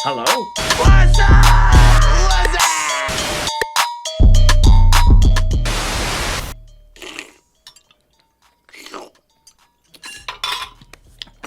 Hello? What's up?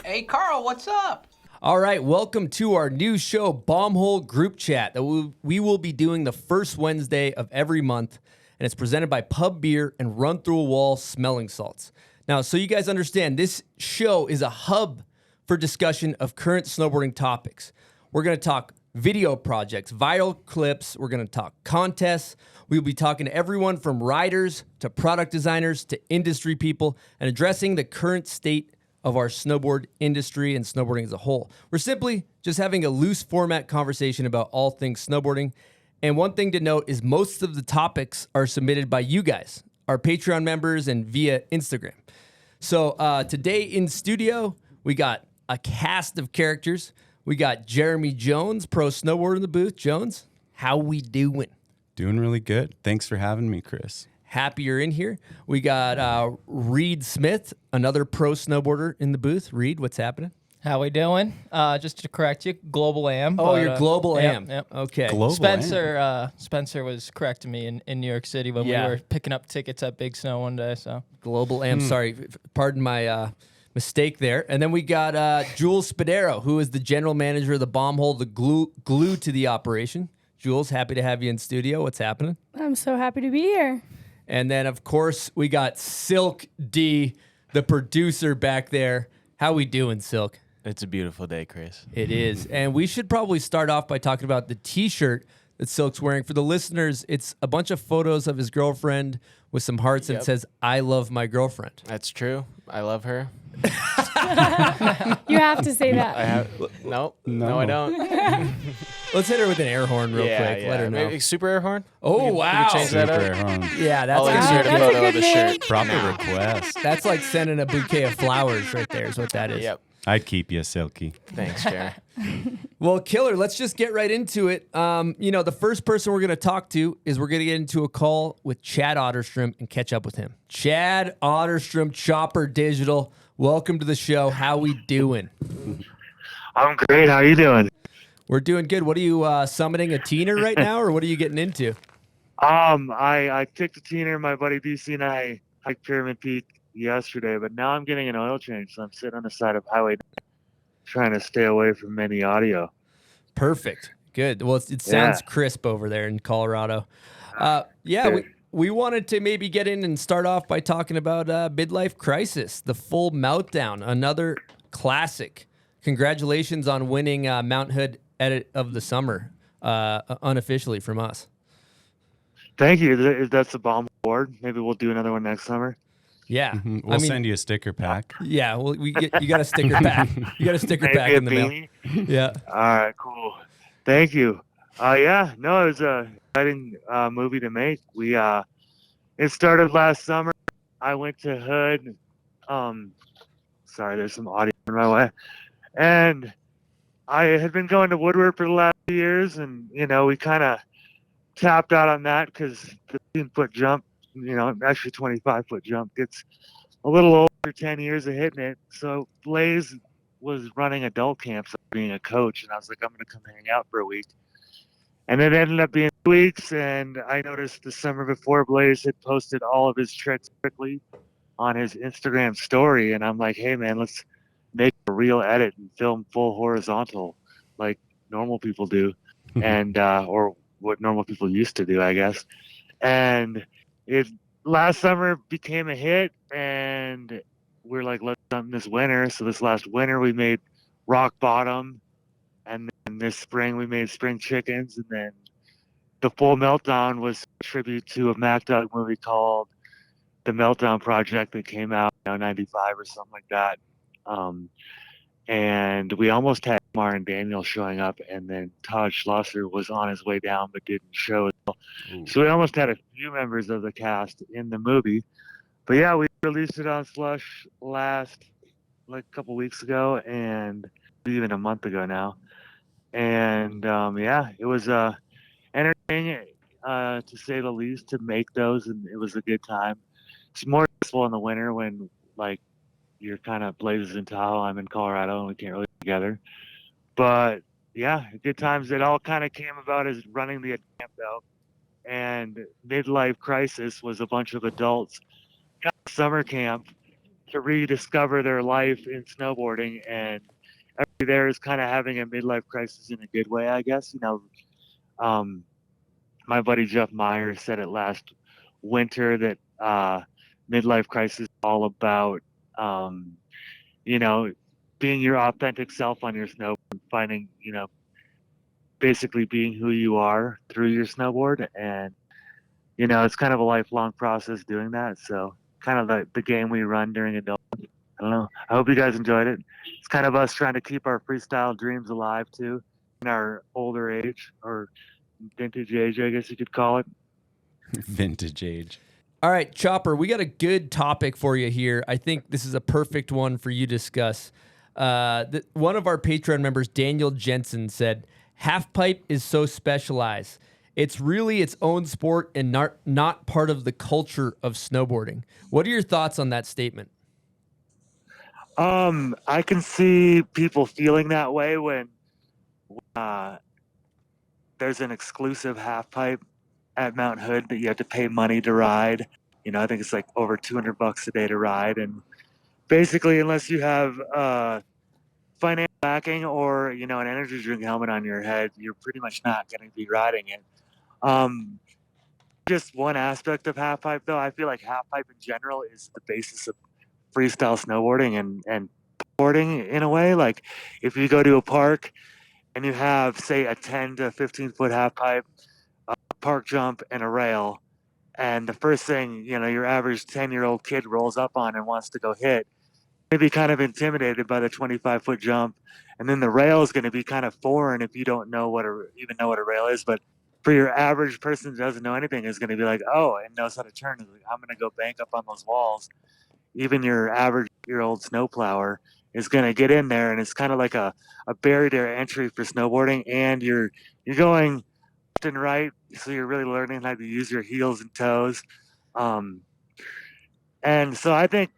Hey, Carl, what's up? All right, welcome to our new show, Bombhole Group Chat, that we will be doing the first Wednesday of every month, and it's presented by Pub Beer and Run Through a Wall Smelling Salts. Now, so you guys understand, this show is a hub for discussion of current snowboarding topics. We're going to talk video projects, viral clips. We're going to talk contests. We'll be talking to everyone from riders to product designers to industry people and addressing the current state of our snowboard industry and snowboarding as a whole. We're simply just having a loose format conversation about all things snowboarding. And one thing to note is most of the topics are submitted by you guys, our Patreon members, and via Instagram. So today in studio, we got a cast of characters. We got Jeremy Jones, pro snowboarder in the booth. Jones, how we doing? Doing really good. Thanks for having me, Chris. Happy you're in here. We got Reid Smith, another pro snowboarder in the booth. Reid, what's happening? How we doing? Just to correct you, Global Am. Oh, you're Global Am. Yep. Okay. Global Spencer was correcting me in New York City when we were picking up tickets at Big Snow one day. So Global Am. Sorry, pardon my mistake there. And then we got Jules Spadaro, who is the general manager of the Bombhole, the glue to the operation. Jules, happy to have you in studio. What's happening? I'm so happy to be here. And then, of course, we got Silk D, the producer back there. How we doing, Silk? It's a beautiful day, Chris. It is. And we should probably start off by talking about the T-shirt that Silk's wearing. For the listeners, it's a bunch of photos of his girlfriend with some hearts and it says, "I love my girlfriend." That's true. I love her. You have to say that. No, I don't. Let's hit her with an air horn real quick. Let her know. Maybe super air horn? Oh, wow. Change that up? Super horn. Yeah, that's I'll gonna insert be a That's a photo of good the name. shirt. Proper request. That's like sending a bouquet of flowers right there is what that is. Yep. I'd keep you, Silky. Thanks, Jerry. Well, killer, let's just get right into it. The first person we're going to talk to is we're going to get into a call with Chad Otterstrom and catch up with him. Chad Otterstrom, Chopper Digital, welcome to the show. How we doing? I'm great. How you doing? We're doing good. What are you summoning a teener right now, or what are you getting into? I kicked a teener. My buddy BC and I hiked Pyramid Peak yesterday, but now I'm getting an oil change, so I'm sitting on the side of Highway trying to stay away from any audio. Perfect. Good. Well, it sounds crisp over there in Colorado. We wanted to maybe get in and start off by talking about Midlife Crisis, the full Meltdown, another classic. Congratulations on winning Mount Hood Edit of the Summer, unofficially from us. Thank you. That's the bomb board. Maybe we'll do another one next summer. Yeah. We'll send you a sticker pack. Yeah, well, you got a sticker pack. You got a sticker Maybe pack a in the mail. beanie? Yeah. All right, cool. Thank you. It was a exciting movie to make. It started last summer. I went to Hood. Sorry, there's some audio in my way. And I had been going to Woodward for the last few years, and we kind of tapped out on that because the 15-foot jump, actually 25-foot jump, gets a little over 10 years of hitting it. So Blaze was running adult camps, being a coach, and I was like, I'm going to come hang out for a week. And it ended up being 2 weeks, and I noticed the summer before Blaze had posted all of his tricks quickly on his Instagram story, and I'm like, hey, man, let's make a real edit and film full horizontal like normal people do, and or what normal people used to do, I guess. And it last summer became a hit, and we're like, let's do this winter. So this last winter we made Rock Bottom, and then this spring we made Spring Chickens, and then the full Meltdown was a tribute to a Mac Dog movie called The Meltdown Project that came out in 95 or something like that. And we almost had Mar and Daniel showing up, and then Todd Schlosser was on his way down but didn't show as well. So we almost had a few members of the cast in the movie. But yeah, we released it on Slush a couple weeks ago, and even a month ago now. And it was entertaining to say the least to make those, and it was a good time. It's more stressful in the winter when you're kind of Blazes in Tahoe, I'm in Colorado, and we can't really get together. But yeah, good times. It all kind of came about as running the camp though, and midlife crisis was a bunch of adults at summer camp to rediscover their life in snowboarding, and everybody there is kind of having a midlife crisis in a good way, I guess. Um, my buddy Jeff Meyer said it last winter that midlife crisis is all about, um, you know, being your authentic self on your snowboard, finding, basically being who you are through your snowboard. And, it's kind of a lifelong process doing that. So kind of the game we run during adult. I don't know. I hope you guys enjoyed it. It's kind of us trying to keep our freestyle dreams alive too in our older age or vintage age, I guess you could call it. Vintage age. All right, Chopper, we got a good topic for you here. I think this is a perfect one for you to discuss. One of our Patreon members, Daniel Jensen, said, "Halfpipe is so specialized. It's really its own sport and not part of the culture of snowboarding." What are your thoughts on that statement? I can see people feeling that way when uh, there's an exclusive half pipe at Mount Hood that you have to pay money to ride. I think it's like over $200 a day to ride, and basically, unless you have financial backing or an energy drink helmet on your head, you're pretty much not going to be riding it. Just one aspect of half pipe, though. I feel like half pipe in general is the basis of freestyle snowboarding and boarding in a way. Like if you go to a park and you have, say, a 10 to 15 foot half pipe, a park jump, and a rail, and the first thing your average 10-year-old kid rolls up on and wants to go hit, maybe kind of intimidated by the 25-foot jump, and then the rail is going to be kind of foreign if you don't know even know what a rail is. But for your average person who doesn't know anything, is going to be like, oh, and knows how to turn. Like, I'm going to go bank up on those walls. Even your average year-old snowplower is going to get in there, and it's kind of like a barrier to entry for snowboarding. And you're going left and right, so you're really learning how to use your heels and toes. And so I think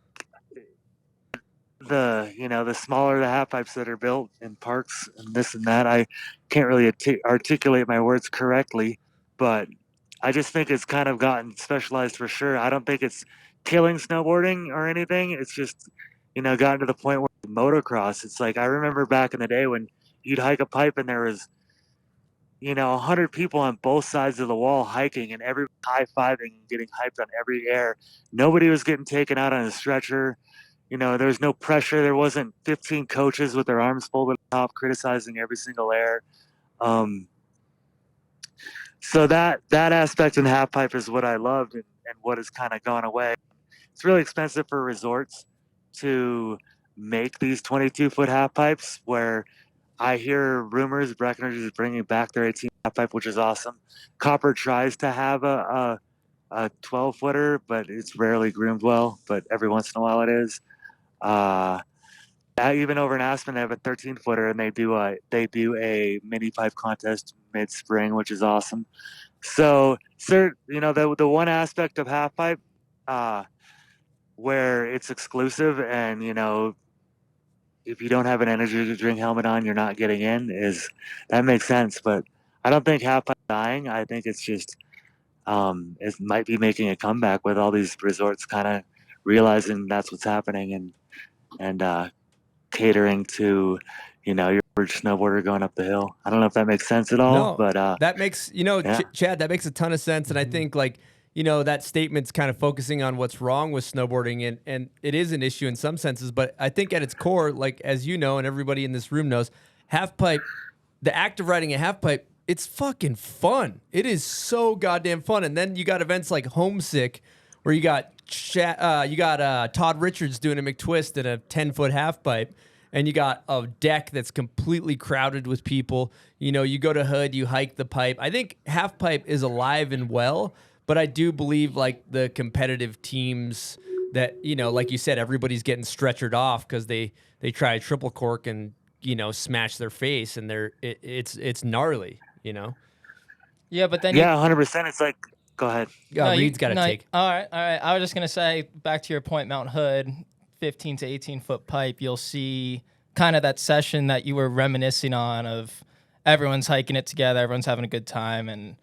the smaller the half pipes that are built in parks and this and that, I can't really articulate my words correctly, but I just think it's kind of gotten specialized for sure. I don't think it's killing snowboarding or anything. It's just gotten to the point where motocross, it's like I remember back in the day when you'd hike a pipe and there was 100 people on both sides of the wall hiking, and every high-fiving and getting hyped on every air. Nobody was getting taken out on a stretcher. There was no pressure. There wasn't 15 coaches with their arms folded up criticizing every single air. So that aspect in half pipe is what I loved, and what has kind of gone away. It's really expensive for resorts to make these 22-foot half pipes, where I hear rumors Breckenridge is bringing back their 18 half pipe, which is awesome. Copper tries to have a 12-footer, but it's rarely groomed well, but every once in a while it is. Even over in Aspen, they have a 13-footer, and they do a mini pipe contest mid-spring, which is awesome. So, the one aspect of half pipe where it's exclusive, and if you don't have an energy drink helmet on, you're not getting in. That makes sense, but I don't think half pipe dying. I think it's just it might be making a comeback with all these resorts kind of realizing that's what's happening and catering to your average snowboarder going up the hill. I don't know if that makes sense at all, but that makes yeah. Chad, that makes a ton of sense, and I think that statement's kind of focusing on what's wrong with snowboarding, and it is an issue in some senses, but I think at its core, like as you know and everybody in this room knows, half pipe, the act of riding a half pipe, it's fucking fun. It is so goddamn fun. And then you got events like Homesick, where you got Todd Richards doing a McTwist in a 10-foot half pipe, and you got a deck that's completely crowded with people. You go to Hood, you hike the pipe. I think half pipe is alive and well, but I do believe like the competitive teams that, like you said, everybody's getting stretchered off because they try a triple cork and smash their face, and it's gnarly. Yeah, but then 100%. It's like, go ahead. Reid's got to take. All right. I was just gonna say, back to your point, Mount Hood, 15 to 18 foot pipe. You'll see kind of that session that you were reminiscing on of everyone's hiking it together, everyone's having a good time, and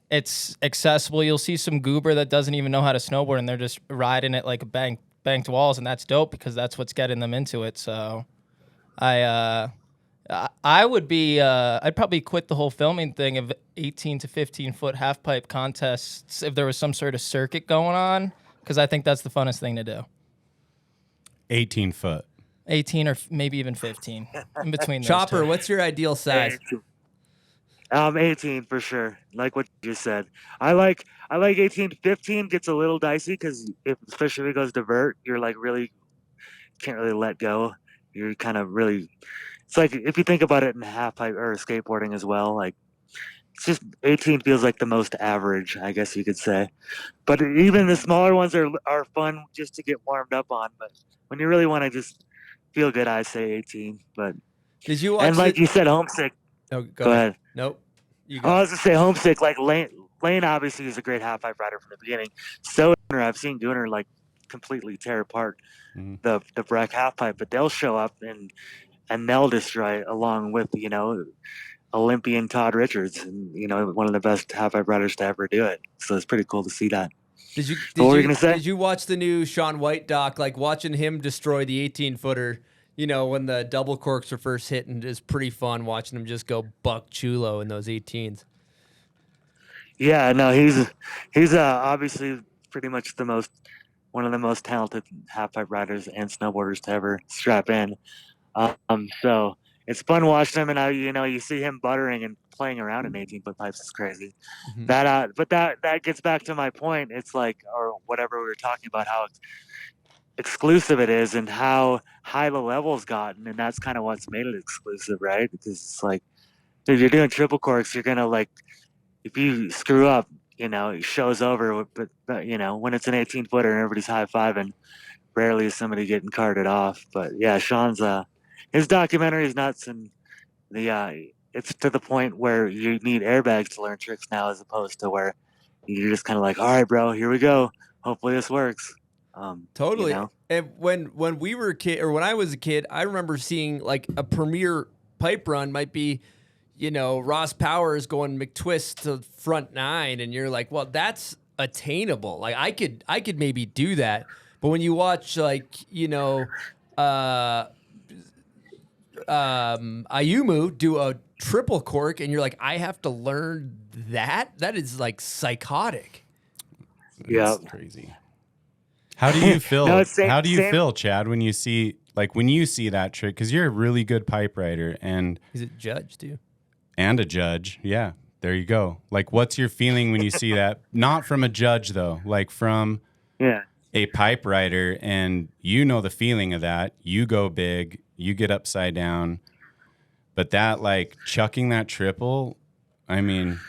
it's accessible. You'll see some goober that doesn't even know how to snowboard, and they're just riding it like banked walls, and that's dope because that's what's getting them into it. So I would be I'd probably quit the whole filming thing of 18 to 15 foot half pipe contests if there was some sort of circuit going on, because I think that's the funnest thing to do. 18 foot. 18 or maybe even 15 in between those Chopper, two. what's your ideal size? 18 for sure. Like what you just said. I like 18. 15 gets a little dicey because especially if it goes to vert, you're like really can't really let go. You're kind of really. It's like if you think about it in half pipe or skateboarding as well. Like it's just 18 feels like the most average, I guess you could say. But even the smaller ones are fun just to get warmed up on. But when you really want to just feel good, I say 18. But Did you watch? and like you said, homesick. No, Go ahead. Nope. You I go. was to say homesick. Like Lane obviously is a great half pipe rider from the beginning. So I've seen Gunnar like completely tear apart the Breck half pipe, but they'll show up and they'll destroy it along with Olympian Todd Richards and one of the best half pipe riders to ever do it. So it's pretty cool to see that. What were you gonna say? Did you watch the new Shaun White doc? Like watching him destroy the 18-footer. When the double corks were first hitting, is pretty fun watching him just go buck chulo in those 18s. Yeah, no, he's obviously pretty much one of the most talented half pipe riders and snowboarders to ever strap in. So it's fun watching him, and you see him buttering and playing around in 18-foot pipes is crazy. Mm-hmm. That gets back to my point. It's like, or whatever we were talking about, how exclusive it is and how high the level's gotten, and that's kind of what's made it exclusive, right? Because it's like, dude, you're doing triple corks, you're gonna like, if you screw up, it show's over. But when it's an 18-footer and everybody's high-fiving, rarely is somebody getting carted off. But yeah, Sean's his documentary is nuts, and it's to the point where you need airbags to learn tricks now, as opposed to where you're just kind of like, all right, bro, here we go. Hopefully this works. Totally. And when we were a kid, or when I was a kid, I remember seeing like a premier pipe run might be, Ross Powers going McTwist to front 9, and you're like, well, that's attainable. Like I could maybe do that. But when you watch like, Ayumu do a triple cork, and you're like, I have to learn that? That is like psychotic. Yeah. That's crazy. How do you feel? How do you feel, Chad, when you see that trick? Because you're a really good pipe rider, and he's a judge too. And a judge, yeah. There you go. Like, what's your feeling when you see that? Not from a judge though, like from a pipe rider, and the feeling of that. You go big, you get upside down, but that like chucking that triple. I mean,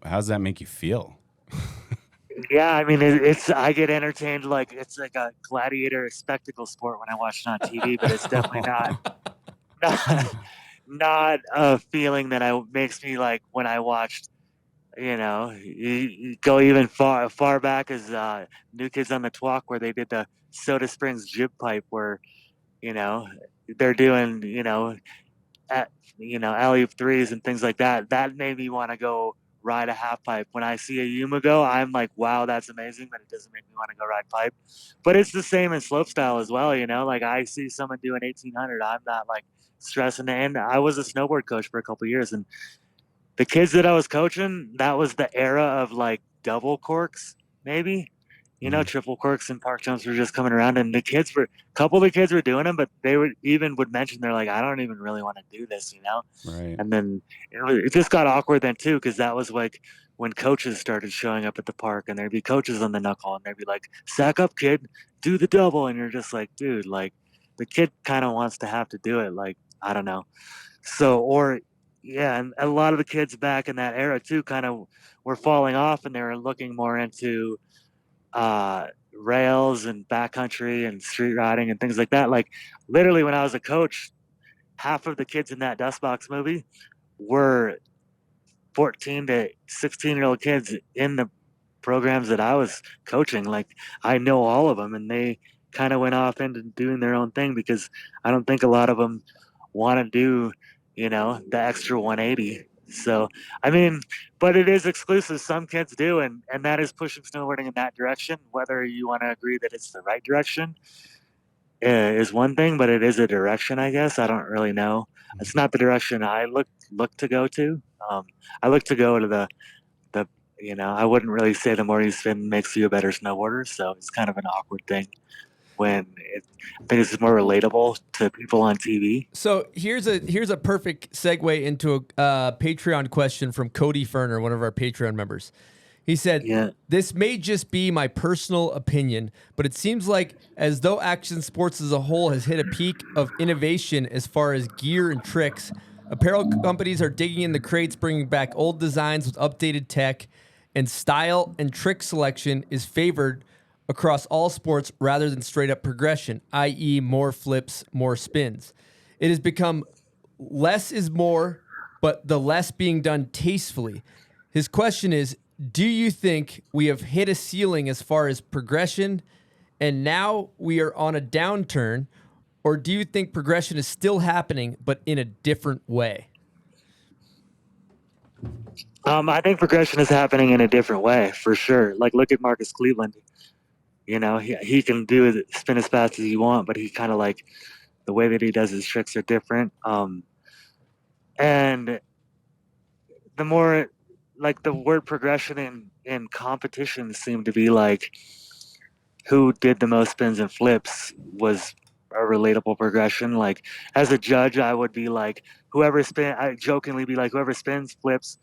how does that make you feel? Yeah, I mean, I get entertained like it's like a gladiator spectacle sport when I watch it on TV, but it's definitely not a feeling that makes me like when I watched, you go even far back as New Kids on the Twalk, where they did the Soda Springs jib pipe, where, they're doing, alley-oop threes and things like that. That made me want to go ride a half pipe. When I see a Yuma go, I'm like, wow, that's amazing, but it doesn't make me want to go ride pipe. But it's the same in slopestyle as well, like I see someone doing 1800, I'm not like stressing. And I was a snowboard coach for a couple of years, and the kids that I was coaching, that was the era of like double corks, maybe. Triple corks and park jumps were just coming around, and a couple of the kids were doing them, but they would mention, they're like, I don't even really want to do this, Right. And then it just got awkward then too, because that was like when coaches started showing up at the park, and there'd be coaches on the knuckle, and they'd be like, sack up, kid, do the double. And you're just like, dude, like the kid kind of wants to have to do it. Like, I don't know. So, and a lot of the kids back in that era too kind of were falling off, and they were looking more into rails and backcountry and street riding and things like that. Like literally when I was a coach, half of the kids in that Dustbox movie were 14 to 16-year-old kids in the programs that I was coaching. Like I know all of them, and they kind of went off into doing their own thing, because I don't think a lot of them want to do the extra 180. So, I mean, but it is exclusive. Some kids do, and that is pushing snowboarding in that direction. Whether you want to agree that it's the right direction is one thing, but it is a direction, I guess. I don't really know. It's not the direction I look to go to. I look to go to the I wouldn't really say the more you spin makes you a better snowboarder. So it's kind of an awkward thing when I think it's more relatable to people on TV. So here's a perfect segue into a Patreon question from Cody Ferner, one of our Patreon members. He said, This may just be my personal opinion, but it seems like as though action sports as a whole has hit a peak of innovation as far as gear and tricks. Apparel companies are digging in the crates, bringing back old designs with updated tech, and style and trick selection is favored across all sports rather than straight up progression, i.e. more flips, more spins. It has become less is more, but the less being done tastefully. His question is, do you think we have hit a ceiling as far as progression and now we are on a downturn, or do you think progression is still happening but in a different way? I think progression is happening in a different way, for sure. Like, look at Marcus Cleveland. He can do it, spin as fast as you want, but he kind of like the way that he does his tricks are different. And the more like the word progression in competition seemed to be like who did the most spins and flips was a relatable progression. Like as a judge, I would be like I jokingly be like whoever spins flips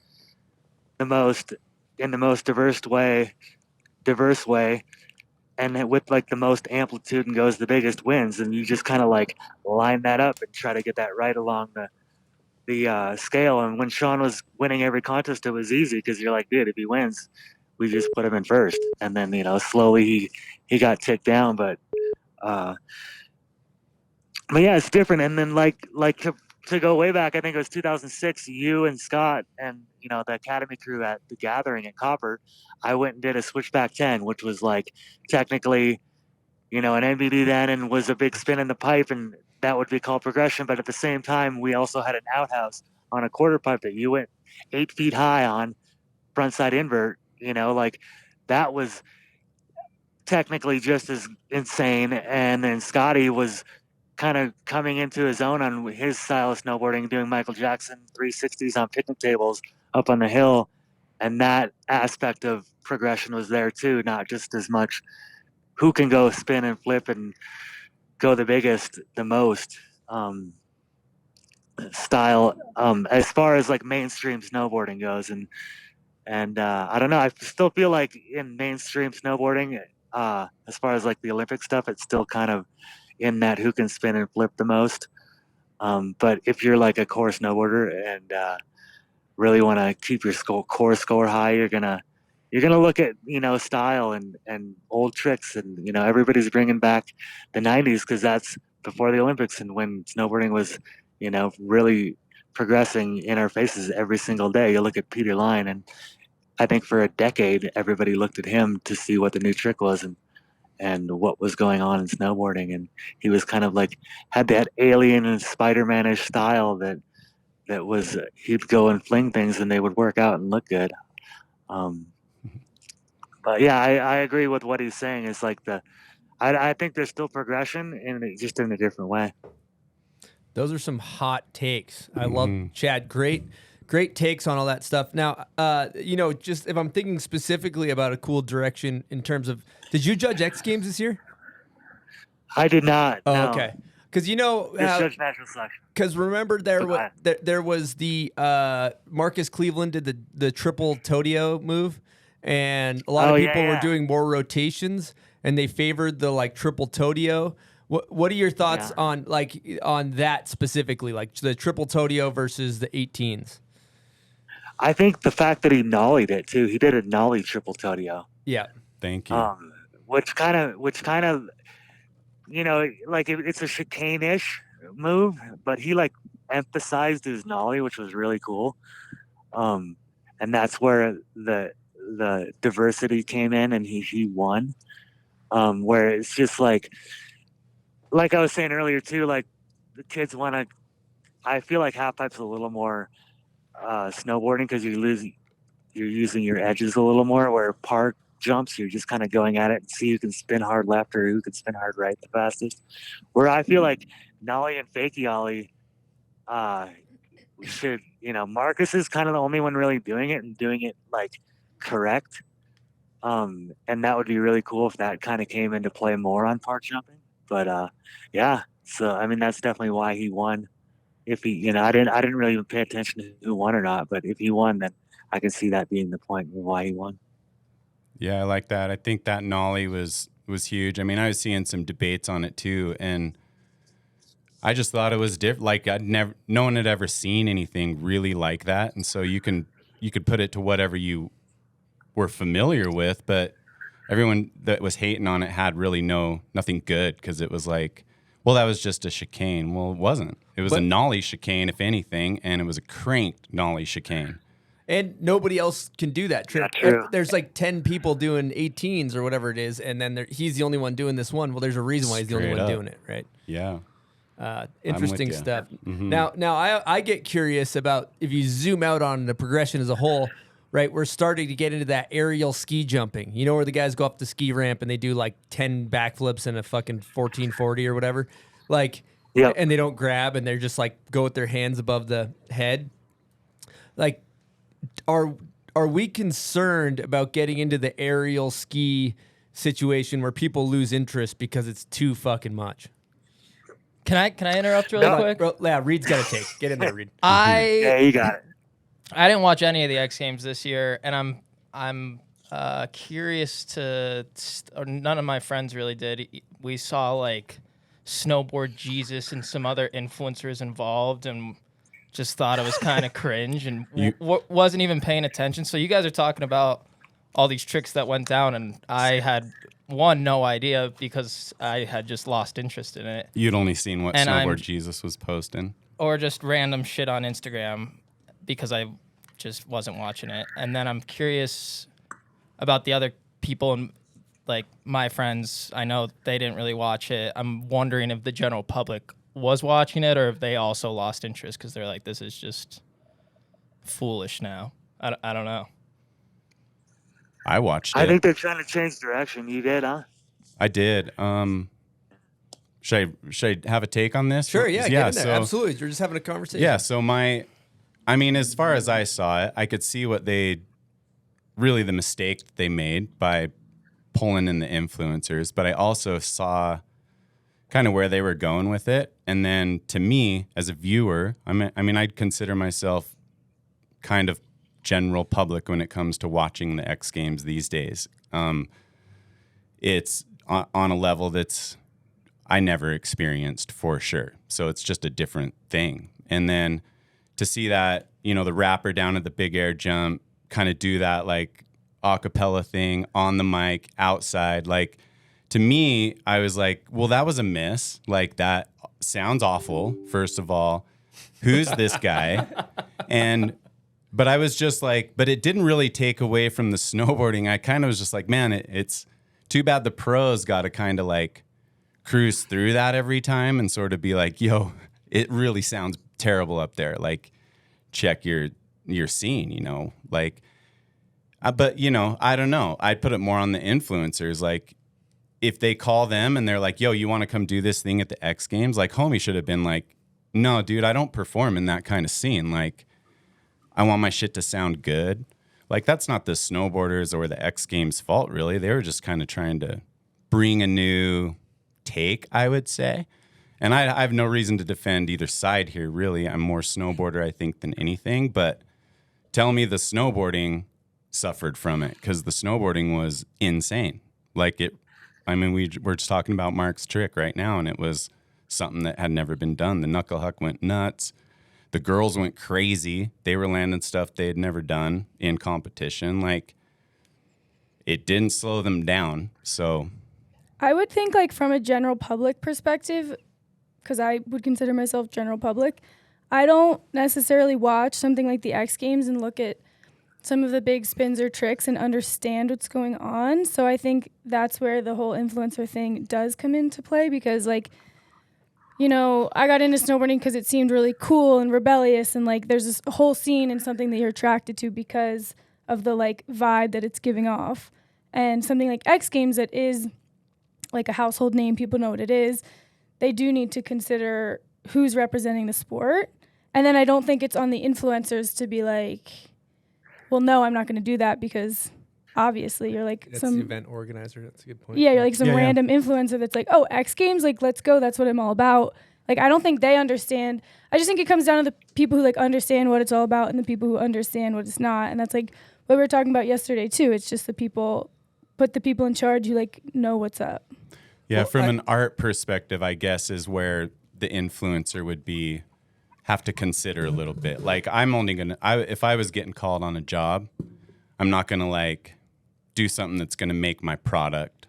the most in the most diverse way, and with like the most amplitude and goes the biggest wins. And you just kind of like line that up and try to get that right along the scale. And when Sean was winning every contest, it was easy because you're like, dude, if he wins, we just put him in first. And then slowly he got ticked down, but yeah, it's different. And then like to go way back, I think it was 2006, you and Scott and the Academy crew at the Gathering at Copper, I went and did a switchback 10, which was like technically an NBD then, and was a big spin in the pipe, and that would be called progression. But at the same time, we also had an outhouse on a quarter pipe that you went 8 feet high on frontside invert. Like that was technically just as insane. And then Scotty was kind of coming into his own on his style of snowboarding, doing Michael Jackson 360s on picnic tables up on the hill. And that aspect of progression was there too, not just as much who can go spin and flip and go the biggest, the most style as far as like mainstream snowboarding goes. And I don't know, I still feel like in mainstream snowboarding, as far as like the Olympic stuff, it's still kind of in that who can spin and flip the most. But if you're like a core snowboarder and really want to keep your core score high, you're gonna look at style and old tricks, and everybody's bringing back the 90s because that's before the Olympics and when snowboarding was really progressing in our faces every single day. You look at Peter Line, and I think for a decade everybody looked at him to see what the new trick was and what was going on in snowboarding, and he was kind of like had that alien and Spider-Man-ish style that was he'd go and fling things and they would work out and look good. But yeah, I agree with what he's saying. It's like I think there's still progression just in a different way. Those are some hot takes. I love Chad. Great takes on all that stuff. Now, just if I'm thinking specifically about a cool direction in terms of, did you judge X Games this year? I did not. Oh, no. Okay. Because judge natural selection. Because remember there was the Marcus Cleveland did the triple Todio move, and a lot of people were doing more rotations, and they favored the like triple Todio. What are your thoughts on that specifically, like the triple Todio versus the 18s? I think the fact that he nollied it too. He did a nollie triple Todio. Yeah. Thank you. Which kind of like it's a chicane-ish move, but he like emphasized his nollie, which was really cool. And that's where the diversity came in, and he won. Where it's just like I was saying earlier too, like the kids want to I feel like half pipe's a little more snowboarding because you're using your edges a little more. Where park jumps, you're just kind of going at it and see who can spin hard left or who can spin hard right the fastest. Where I feel like nollie and fakie ollie, we should, Marcus is kind of the only one really doing it and doing it like correct. And that would be really cool if that kind of came into play more on park jumping. But yeah, so I mean that's definitely why he won. If he, I didn't really even pay attention to who won or not, but if he won, then I can see that being the point of why he won. Yeah, I like that. I think that nollie was huge. I mean, I was seeing some debates on it too, and I just thought it was different. Like no one had ever seen anything really like that, and so you could put it to whatever you were familiar with, but everyone that was hating on it had really nothing good because it was like, well, that was just a chicane. Well, it wasn't. It was a nollie chicane, if anything, and it was a cranked nollie chicane. And nobody else can do that trick. There's like 10 people doing 18s or whatever it is, and then he's the only one doing this one. Well, there's a reason why he's the only one doing it, right? Yeah. Interesting stuff. Mm-hmm. Now I get curious about if you zoom out on the progression as a whole, right? We're starting to get into that aerial ski jumping. You know where the guys go up the ski ramp and they do like 10 backflips and a fucking 1440 or whatever? Like, yep. And they don't grab and they're just like go with their hands above the head. Like, are we concerned about getting into the aerial ski situation where people lose interest because it's too fucking much? Can I interrupt really quick? Bro, yeah, Reid's got to take. Get in there, Reid. Yeah, you got it. I didn't watch any of the X Games this year, and I'm curious to. Or none of my friends really did. We saw like Snowboard Jesus and some other influencers involved, and just thought it was kind of cringe, and wasn't even paying attention. So you guys are talking about all these tricks that went down, and I had no idea because I had just lost interest in it. You'd only seen what Snowboard Jesus was posting, or just random shit on Instagram, because I just wasn't watching it. And then I'm curious about the other people, and like my friends, I know they didn't really watch it. I'm wondering if the general public was watching it or if they also lost interest because they're like, this is just foolish now. I don't know. I watched it. I think they're trying to change direction. You did, huh? I did. Should I have a take on this? Sure, yeah, get in there. Absolutely. You're just having a conversation. Yeah, so as far as I saw it, I could see the mistake that they made by pulling in the influencers, but I also saw kind of where they were going with it. And then to me, as a viewer, I'd consider myself kind of general public when it comes to watching the X Games these days. It's on a level that's I never experienced for sure. So it's just a different thing. And then to see that, the rapper down at the big air jump kind of do that like a cappella thing on the mic outside, like to me, I was like, well, that was a miss. Like that sounds awful, first of all. Who's this guy? But I was just like, but it didn't really take away from the snowboarding. I kind of was just like, man, it's too bad the pros got to kind of like cruise through that every time and sort of be like, yo, it really sounds terrible up there. Like, check your scene, like, but I don't know. I'd put it more on the influencers. Like, if they call them and they're like, yo, you want to come do this thing at the X Games? Like, homie should have been like, no, dude, I don't perform in that kind of scene. Like, I want my shit to sound good. Like, that's not the snowboarders or the X Games' fault, really. They were just kind of trying to bring a new take, I would say. And I have no reason to defend either side here, really. I'm more snowboarder, I think, than anything. But tell me the snowboarding suffered from it, because the snowboarding was insane. Like, we're just talking about Mark's trick right now, and it was something that had never been done. The knuckle huck went nuts. The girls went crazy. They were landing stuff they had never done in competition. Like, it didn't slow them down. So I would think, like, from a general public perspective, because I would consider myself general public, I don't necessarily watch something like the X Games and look at some of the big spins or tricks and understand what's going on. So I think that's where the whole influencer thing does come into play, because, like, I got into snowboarding because it seemed really cool and rebellious, and like there's this whole scene and something that you're attracted to because of the like vibe that it's giving off. And something like X Games that is like a household name, people know what it is, they do need to consider who's representing the sport. And then I don't think it's on the influencers to be like, well, no, I'm not going to do that because obviously you're like That's some the event organizer. That's a good point. Yeah, you're like some random influencer that's like, oh, X Games, like, let's go. That's what I'm all about. Like, I don't think they understand. I just think it comes down to the people who like understand what it's all about and the people who understand what it's not. And that's like what we were talking about yesterday too. It's just the people, put the people in charge who like know what's up. Yeah, from an art perspective, I guess is where the influencer would have to consider a little bit. Like, I'm only gonna, if I was getting called on a job, I'm not gonna like do something that's gonna make my product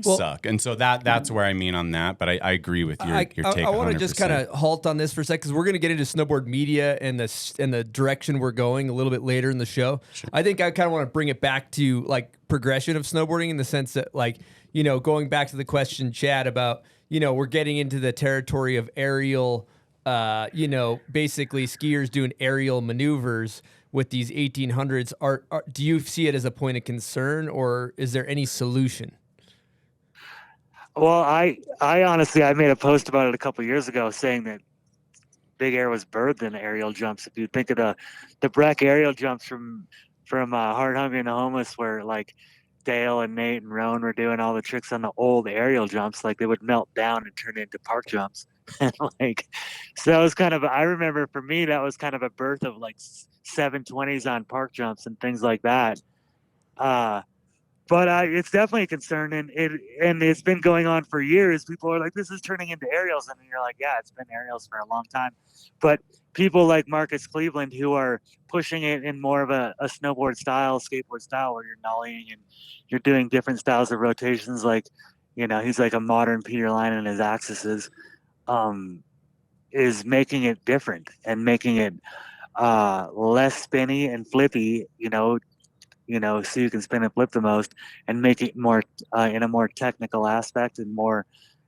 suck. And so that's where I mean on that. But I agree with your take. I want to 100%. just kind of halt on this for a second because we're going to get into snowboard media and the direction we're going a little bit later in the show. Sure. I think I kind of want to bring it back to like progression of snowboarding in the sense that like, going back to the question, Chad, about, we're getting into the territory of aerial, basically skiers doing aerial maneuvers with these 1800s. Do you see it as a point of concern, or is there any solution? Well, I honestly, I made a post about it a couple years ago saying that Big Air was birthed in aerial jumps. If you think of the Breck aerial jumps from Hard Hungry and the Homeless, where like Dale and Nate and Roan were doing all the tricks on the old aerial jumps, like they would melt down and turn into park jumps. And like, so that was kind of, I remember for me, that was kind of a birth of like 720s on park jumps and things like that. But it's definitely a concern, and it's been going on for years. People are like, this is turning into aerials, and you're like, yeah, it's been aerials for a long time. But people like Marcus Cleveland, who are pushing it in more of a snowboard style, skateboard style, where you're nollying and you're doing different styles of rotations, like, he's like a modern Peter Line in his axes, is making it different and making it less spinny and flippy, so you can spin and flip the most, and make it more in a more technical aspect and more,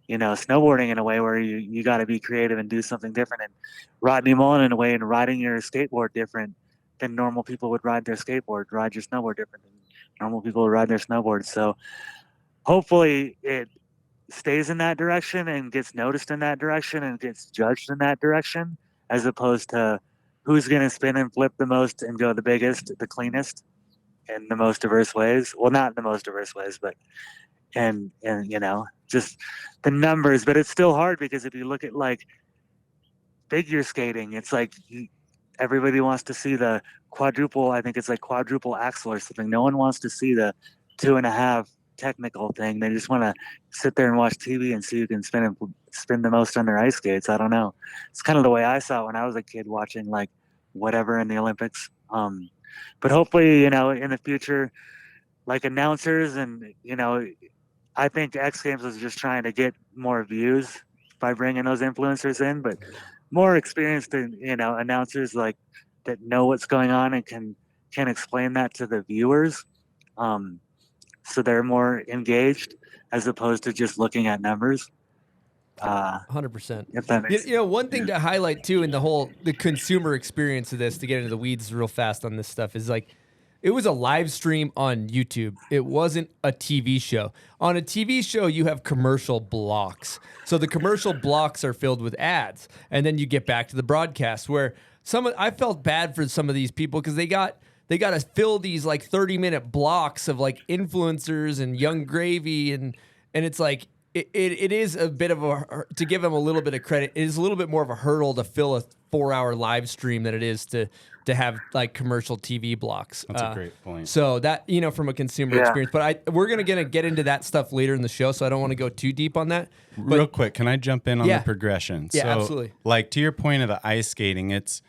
snowboarding in a way where you got to be creative and do something different. And Rodney Mullen in a way, and riding your skateboard different than normal people would ride their skateboard, ride your snowboard different than normal people would ride their snowboard. So hopefully it stays in that direction and gets noticed in that direction and gets judged in that direction, as opposed to who's going to spin and flip the most and go the biggest, the cleanest, in the most diverse ways. Well, not in the most diverse ways, but and just the numbers. But it's still hard because if you look at like figure skating, it's like everybody wants to see the quadruple. I think it's like quadruple axel or something. No one wants to see the 2.5 technical thing. They just want to sit there and watch TV and see who can spin the most on their ice skates. I don't know. It's kind of the way I saw it when I was a kid watching like whatever in the Olympics. But hopefully, in the future, like announcers and, I think X Games was just trying to get more views by bringing those influencers in, but more experienced, announcers like that know what's going on and can explain that to the viewers. So they're more engaged as opposed to just looking at numbers. 100%. If that makes one thing to highlight too in the consumer experience of this, to get into the weeds real fast on this stuff, is like it was a live stream on YouTube. It wasn't a TV show. On a TV show, you have commercial blocks. So the commercial blocks are filled with ads, and then you get back to the broadcast where I felt bad for some of these people because they got to fill these like 30-minute blocks of like influencers and Young Gravy, and it's like. It is a bit of to give them a little bit of credit, it is a little bit more of a hurdle to fill a 4-hour live stream than it is to have like commercial TV blocks. That's a great point. So that, from a consumer experience, but we're going to get into that stuff later in the show, so I don't want to go too deep on that. But, real quick, can I jump in on the progression? Yeah, so, absolutely. Like to your point of the ice skating, it's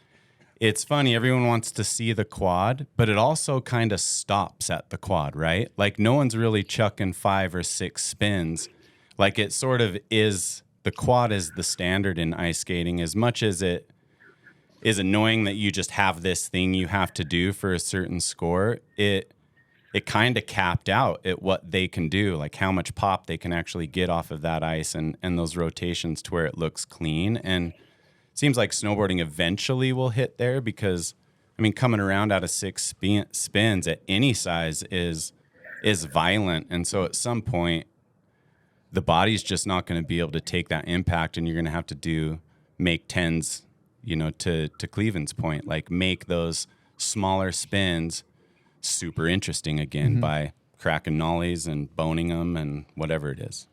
funny. Everyone wants to see the quad, but it also kind of stops at the quad, right? Like no one's really chucking 5 or 6 spins. Like it sort of is, the quad is the standard in ice skating, as much as it is annoying that you just have this thing you have to do for a certain score. it kind of capped out at what they can do, like how much pop they can actually get off of that ice and those rotations to where it looks clean. And it seems like snowboarding eventually will hit there because, I mean, coming around out of 6 spins at any size is violent. And so at some point, the body's just not going to be able to take that impact, and you're going to have to make 10s, you know, to Cleveland's point, like make those smaller spins super interesting again by cracking nollies and boning them and whatever it is.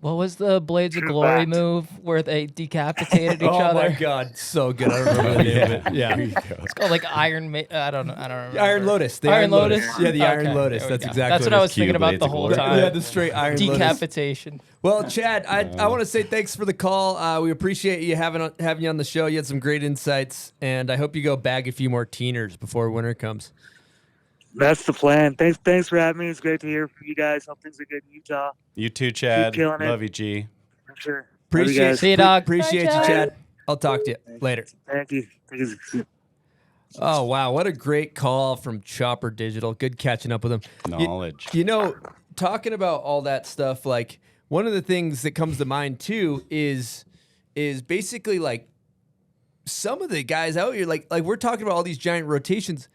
What was the Blades of Glory move where they decapitated each other? Oh my God, so good! I don't remember the name of it. Yeah, It's called like Iron. I don't remember. Iron Lotus. The Iron Lotus. Yeah, the Iron Okay, Lotus. there we That's go. exactly. That's what I was thinking Cube about Blades the of whole Glory. time. Yeah, the straight Iron Lotus. Decapitation. Well, Chad, I want to say thanks for the call. We appreciate you having you on the show. You had some great insights, and I hope you go bag a few more teeners before winter comes. That's the plan. Thanks for having me. It's great to hear from you guys. Hope things are good in Utah. You too, Chad. Keep killing it. Love you, G. I'm sure. Love you Appreciate guys. See you, dog. Appreciate Bye, you, Chad. Chad. I'll talk to you later. Thank you. Oh wow, what a great call from Chopper Digital. Good catching up with him. Knowledge. You know, talking about all that stuff, like one of the things that comes to mind too is basically like some of the guys out here, like we're talking about all these giant rotations.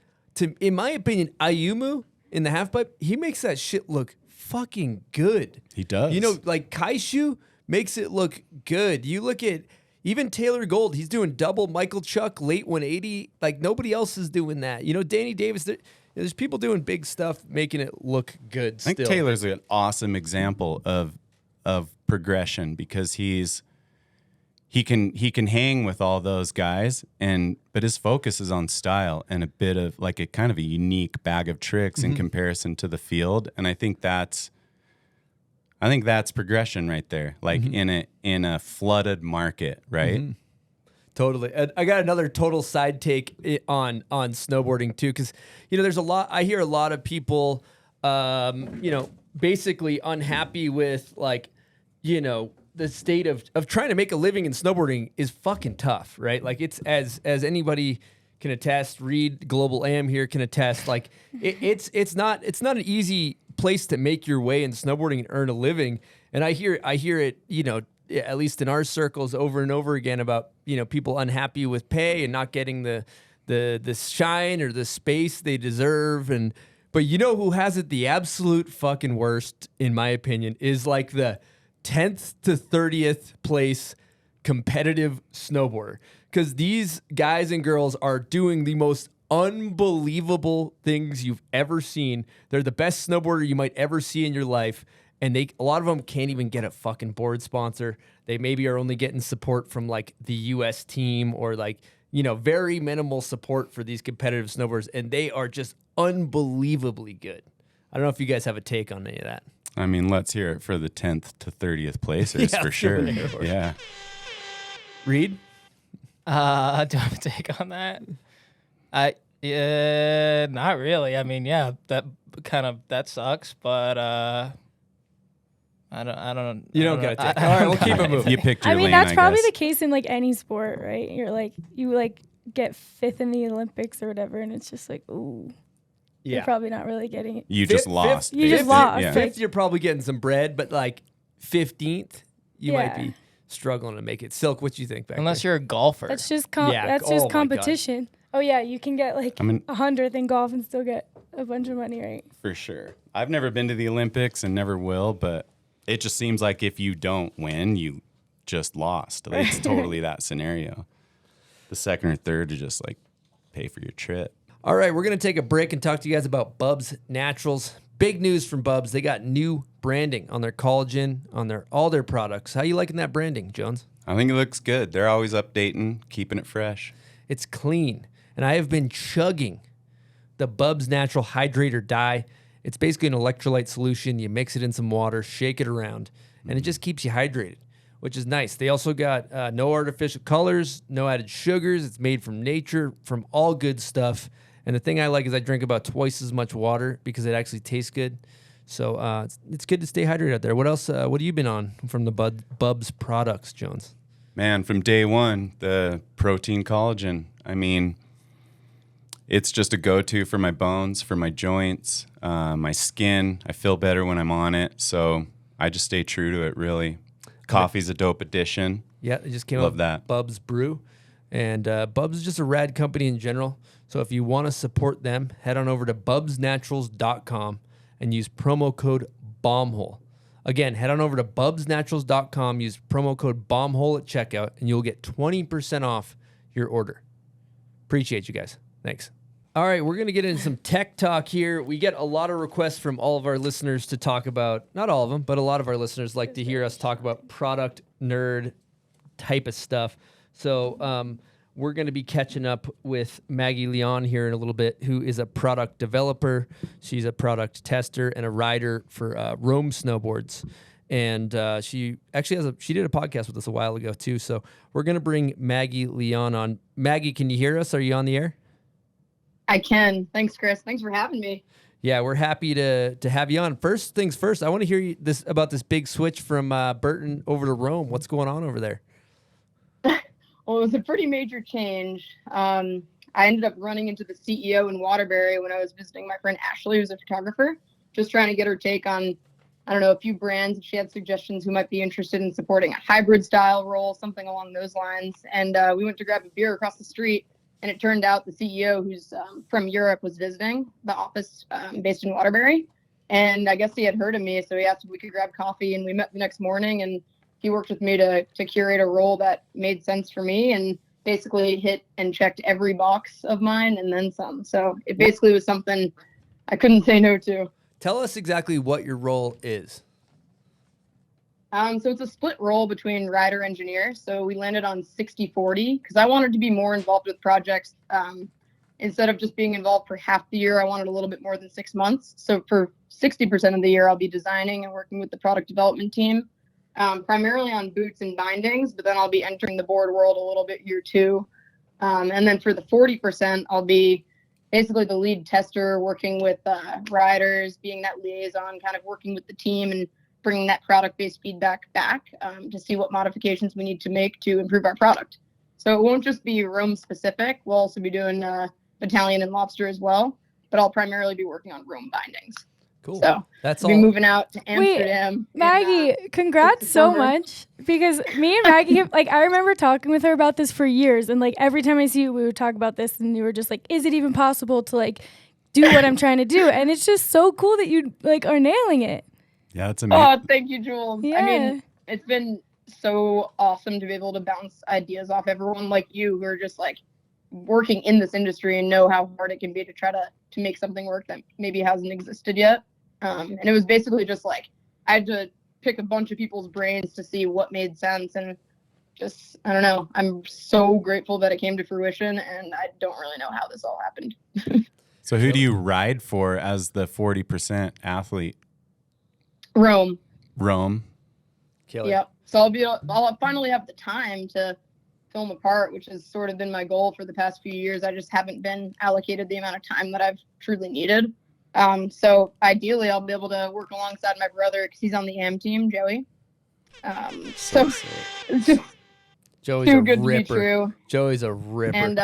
In my opinion, Ayumu in the halfpipe, he makes that shit look fucking good. He does. You know, like Kaishu makes it look good. You look at even Taylor Gold, he's doing double Michael Chuck, late 180. Like nobody else is doing that. You know, Danny Davis, there's people doing big stuff, making it look good I think still. Taylor's an awesome example of progression because he can hang with all those guys, but his focus is on style and a bit of like a kind of a unique bag of tricks in comparison to the field. And I think that's progression right there, like in a flooded market, right? Totally. I got another total side take on snowboarding too, because there's a lot. I hear a lot of people, basically unhappy with the state of trying to make a living in snowboarding is fucking tough, right? Like it's as anybody can attest. Reid Global AM here can attest. Like it's not an easy place to make your way in snowboarding and earn a living. And I hear it, at least in our circles over and over again about, people unhappy with pay and not getting the shine or the space they deserve. But who has it the absolute fucking worst, in my opinion, is like the 10th to 30th place competitive snowboarder. Because these guys and girls are doing the most unbelievable things you've ever seen. They're the best snowboarder you might ever see in your life. And a lot of them can't even get a fucking board sponsor. They maybe are only getting support from like the US team or very minimal support for these competitive snowboarders. And they are just unbelievably good. I don't know if you guys have a take on any of that. I mean, let's hear it for the 10th to 30th placers for sure. Yeah. Reid? Do I have a take on that? Not really. I mean, yeah, that sucks, but I don't. You don't got a take. All right, we'll keep it moving. You picked your lane, that's probably guess. the case in like any sport, right? You get 5th in the Olympics or whatever, and it's just like, ooh. Yeah. You're probably not really getting it. You just lost. You just lost. Yeah. 5th, you're probably getting some bread, but like 15th, you might be struggling to make it. Silk, what you think back Unless there? you're a golfer. That's just Yeah. Oh my God. competition. Oh yeah, you can get like 100th in golf and still get a bunch of money, right? For sure. I've never been to the Olympics and never will, but it just seems like if you don't win, you just lost. It's totally that scenario. The second or third to just like pay for your trip. All right, we're going to take a break and talk to you guys about Bubs Naturals. Big news from Bubs. They got new branding on their collagen, on all their products. How you liking that branding, Jones? I think it looks good. They're always updating, keeping it fresh. It's clean. And I have been chugging the Bubs Natural Hydrator Dye. It's basically an electrolyte solution. You mix it in some water, shake it around, and it just keeps you hydrated, which is nice. They also got no artificial colors, no added sugars. It's made from nature, from all good stuff. And the thing I like is I drink about twice as much water because it actually tastes good. So it's good to stay hydrated out there. What else? What have you been on from the Bubs products, Jones? Man, from day one, the protein collagen. I mean, it's just a go-to for my bones, for my joints, my skin. I feel better when I'm on it, so I just stay true to it, really. Coffee's a dope addition. Yeah, it just came Love up. that. Bubs Brew. And Bubs is just a rad company in general. So if you want to support them, head on over to bubsnaturals.com and use promo code BOMBHOLE. Again, head on over to bubsnaturals.com, use promo code BOMBHOLE at checkout, and you'll get 20% off your order. Appreciate you guys. Thanks. All right, we're going to get into some tech talk here. We get a lot of requests from all of our listeners to talk about, not all of them, but a lot of our listeners like to hear us talk about product nerd type of stuff. So we're going to be catching up with Maggie Leon here in a little bit, who is a product developer. She's a product tester and a rider for Rome Snowboards. And she actually she did a podcast with us a while ago too. So we're going to bring Maggie Leon on. Maggie, can you hear us? Are you on the air? I can. Thanks, Chris. Thanks for having me. Yeah, we're happy to have you on. First things first, I want to hear about this big switch from Burton over to Rome. What's going on over there? Well, it was a pretty major change. I ended up running into the CEO in Waterbury when I was visiting my friend Ashley, who's a photographer, just trying to get her take on, I don't know, a few brands. She had suggestions who might be interested in supporting a hybrid style role, something along those lines. And we went to grab a beer across the street. And it turned out the CEO, who's from Europe, was visiting the office based in Waterbury. And I guess he had heard of me, so he asked if we could grab coffee. And we met the next morning, and he worked with me to curate a role that made sense for me and basically hit and checked every box of mine and then some. So it basically was something I couldn't say no to. Tell us exactly what your role is. So it's a split role between rider engineer. So we landed on 60-40 because I wanted to be more involved with projects. Instead of just being involved for half the year, I wanted a little bit more than 6 months. So for 60% of the year, I'll be designing and working with the product development team, primarily on boots and bindings, but then I'll be entering the board world a little bit year two. And then for the 40%, I'll be basically the lead tester, working with riders, being that liaison, kind of working with the team and bringing that product-based feedback back to see what modifications we need to make to improve our product. So it won't just be Rome specific. We'll also be doing Italian and lobster as well, but I'll primarily be working on Rome bindings. Cool. So that's we'll all. be moving out to Amsterdam. Wait, Maggie, congrats so much, because me and Maggie, I remember talking with her about this for years, and every time I see you, we would talk about this, and you were just like, is it even possible to do what I'm trying to do? And it's just so cool that you are nailing it. Yeah, that's amazing. Oh, thank you, Jules. Yeah. I mean, it's been so awesome to be able to bounce ideas off everyone like you who are just working in this industry and know how hard it can be to try to make something work that maybe hasn't existed yet. And it was basically just I had to pick a bunch of people's brains to see what made sense, and just, I don't know, I'm so grateful that it came to fruition, and I don't really know how this all happened. So who do you ride for as the 40% athlete? Rome. Killer. Yep. So I'll finally have the time to film a part, which has sort of been my goal for the past few years. I just haven't been allocated the amount of time that I've truly needed. So ideally I'll be able to work alongside my brother because he's on the AM team, Joey. So it's just Joey's too a good ripper. to be true. Joey's a ripper. And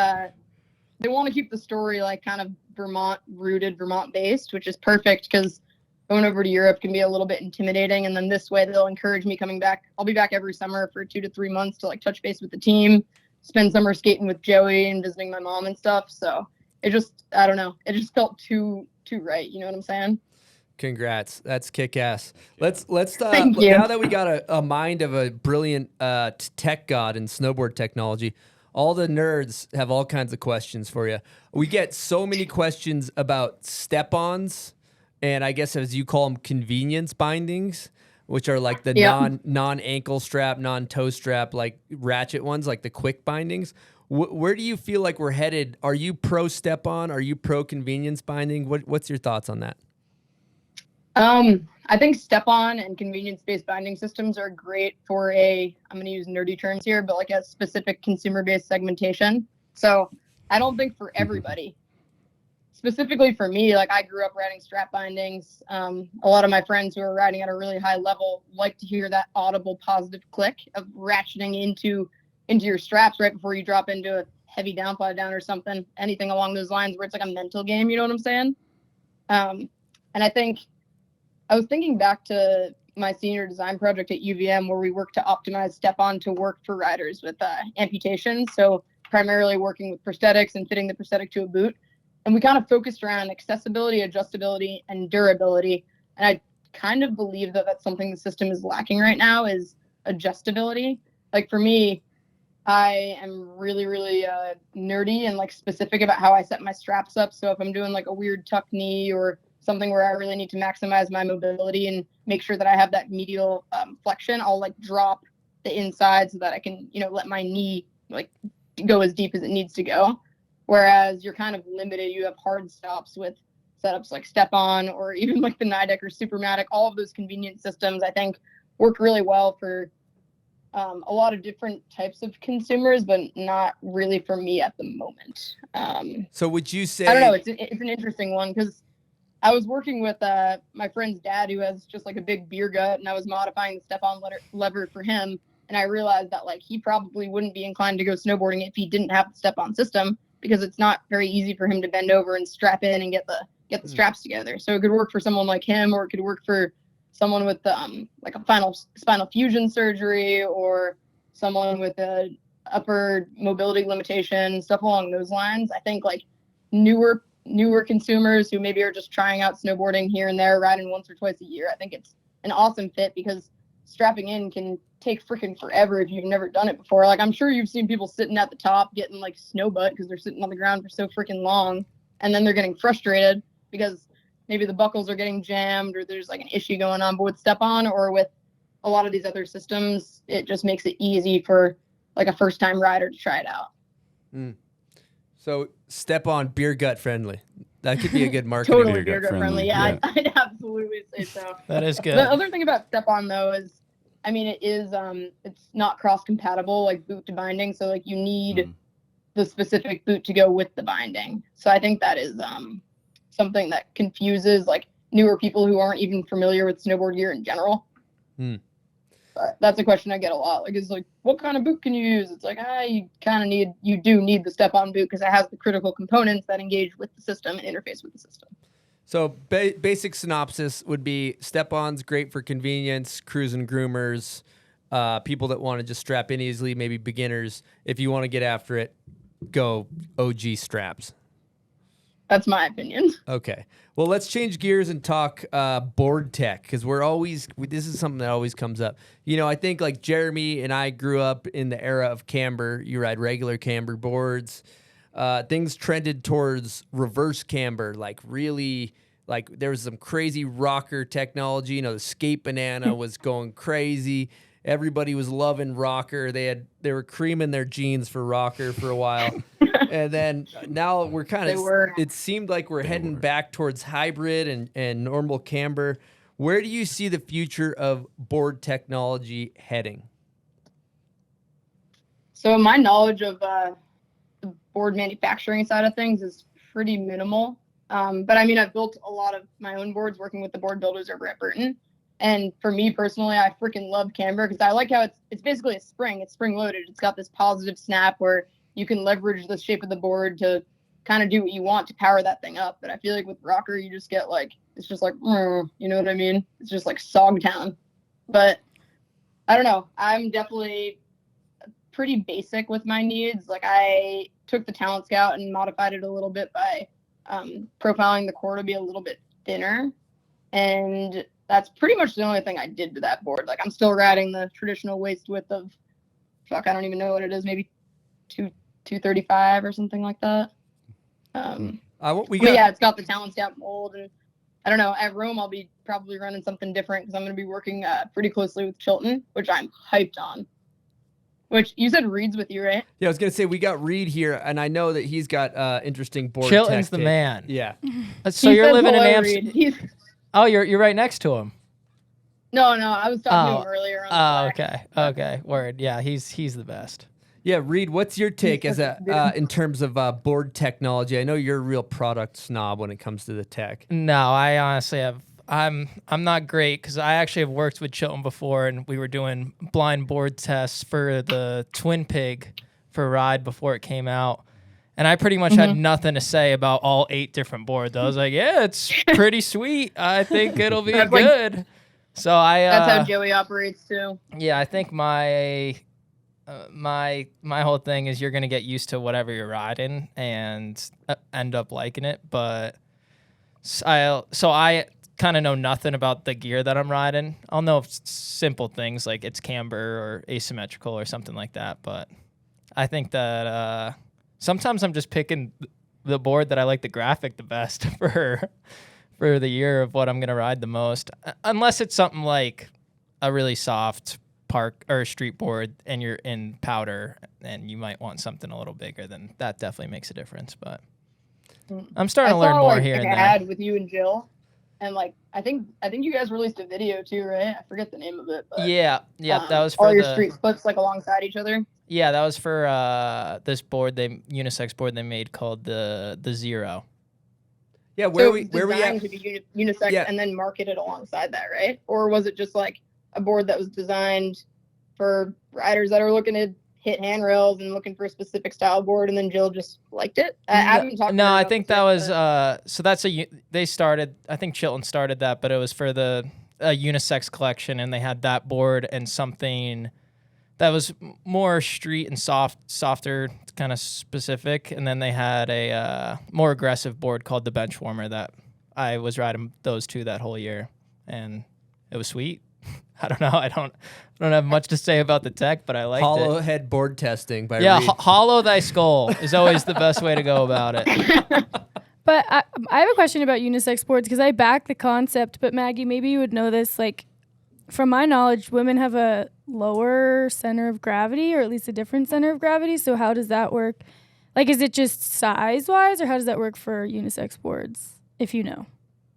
they want to keep the story kind of Vermont rooted, Vermont based, which is perfect because going over to Europe can be a little bit intimidating. And then this way they'll encourage me coming back. I'll be back every summer for 2 to 3 months to touch base with the team, spend summer skating with Joey and visiting my mom and stuff. So it just, I don't know. It just felt too right. You know what I'm saying? Congrats. That's kick-ass. Let's Thank you. Now that we got a mind of a brilliant tech god in snowboard technology, all the nerds have all kinds of questions for you. We get so many questions about step-ons, and I guess as you call them, convenience bindings, which are the non-ankle strap, non-toe strap, ratchet ones, the quick bindings. Where do you feel like we're headed? Are you pro step-on? Are you pro convenience binding? What's your thoughts on that? I think step-on and convenience-based binding systems are great for I'm going to use nerdy terms here, but a specific consumer-based segmentation. So I don't think for everybody. Specifically for me, I grew up riding strap bindings. A lot of my friends who are riding at a really high level like to hear that audible positive click of ratcheting into your straps right before you drop into a heavy downfly down or something, anything along those lines where it's like a mental game, you know what I'm saying? And I think I was thinking back to my senior design project at UVM where we worked to optimize step-on to work for riders with amputations. So primarily working with prosthetics and fitting the prosthetic to a boot. And we kind of focused around accessibility, adjustability, and durability. And I kind of believe that that's something the system is lacking right now is adjustability. Like for me, I am really, really nerdy and like specific about how I set my straps up. So if I'm doing like a weird tuck knee or something where I really need to maximize my mobility and make sure that I have that medial flexion, I'll like drop the inside so that I can, let my knee like go as deep as it needs to go. Whereas you're kind of limited. You have hard stops with setups like Step-On or even like the Nidec or Supermatic. All of those convenient systems, I think, work really well for a lot of different types of consumers, but not really for me at the moment. So would you say... I don't know. It's an interesting one because I was working with my friend's dad who has just like a big beer gut, and I was modifying the Step-On lever for him. And I realized that like he probably wouldn't be inclined to go snowboarding if he didn't have the Step-On system, because it's not very easy for him to bend over and strap in and get the straps together. So it could work for someone like him, or it could work for someone with like a spinal fusion surgery, or someone with a upper mobility limitation, stuff along those lines. I think like newer consumers who maybe are just trying out snowboarding here and there, riding once or twice a year, I think it's an awesome fit because strapping in can take freaking forever if you've never done it before. Like I'm sure you've seen people sitting at the top getting like snow butt because they're sitting on the ground for so freaking long, and then they're getting frustrated because maybe the buckles are getting jammed or there's like an issue going on. But with Step-On or with a lot of these other systems, it just makes it easy for like a first time rider to try it out. So Step-On beer gut friendly. That could be a good marketing. Totally beer gut friendly. Yeah, I'd absolutely say so. That is good. The other thing about Step-On though is, I mean, it is it's not cross compatible like boot to binding. So like you need the specific boot to go with the binding. So I think that is something that confuses like newer people who aren't even familiar with snowboard gear in general. But that's a question I get a lot. Like, it's like, what kind of boot can you use? It's like, you do need the Step-On boot because it has the critical components that engage with the system and interface with the system. So basic synopsis would be Step-On's great for convenience, crews and groomers, people that want to just strap in easily, maybe beginners. If you want to get after it, go OG straps. That's my opinion. Okay. Well, let's change gears and talk board tech, because this is something that always comes up. I think like Jeremy and I grew up in the era of camber. You ride regular camber boards. Things trended towards reverse camber, like really, like there was some crazy rocker technology. The skate banana was going crazy. Everybody was loving rocker. They were creaming their jeans for rocker for a while. And then now we're kind of, it seemed like we're heading back towards hybrid and normal camber. Where do you see the future of board technology heading? So my knowledge of the board manufacturing side of things is pretty minimal. But I mean, I've built a lot of my own boards working with the board builders over at Burton. And for me personally, I freaking love camber because I like how it's basically a spring. It's spring loaded. It's got this positive snap where you can leverage the shape of the board to kind of do what you want to power that thing up. But I feel like with rocker, you just get like, it's just like, you know what I mean? It's just like Sogtown. But I don't know. I'm definitely pretty basic with my needs. Like I took the Talent Scout and modified it a little bit by profiling the core to be a little bit thinner. And that's pretty much the only thing I did to that board. Like I'm still riding the traditional waist width of, I don't even know what it is, maybe 235 or something like that. It's got the Talent Scout mold, and I don't know, at Rome I'll be probably running something different because I'm going to be working pretty closely with Chilton, which I'm hyped on. Which you said Reid's with you, right? Yeah, I was going to say we got Reid here, and I know that he's got interesting board Chilton's tech the man. Yeah. So you're living in Amsterdam. Oh, you're right next to him. No, I was talking to him earlier. Okay. Word. Yeah, he's the best. Yeah, Reid, what's your take as in terms of board technology? I know you're a real product snob when it comes to the tech. No, I honestly have. I'm not great because I actually have worked with Chilton before, and we were doing blind board tests for the Twin Pig for a ride before it came out. And I pretty much had nothing to say about all 8 different boards. I was like, yeah, it's pretty sweet. I think it'll be good. So that's how Joey operates too. Yeah, I think my whole thing is you're gonna get used to whatever you're riding and end up liking it. But I kind of know nothing about the gear that I'm riding. I'll know simple things like it's camber or asymmetrical or something like that. But I think that sometimes I'm just picking the board that I like the graphic the best for the year of what I'm gonna ride the most, unless it's something like a really soft park or street board and you're in powder and you might want something a little bigger. Then that definitely makes a difference. But I'm starting to learn more here and there. Ad with you and Jill, and like I think you guys released a video too, right? I forget the name of it. But, yeah, that was for all your street splits like alongside each other. Yeah, that was for this board, unisex board they made called the Zero. Yeah, where we at? To be unisex and then marketed alongside that, right? Or was it just like a board that was designed for riders that are looking to hit handrails and looking for a specific style board, and then Jill just liked it? I haven't talked. No, I think that was so. That's they started. I think Chilton started that, but it was for the unisex collection, and they had that board and something that was more street and softer, kind of specific, and then they had a more aggressive board called the Bench Warmer that I was riding those 2 that whole year, and it was sweet. I don't know. I don't have much to say about the tech, but I liked Hollow it. head board testing by Reid. hollow thy skull is always the best way to go about it. But I have a question about unisex boards because I back the concept, but Maggie, maybe you would know this. Like, from my knowledge, women have a lower center of gravity, or at least a different center of gravity. So how does that work? Like, is it just size-wise, or how does that work for unisex boards, if you know?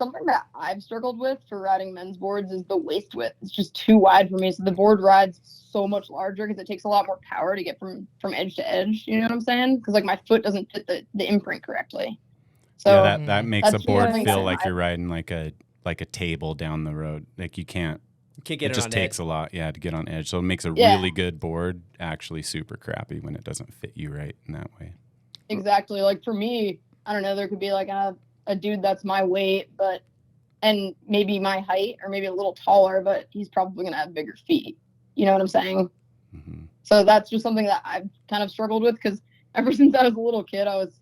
Something that I've struggled with for riding men's boards is the waist width. It's just too wide for me. So the board rides so much larger because it takes a lot more power to get from edge to edge. You know what I'm saying? Because like my foot doesn't fit the imprint correctly. So yeah, that makes a board feel like you're riding like a table down the road. Like you can't get it just takes edge. A lot, to get on edge. So it makes a really good board actually super crappy when it doesn't fit you right in that way. Exactly. Like for me, I don't know, there could be like a dude that's my weight, and maybe my height, or maybe a little taller, but he's probably going to have bigger feet. You know what I'm saying? Mm-hmm. So that's just something that I've kind of struggled with, because ever since I was a little kid, I was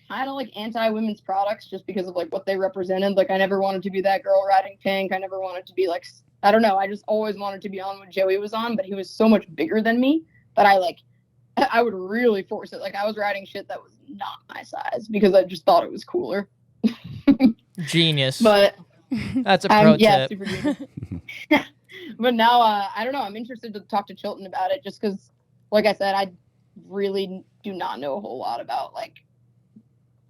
kind of like anti-women's products just because of like what they represented. Like I never wanted to be that girl riding pink. I never wanted to be like, I don't know. I just always wanted to be on what Joey was on, but he was so much bigger than me that I would really force it. Like I was riding shit that was not my size because I just thought it was cooler. Genius. But that's a pro yeah, tip. super genius. But now I don't know, I'm interested to talk to Chilton about it, just because like I said, I really do not know a whole lot about like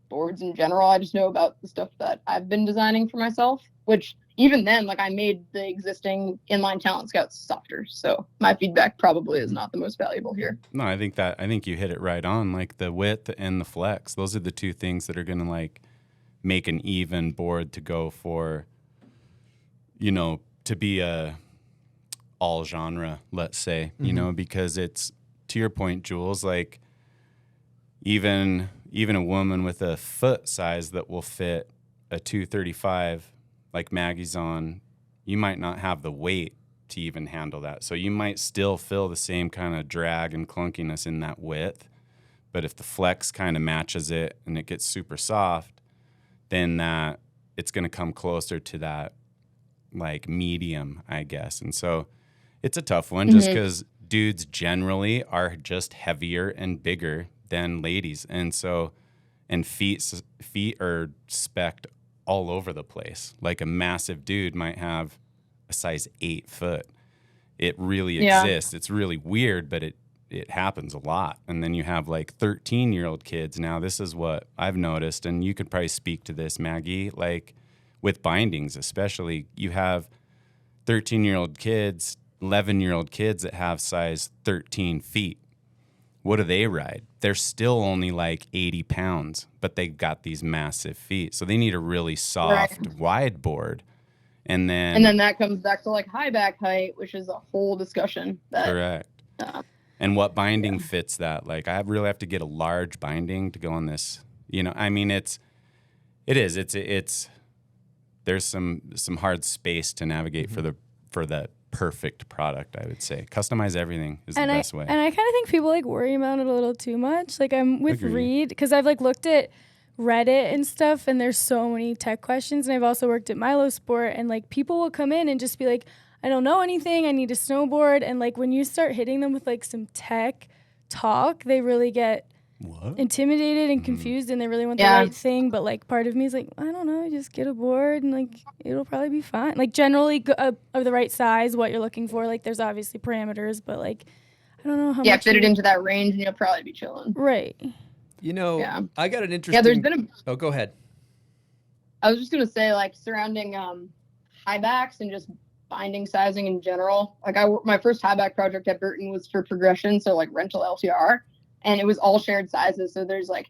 boards in general. I just know about the stuff that I've been designing for myself, which even then, like I made the existing inline Talent Scouts softer, so my feedback probably is not the most valuable here. No, I think you hit it right on. Like the width and the flex, those are the 2 things that are gonna like make an even board to go for, to be a all genre, let's say, because it's, to your point, Jules, like even a woman with a foot size that will fit a 235 like Maggie's on, you might not have the weight to even handle that. So you might still feel the same kind of drag and clunkiness in that width, but if the flex kind of matches it and it gets super soft, then that it's going to come closer to that like medium, I guess. And so it's a tough one just because dudes generally are just heavier and bigger than ladies. And so, and feet are spec'd all over the place. Like a massive dude might have a size 8 foot. It really exists. It's really weird, but it happens a lot. And then you have like 13-year-old kids. Now, this is what I've noticed, and you could probably speak to this, Maggie, like with bindings especially, you have 13-year-old kids, 11-year-old kids that have size 13 feet. What do they ride? They're still only like 80 pounds, but they've got these massive feet. So they need a really soft, wide board. And then that comes back to like high back height, which is a whole discussion. Correct. And what binding fits that? Like I really have to get a large binding to go on this. You know, I mean, it's there's some hard space to navigate for that perfect product, I would say. Customize everything is the best way. And I kind of think people like worry about it a little too much. Like I'm with Agreed. Reid because I've like looked at Reddit and stuff, and there's so many tech questions. And I've also worked at Milo Sport, and like people will come in and just be like, I don't know anything. I need a snowboard. And like when you start hitting them with like some tech talk, they really get intimidated and confused, and they really want the right thing. But like part of me is like, I don't know, just get a board and like it'll probably be fine. Like generally of the right size, what you're looking for. Like there's obviously parameters, but like I don't know how much. Fit it into that range, and you'll probably be chilling. Right. You know, I got an interesting. Yeah, there's been Oh, go ahead. I was just gonna say, like surrounding high backs and just binding sizing in general. Like my first high back project at Burton was for progression, so like rental LTR. And it was all shared sizes. So there's like,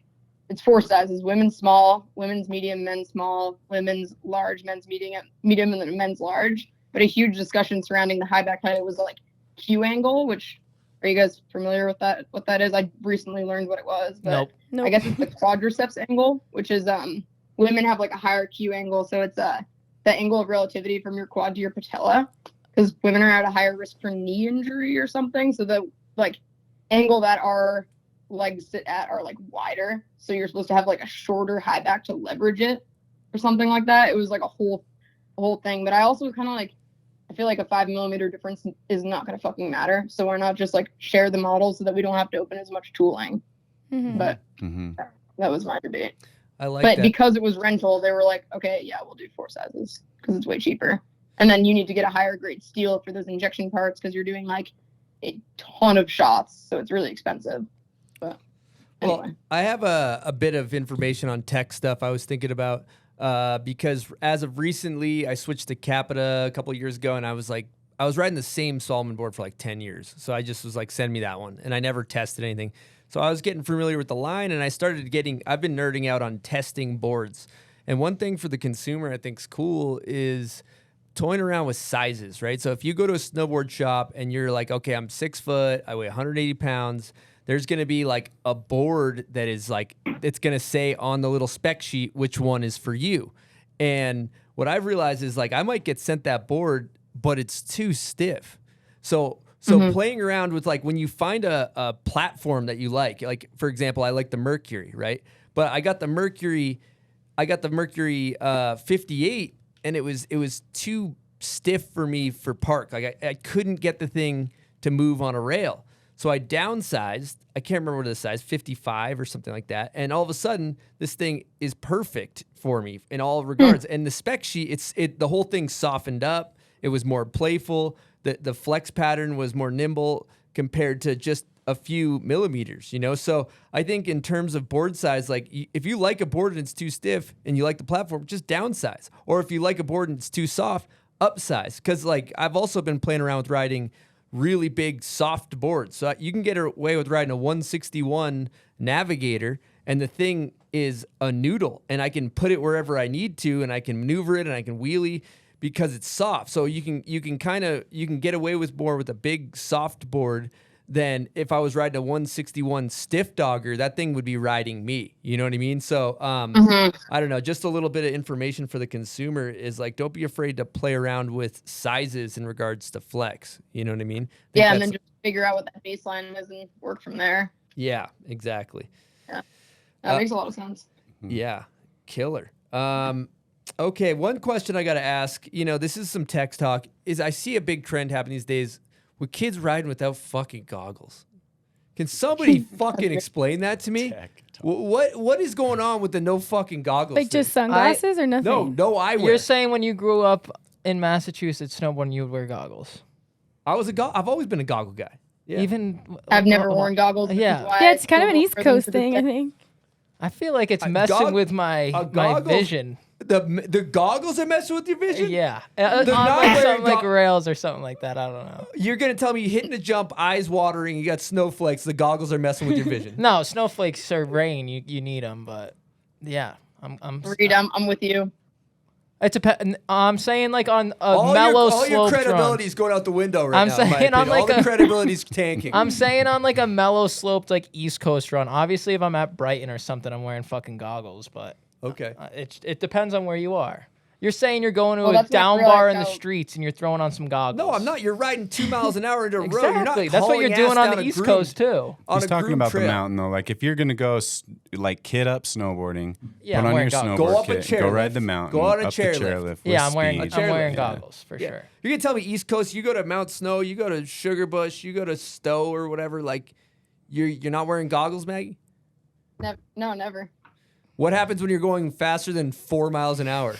it's 4 sizes: women's small, women's medium, men's small, women's large, men's medium, and then men's large. But a huge discussion surrounding the high back height was like Q angle, which, are you guys familiar with that? What that is? I recently learned what it was. But Nope. I guess it's the quadriceps angle, which is women have like a higher Q angle. So it's the angle of relativity from your quad to your patella, because women are at a higher risk for knee injury or something. So the like angle that our legs sit at are like wider, so you're supposed to have like a shorter high back to leverage it or something like that. It was like a whole thing. But I also was kind of like, I feel like a 5 millimeter difference is not going to fucking matter, so why not just like share the model so that we don't have to open as much tooling. But that was my debate. I like but that. because it was rental, they were like, okay, yeah, we'll do 4 sizes because it's way cheaper. And then you need to get a higher grade steel for those injection parts because you're doing like a ton of shots, so it's really expensive. But anyway. Well, I have a bit of information on tech stuff I was thinking about because as of recently, I switched to Capita a couple of years ago, and I was riding the same Solomon board for like 10 years. So I just was like, send me that one. And I never tested anything. So I was getting familiar with the line, and I've been nerding out on testing boards. And one thing for the consumer I think is cool is toying around with sizes, right? So if you go to a snowboard shop and you're like, okay, I'm 6 foot, I weigh 180 pounds, there's going to be like a board that is like, it's going to say on the little spec sheet which one is for you. And what I've realized is like, I might get sent that board, but it's too stiff. So playing around with like, when you find a platform that you like for example, I like the Mercury, right? But I got the Mercury 58, and it was too stiff for me for park. Like I couldn't get the thing to move on a rail. So I downsized. I can't remember what the size, 55 or something like that. And all of a sudden, this thing is perfect for me in all regards. And the spec sheet, the whole thing softened up. It was more playful. The flex pattern was more nimble compared to just a few millimeters, you know? So I think in terms of board size, like if you like a board and it's too stiff and you like the platform, just downsize. Or if you like a board and it's too soft, upsize. Because like I've also been playing around with riding really big soft boards. So you can get away with riding a 161 Navigator, and the thing is a noodle, and I can put it wherever I need to, and I can maneuver it, and I can wheelie because it's soft. So you can get away with more with a big soft board than if I was riding a 161 stiff dogger. That thing would be riding me. You know what I mean? So I don't know. Just a little bit of information for the consumer is like, don't be afraid to play around with sizes in regards to flex. You know what I mean? Yeah, and then just figure out what that baseline is and work from there. Yeah, exactly. Yeah, that makes a lot of sense. Yeah, killer. Okay, one question I got to ask, this is some text talk, is I see a big trend happen these days with kids riding without fucking goggles. Can somebody fucking explain that to me? What is going on with the no fucking goggles Like thing? just sunglasses or nothing? No eyewear. You're saying when you grew up in Massachusetts snowboarding, you would wear goggles. I've always been a goggle guy. Yeah. Even I've never worn goggles. Which yeah. is why Yeah, I it's kind of an still East wear them Coast to this thing, day. I think. I feel like it's messing with my vision. The goggles are messing with your vision? Yeah. They're On not like wearing something like rails or something like that. I don't know. You're going to tell me you're hitting a jump, eyes watering, you got snowflakes, the goggles are messing with your vision. No, snowflakes or rain, you need them, but yeah. I'm I'm with you. I'm saying like on a all mellow all your sloped credibility run. is going out the window right I'm now. in my saying on opinion. like all the credibility's tanking. I'm saying on like a mellow sloped like East Coast run. Obviously, if I'm at Brighton or something, I'm wearing fucking goggles. But okay. It depends on where you are. You're saying you're going to a that's not down real, bar in no. the streets and you're throwing on some goggles. No, I'm not. You're riding 2 miles an hour into a road. You're not Exactly. That's what you're hauling doing ass on down the a East groomed- Coast too. on He's a talking groomed about trail. the mountain though. Like if you're gonna go like kid up snowboarding, Yeah, put I'm on wearing your goggles. Go snowboard up a kit, go ride chairlift. the mountain, Go on a up the chairlift. chairlift. with Yeah, I'm wearing speed. goggles for sure. You can tell me East Coast. You go to Mount Snow. You go to Sugar Bush. You go to Stowe or whatever. Like, you're not wearing goggles, Maggie. No, never. What happens when you're going faster than 4 miles an hour?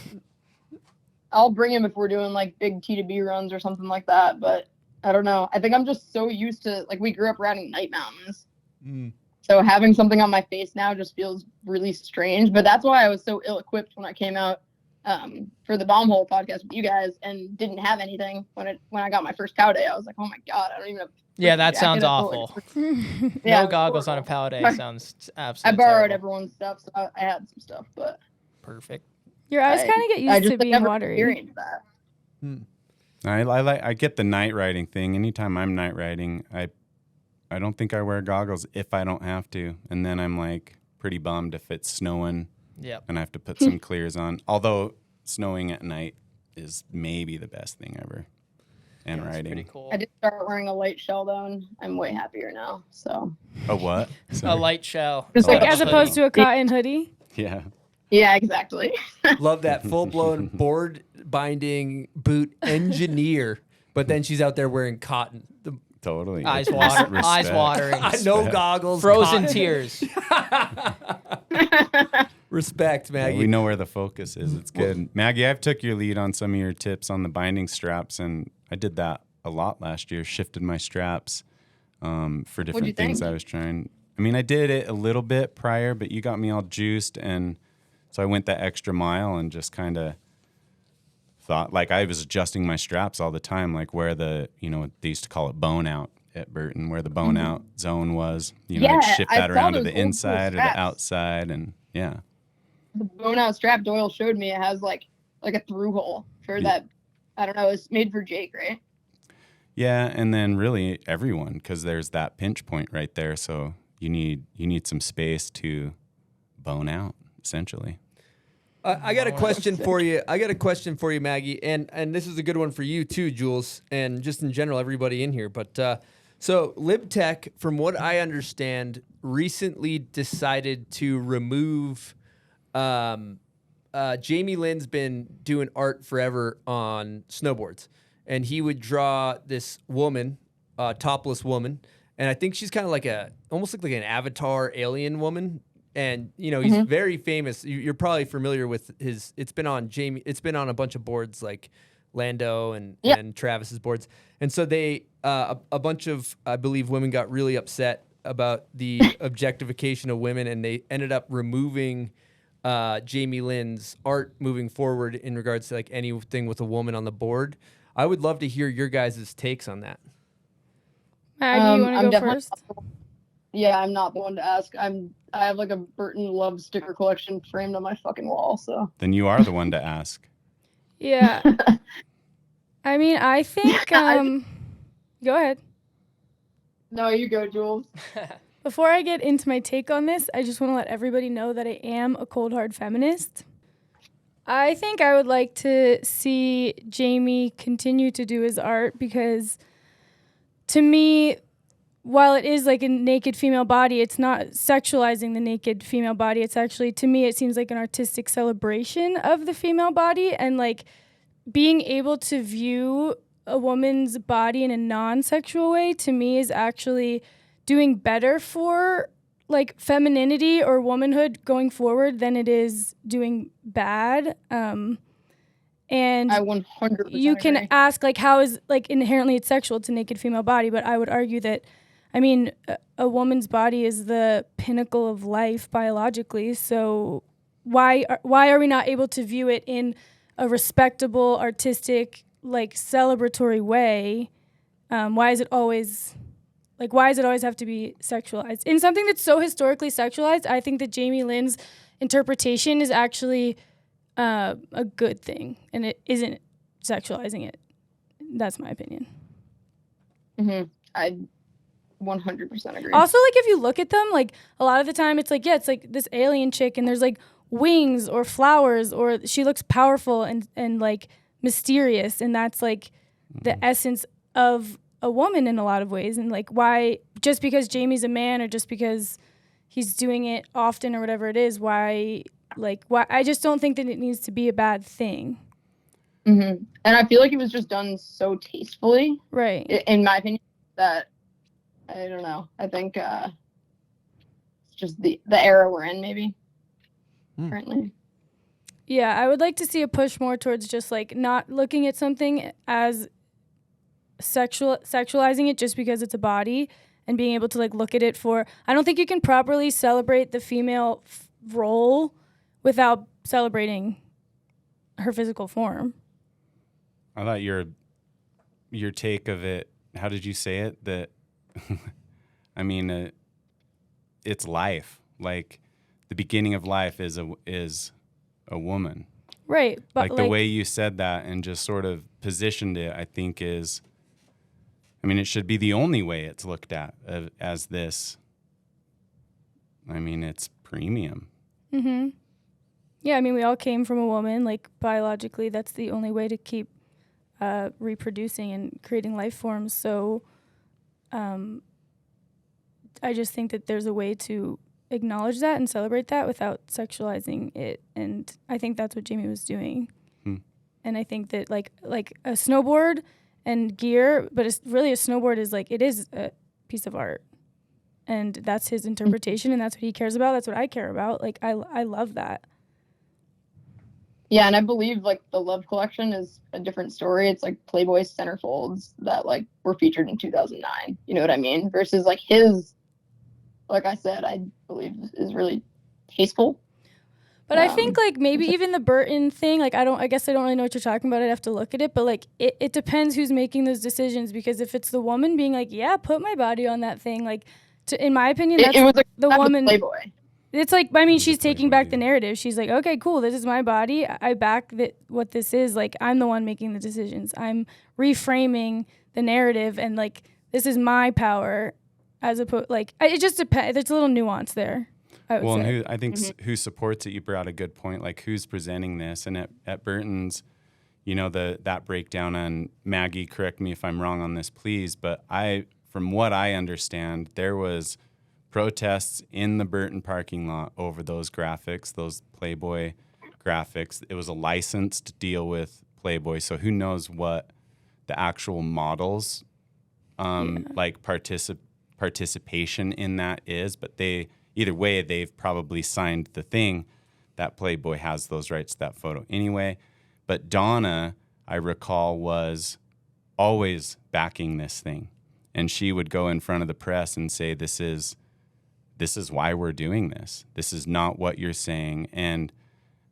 I'll bring him if we're doing like big T2B runs or something like that. But I don't know. I think I'm just so used to like we grew up riding night mountains. So having something on my face now just feels really strange. But that's why I was so ill-equipped when I came out for the Bomb Hole podcast with you guys and didn't have anything when I got my first cow day. I was like, oh my God, I don't even have. Yeah, that jacket. sounds I feel like awful. Yeah, No goggles on a pow day sounds I absolutely borrowed terrible. everyone's stuff, so I had some stuff, but Perfect. Your eyes kind of get I used just to being never watery. experienced that. I get the night riding thing. Anytime I'm night riding, I don't think I wear goggles if I don't have to, and then I'm like pretty bummed if it's snowing. Yep. And I have to put some clears on. Although snowing at night is maybe the best thing ever. And That's riding. pretty cool. I did start wearing a light shell though, and I'm way happier now. So A what? A Sorry. light shell. Just Like like as opposed to a cotton hoodie. Yeah. yeah, exactly. Love that full-blown board binding boot engineer. But then she's out there wearing cotton. Totally. Eyes It's watering. respect. Eyes watering. No goggles. Frozen cotton. tears. Respect, Yeah, Maggie. we know where the focus is. It's good. Maggie, I've took your lead on some of your tips on the binding straps, and I did that a lot last year, shifted my straps for different things I was trying. I mean, I did it a little bit prior, but you got me all juiced, and so I went that extra mile and just kind of thought, like I was adjusting my straps all the time, like where the, they used to call it bone out at Burton, where the bone out zone was. Yeah, I'd shift that I saw around to those the old school inside or the straps. outside, and yeah. The bone out strap Doyle showed me, it has like a through hole for that. I don't know. It's made for Jake, right? Yeah, and then really everyone, because there's that pinch point right there. So you need some space to bone out, essentially. I got a question for you. Maggie, and this is a good one for you too, Jules, and just in general, everybody in here. But so LibTech, from what I understand, recently decided to remove. Jamie Lynn's been doing art forever on snowboards, and he would draw this woman, topless woman, and I think she's kind of like almost like an avatar alien woman. And he's very famous. You're probably familiar with his. It's been on a bunch of boards like Lando and Travis's boards. And so they a bunch of, I believe, women got really upset about the objectification of women, and they ended up removing Jamie Lynn's art moving forward in regards to like anything with a woman on the board. I would love to hear your guys' takes on that. Maggie, you want to go first? Yeah, I'm not the one to ask. I have like a Burton Love sticker collection framed on my fucking wall. So Then you are the one to ask. Yeah. I mean, I think. Go ahead. no, you go, Jules. Before I get into my take on this, I just want to let everybody know that I am a cold hard feminist. I think I would like to see Jamie continue to do his art because, to me, while it is like a naked female body, it's not sexualizing the naked female body. It's actually, to me, it seems like an artistic celebration of the female body, and like being able to view a woman's body in a non-sexual way, to me, is actually doing better for like femininity or womanhood going forward than it is doing bad. And I 100%. you can agree. ask like how is like inherently it's sexual, it's a naked female body, but I would argue that, I mean, a woman's body is the pinnacle of life biologically. So why are we not able to view it in a respectable, artistic, like celebratory way? Why does it always have to be sexualized? In something that's so historically sexualized, I think that Jamie Lynn's interpretation is actually a good thing, and it isn't sexualizing it. That's my opinion. I 100% agree. Also, like, if you look at them, like, a lot of the time it's like, yeah, it's like this alien chick and there's like wings or flowers, or she looks powerful and like mysterious, and that's like the essence of a woman in a lot of ways. And like, why, just because Jamie's a man or just because he's doing it often or whatever it is, why I just don't think that it needs to be a bad thing. And I feel like it was just done so tastefully, right? In my opinion, that I don't know. I think it's just the era we're in, maybe currently. Yeah, I would like to see a push more towards just like not looking at something as sexualizing it just because it's a body, and being able to like look at it for. I don't think you can properly celebrate the female role without celebrating her physical form. I thought your take of it. How did you say it? That I mean, it's life. Like the beginning of life is a woman. Right, but like the way you said that and just sort of positioned it, I think is. I mean, it should be the only way it's looked at as this. I mean, it's premium. Yeah, I mean, we all came from a woman. Like, biologically, that's the only way to keep reproducing and creating life forms. So I just think that there's a way to acknowledge that and celebrate that without sexualizing it. And I think that's what Jamie was doing. And I think that, like a snowboard and gear, but it's really a snowboard is like, it is a piece of art. And that's his interpretation, and that's what he cares about. That's what I care about. Like, I love that. Yeah, and I believe like the Love collection is a different story. It's like Playboy centerfolds that like were featured in 2009. You know what I mean? Versus like his, like I said, I believe is really tasteful. But I think like maybe even the Burton thing, like I guess I don't really know what you're talking about. I'd have to look at it, but like it depends who's making those decisions, because if it's the woman being like, yeah, put my body on that thing, like in my opinion, that's it was like the woman. Playboy. It's like, I mean, she's taking back the narrative. She's like, okay, cool, this is my body. I back what this is. Like, I'm the one making the decisions. I'm reframing the narrative, and like, this is my power, as opposed, like, it just depends. There's a little nuance there, I would say. And I think who supports it, you brought a good point, like who's presenting this. And at Burton's, you know, that breakdown on Maggie, correct me if I'm wrong on this, please, but from what I understand, there was protests in the Burton parking lot over those graphics, those Playboy graphics. It was a licensed deal with Playboy, so who knows what the actual models like participation in that is, but either way they've probably signed the thing that Playboy has those rights to that photo anyway. But Donna, I recall, was always backing this thing, and she would go in front of the press and say, this is why we're doing this. This is not what you're saying. And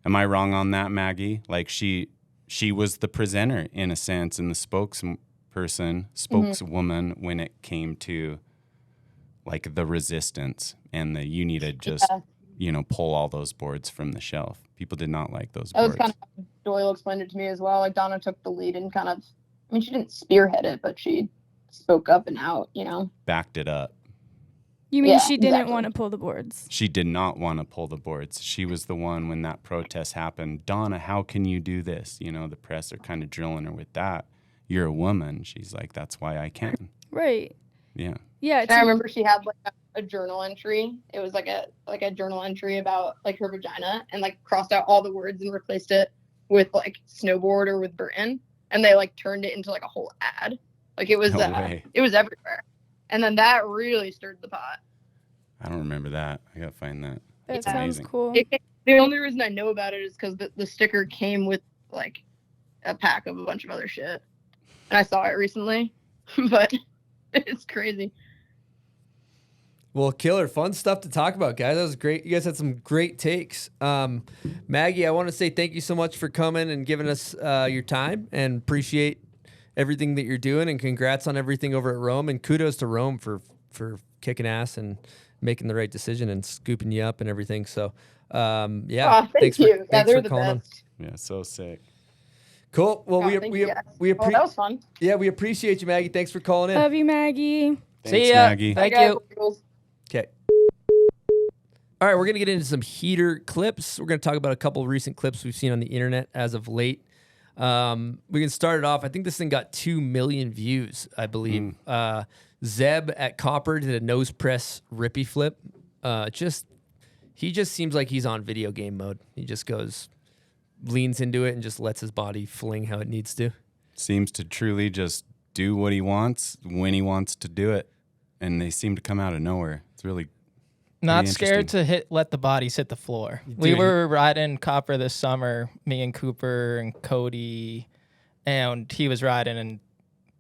am I wrong on that, Maggie? Like she was the presenter in a sense, and the spokeswoman when it came to like the resistance and you need to just, pull all those boards from the shelf. People did not like those boards. That was kind of how Doyle explained it to me as well. Like Donna took the lead and kind of, I mean, she didn't spearhead it, but she spoke up and out, Backed it up. You mean she didn't want to pull the boards? She did not want to pull the boards. She was the one when that protest happened. Donna, how can you do this? The press are kind of drilling her with that. You're a woman. She's like, that's why I can. Right. Yeah. Yeah. I remember she had like a journal entry. It was like a journal entry about like her vagina, and like crossed out all the words and replaced it with like Snowboard or with Burton, and they like turned it into like a whole ad. Like it was it was everywhere. And then that really stirred the pot. I don't remember that. I gotta find that. That sounds amazing. Cool. The only reason I know about it is because the sticker came with like a pack of a bunch of other shit, and I saw it recently. But it's crazy. Well, killer, fun stuff to talk about, guys. That was great. You guys had some great takes. Maggie, I want to say thank you so much for coming and giving us your time, and appreciate everything that you're doing, and congrats on everything over at Rome, and kudos to Rome for kicking ass and making the right decision and scooping you up and everything. So, yeah. Aw, thanks you. for, Yeah, thanks they're for the calling best. Yeah, so sick. Cool. Well, Oh, thank you, guys. Oh, that was fun. Yeah, we appreciate you, Maggie. Thanks for calling in. Love you, Maggie. Thanks, See ya. Maggie. Thank Bye, guys. you. Okay. All right, we're going to get into some heater clips. We're going to talk about a couple of recent clips we've seen on the internet as of late. We can start it off. I think this thing got 2 million views, I believe. Zeb at Copper did a nose press rippy flip. He just seems like he's on video game mode. He just leans into it and just lets his body fling how it needs to. Seems to truly just do what he wants when he wants to do it. And they seem to come out of nowhere. It's really Not pretty scared interesting. to let the bodies hit the floor. We were riding Copper this summer, me and Cooper and Cody, and he was riding, and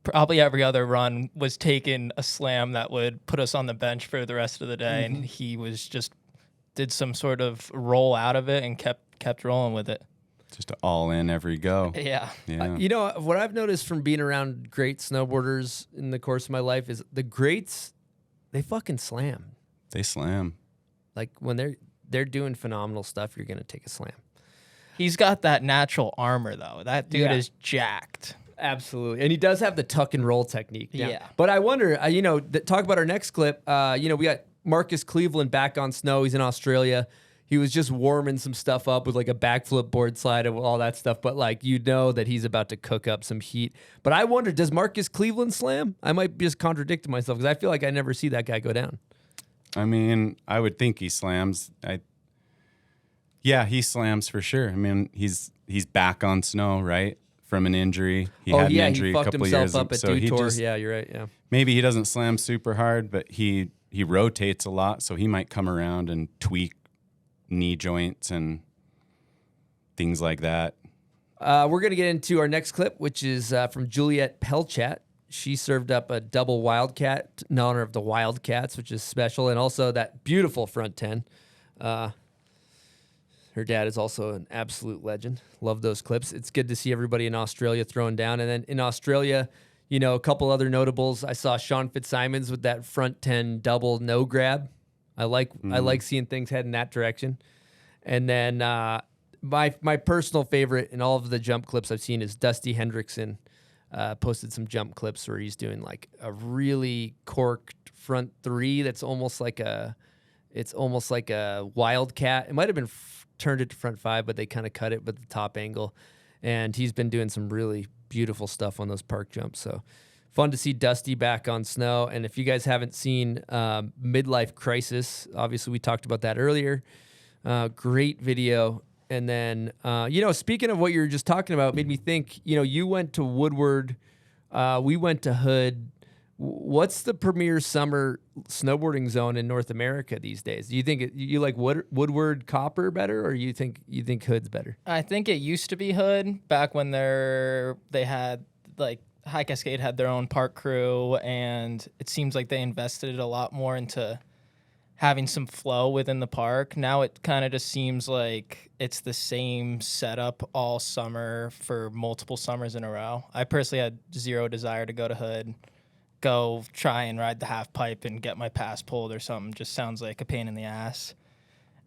probably every other run was taking a slam that would put us on the bench for the rest of the day, and he was just did some sort of roll out of it and kept rolling with it. Just all in every go. Yeah. Yeah. You know, what I've noticed from being around great snowboarders in the course of my life is the greats, they fucking slam. They slam. Like when they're doing phenomenal stuff, you're going to take a slam. He's got that natural armor, though. That dude Yeah. is jacked. Absolutely. And he does have the tuck and roll technique. Yeah. But I wonder, talk about our next clip. We got Marcus Cleveland back on snow. He's in Australia. He was just warming some stuff up with like a backflip board slide and all that stuff. But like, that he's about to cook up some heat. But I wonder, does Marcus Cleveland slam? I might be just contradicting myself because I feel like I never see that guy go down. I mean, I would think he slams. Yeah, he slams for sure. I mean, he's back on snow, right? From an injury. He had an injury he a fucked couple himself years up at so he Dutour. just, Yeah, you're right. Yeah. maybe he doesn't slam super hard, but he rotates a lot, so he might come around and tweak knee joints and things like that. We're going to get into our next clip, which is from Juliet Pelchat. She served up a double Wildcat in honor of the Wildcats, which is special, and also that beautiful front 10. Her dad is also an absolute legend. Love those clips. It's good to see everybody in Australia throwing down. And then in Australia, a couple other notables. I saw Sean Fitzsimons with that front 10 double no grab. I like seeing things head in that direction. And then my personal favorite in all of the jump clips I've seen is Dusty Hendrickson. Posted some jump clips where he's doing like a really corked front 3 that's almost like a Wildcat. It might have been turned it to front 5, but they kind of cut it with the top angle. And he's been doing some really beautiful stuff on those park jumps. So fun to see Dusty back on snow. And if you guys haven't seen Midlife Crisis, obviously we talked about that earlier. Great video. And then, speaking of what you were just talking about, made me think, you went to Woodward, we went to Hood. What's the premier summer snowboarding zone in North America these days? Do you think you like Woodward Copper better, or you think Hood's better? I think it used to be Hood back when they had like High Cascade had their own park crew, and it seems like they invested a lot more into having some flow within the park. Now it kind of just seems like it's the same setup all summer for multiple summers in a row. I personally had zero desire to go to Hood, go try and ride the half pipe and get my pass pulled or something. Just sounds like a pain in the ass.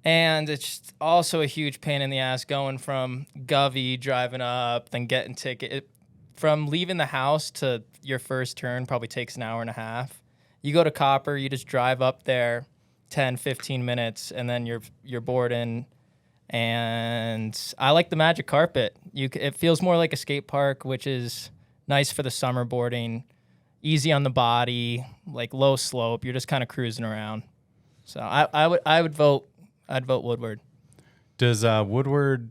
And it's also a huge pain in the ass going from Govey, driving up, then getting ticket. From leaving the house to your first turn probably takes an hour and a half. You go to Copper, you just drive up there 10, 15 minutes, and then you're boarding. And I like the Magic Carpet. It feels more like a skate park, which is nice for the summer boarding. Easy on the body, like low slope. You're just kind of cruising around. So I'd vote Woodward. Does Woodward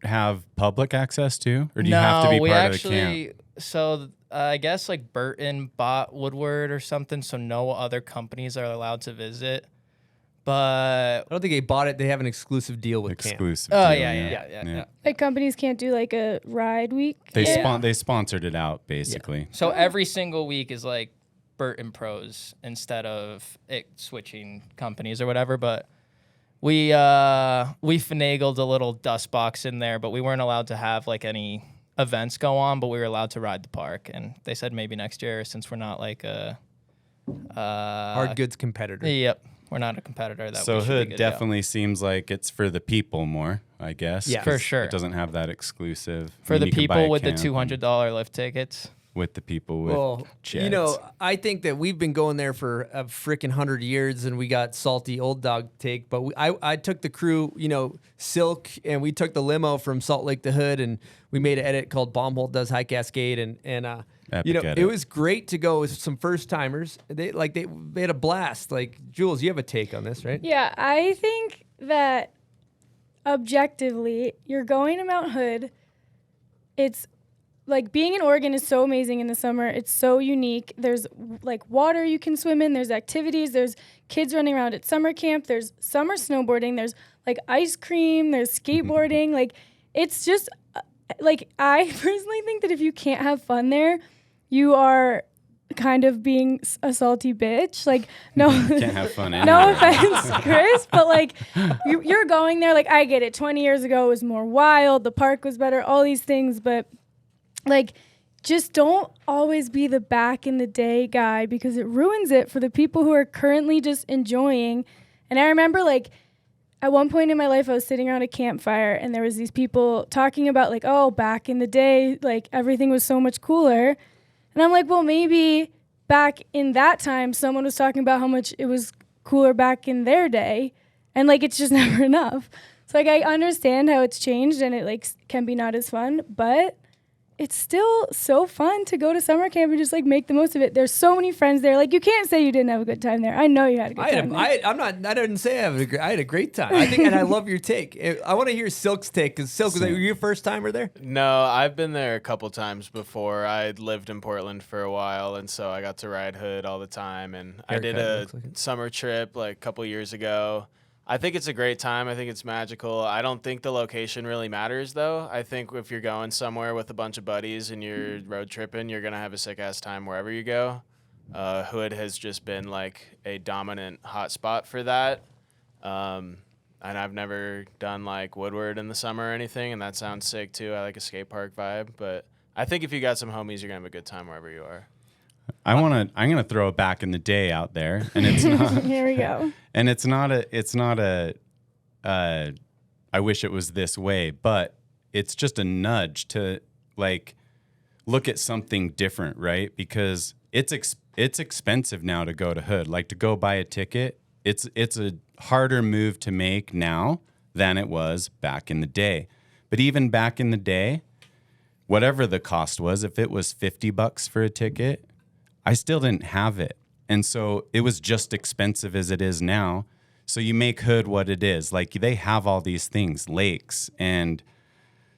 have public access too, or do you have to be part of the camp? So I guess like Burton bought Woodward or something, so no other companies are allowed to visit. But I don't think they bought it. They have an exclusive deal with camp. Exclusive. Oh deal, yeah. Like companies can't do like a ride week. They sponsored it out basically. So every single week is like Burton Pros instead of it switching companies or whatever. But we finagled a little dust box in there, but we weren't allowed to have like any events go on, but we were allowed to ride the park. And they said maybe next year, since we're not like a hard goods competitor. Yep. we're not a competitor. That So we should be Hood good to go. definitely seems like it's for the people more, I guess. Yeah. For 'cause sure. It doesn't have that exclusive. I For mean, the you can buy people a with the camp $200 lift tickets. with the people with Well, jets. you know, I think that we've been going there for a freaking 100 years, and we got salty old dog take. But I took the crew, you know, Silk, and we took the limo from Salt Lake to Hood, and we made an edit called Bombhole Does High Cascade, and Epic you know, edit. it was great to go with some first timers. They had a blast. Like, Jules, you have a take on this, right? Yeah, I think that objectively, you're going to Mount Hood. It's like being in Oregon is so amazing in the summer. It's so unique. There's like water you can swim in. There's activities. There's kids running around at summer camp. There's summer snowboarding. There's like ice cream. There's skateboarding. Like it's just like I personally think that if you can't have fun there, you are kind of being a salty bitch. Like no, Can't have fun no anywhere. offense, Chris, but like you're going there. Like I get it. 20 years ago it was more wild. The park was better. All these things, but like, just don't always be the back in the day guy because it ruins it for the people who are currently just enjoying. And I remember, like, at one point in my life, I was sitting around a campfire and there was these people talking about, like, oh, back in the day, like, everything was so much cooler. And I'm like, well, maybe back in that time, someone was talking about how much it was cooler back in their day. And, like, it's just never enough. So, like, I understand how it's changed and it, like, can be not as fun, but it's still so fun to go to summer camp and just like make the most of it. There's so many friends there. Like you can't say you didn't have a good time there. I know you had a good time. I didn't say I had a great time. I think, and I love your take. I want to hear Silk's take because Silk, was that your first timer there? No, I've been there a couple times before. I lived in Portland for a while, and so I got to ride Hood all the time. And I did a summer trip like a couple years ago. I think it's a great time. I think it's magical. I don't think the location really matters, though. I think if you're going somewhere with a bunch of buddies and you're road tripping, you're going to have a sick-ass time wherever you go. Hood has just been, like, a dominant hotspot for that. And I've never done, like, Woodward in the summer or anything, and that sounds sick, too. I like a skate park vibe. But I think if you got some homies, you're going to have a good time wherever you are. I'm gonna throw it back in the day out there, and it's not. Here we go. And it's not a. I wish it was this way, but it's just a nudge to like look at something different, right? Because it's expensive now to go to Hood. Like to go buy a ticket, it's a harder move to make now than it was back in the day. But even back in the day, whatever the cost was, if it was $50 for a ticket, I still didn't have it. And so it was just expensive as it is now. So you make Hood what it is. Like they have all these things, lakes and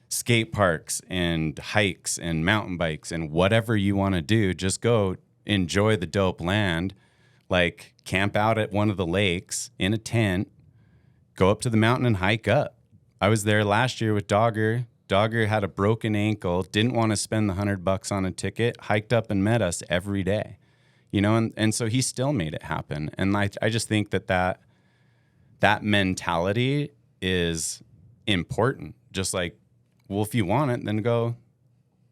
skate parks and hikes and mountain bikes and whatever you want to do, just go enjoy the dope land. Like camp out at one of the lakes in a tent, go up to the mountain and hike up. I was there last year with Dogger. Dogger had a broken ankle, didn't want to spend the $100 on a ticket, hiked up and met us every day, you know, and so he still made it happen. And I just think that mentality is important. Just like, well, if you want it, then go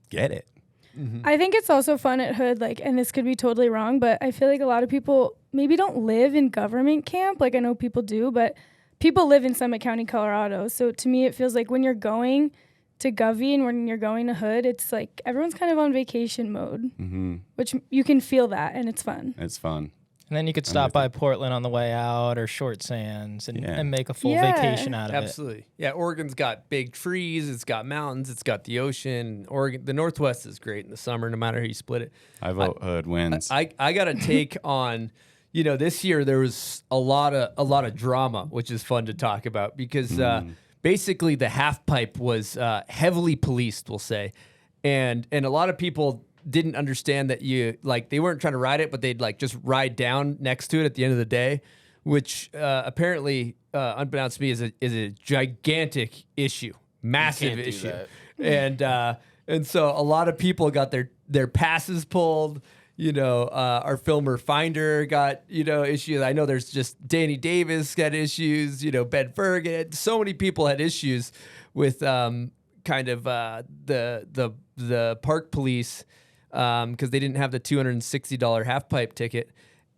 get it. Mm-hmm. I think it's also fun at Hood, like, and this could be totally wrong, but I feel like a lot of people maybe don't live in government camp. Like I know people do, but people live in Summit County, Colorado. So to me, it feels like when you're going to Govey and when you're going to Hood, it's like everyone's kind of on vacation mode, which you can feel that, and it's fun. It's fun. And then you could stop by Portland on the way out or Short Sands and make a full vacation out of it. Absolutely. Yeah, Oregon's got big trees, it's got mountains, it's got the ocean. Oregon, the Northwest is great in the summer, no matter how you split it. I vote Hood wins. I got a take on, you know, this year there was a lot of drama, which is fun to talk about because basically the Halfpipe was heavily policed, we'll say, and a lot of people didn't understand that they weren't trying to ride it, but they'd like just ride down next to it at the end of the day, which apparently, unbeknownst to me, is a gigantic issue, massive issue, and so a lot of people got their passes pulled. You know, our filmer Finder got, you know, issues. I know there's just Danny Davis got issues. You know, Ben Ferg. So many people had issues with kind of the park police because they didn't have the $260 Halfpipe ticket.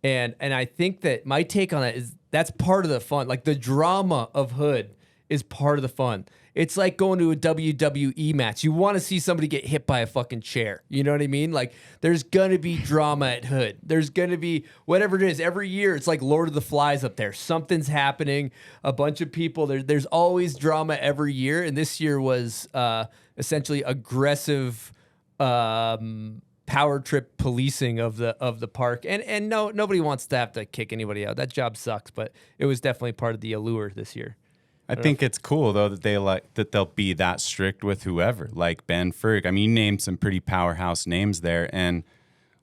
And I think that my take on that is That's part of the fun. Like the drama of Hood is part of the fun. It's like going to a WWE match. You want to see somebody get hit by a fucking chair. You know what I mean? Like there's going to be drama at Hood. There's going to be whatever it is. Every year it's like Lord of the Flies up there. Something's happening. A bunch of people. There's always drama every year. And this year was essentially aggressive power trip policing of the park. And no, nobody wants to have to kick anybody out. That job sucks, but it was definitely part of the allure this year. I think it's cool though that they'll be that strict with whoever, like Ben Ferg. I mean, you named some pretty powerhouse names there, and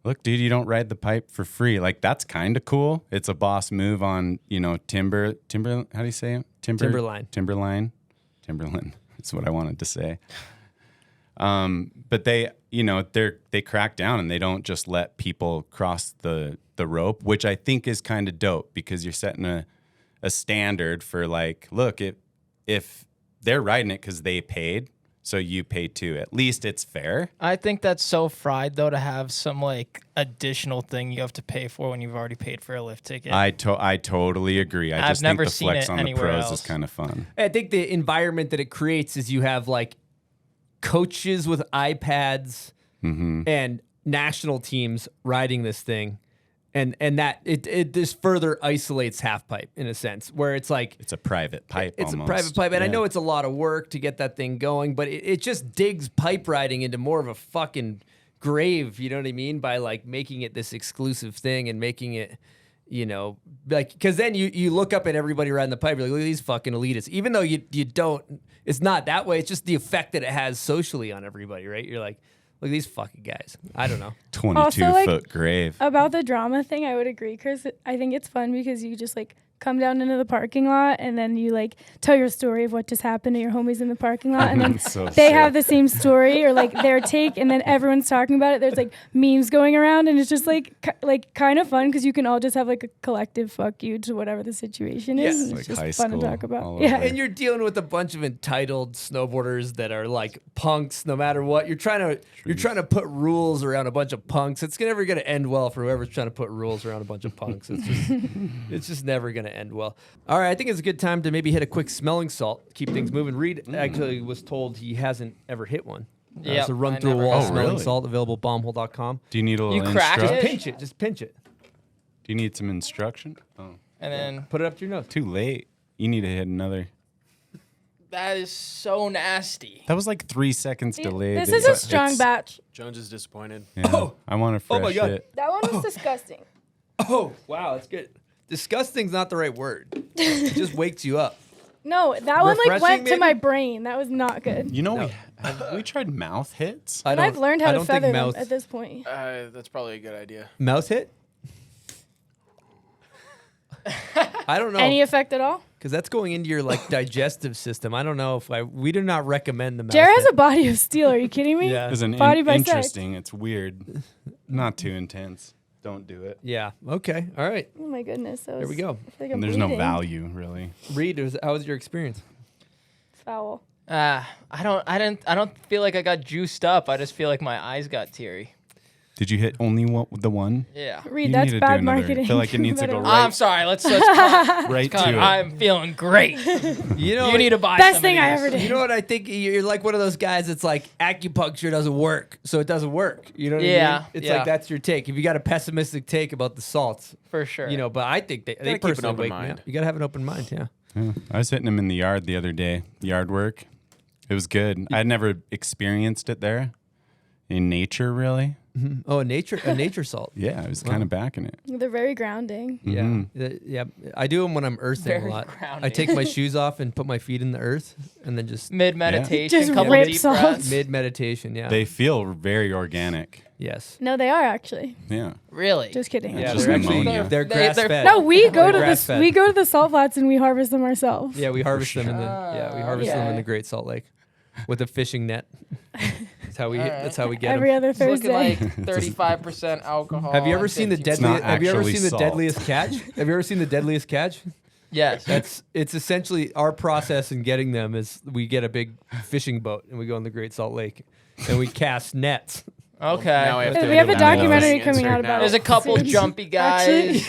look, dude, you don't ride the pipe for free. Like that's kind of cool. It's a boss move on, timber. How do you say it? Timberline. That's what I wanted to say. But they crack down and they don't just let people cross the rope, which I think is kind of dope because you're setting a standard for like, look, if they're riding it because they paid, so you pay too. At least it's fair. I think that's so fried though to have some like additional thing you have to pay for when you've already paid for a lift ticket. I totally agree. I just think the flex on the pros is kind of fun. I think the environment that it creates is you have like coaches with iPads and national teams riding this thing. And that it just further isolates Halfpipe in a sense, where it's like it's a private pipe. It's almost. a private pipe, and yeah. I know it's a lot of work to get that thing going, but it just digs pipe riding into more of a fucking grave. You know what I mean? By like making it this exclusive thing and making it, like because then you look up at everybody riding the pipe, you're like, look at these fucking elitists. Even though you don't, it's not that way. It's just the effect that it has socially on everybody, right? You're like, look at these fucking guys. I don't know. 22-foot grave. About the drama thing, I would agree, Chris. I think it's fun because you just like come down into the parking lot and then you like tell your story of what just happened to your homies in the parking lot, and then they have the same story or like their take, and then everyone's talking about it. There's like memes going around, and it's just like kind of fun because you can all just have like a collective fuck you to whatever the situation is. Yeah. It's like just high fun to school talk about. all Yeah, over. And you're dealing with a bunch of entitled snowboarders that are like punks no matter what. You're trying to put rules around a bunch of punks. It's never going to end well for whoever's trying to put rules around a bunch of punks. It's just never going to end well. All right, I think it's a good time to maybe hit a quick smelling salt, keep things moving. Reid actually was told he hasn't ever hit one. Yeah, it's a run through a wall smelling really? salt, available at bombhole.com. Do you need a little You crack instruction? it? Just pinch it. Do you need some instruction? Oh, And then Put it up to your nose. too late. You need to hit another. that is so nasty. That was like 3 seconds delayed. this is a strong batch. Jones is disappointed. Yeah, I want a fresh my God. hit. That one was disgusting. Oh, wow, that's good. Disgusting's not the right word. It just wakes you up. No, that one like Refreshing, went to maybe? my brain. That was not good. You know, have we tried mouth hits? And I've learned how to feather them mouth, at this point. That's probably a good idea. mouth hit? I don't know. Any effect at all? Because that's going into your like digestive system. I don't know if we do not recommend the mouth Jared has hit. a body of steel. Are you kidding me? Yeah. It's an Body by sex. interesting. It's weird. Not too intense. Don't do it. Yeah. Okay. All right. Oh my goodness. There we go. I feel like I'm And there's no bleeding. value really. Reid, how was your experience? Foul. I don't feel like I got juiced up. I just feel like my eyes got teary. Did you hit only the one? Yeah. Reid, You that's need to do bad another. marketing. I feel like it needs to go Better- right. I'm sorry. Let's cut. Right Cut. to it. I'm feeling great. You know, You need to buy Best some thing of I these. ever did. You know what I think? You're like one of those guys that's like acupuncture doesn't work, so it doesn't work. You know what I Yeah, mean? It's yeah. like that's your take. If you got a pessimistic take about the salts, For sure. but I think they keep an personally open wake me mind. up. You gotta have an open mind, yeah. Yeah. I was hitting him in the yard the other day. Yard work. It was good. I'd never experienced it there. In nature, really. Oh, a nature salt. Yeah, I was kind of backing it. They're very grounding. Mhm. Yeah. I do them when I'm earthing Very a lot. grounding. I take my shoes off and put my feet in the earth, and then just Mid meditation, Just couple rip deep salt. breaths. mid meditation. Yeah. They feel very organic. yes. No, they are actually. Yeah. Really? Just kidding. Yeah, just they're actually pneumonia. they're They're grass fed. No, we go to grass-fed. we go to the salt flats and we harvest them ourselves. Yeah, we harvest them in the Yeah. them in the Great Salt Lake with a fishing net. That's how we All right. that's how we get Every them. other It's looking Thursday. like 35% alcohol. Have you ever and seen the 15% deadliest? not Have you ever actually seen the salt. deadliest catch? Have you ever seen the deadliest catch? Yes. It's essentially our process in getting them is we get a big fishing boat and we go in the Great Salt Lake and we cast nets Okay. Now we have to We have a do documentary that. coming out Insert about now. There's a couple Actually- jumpy guys.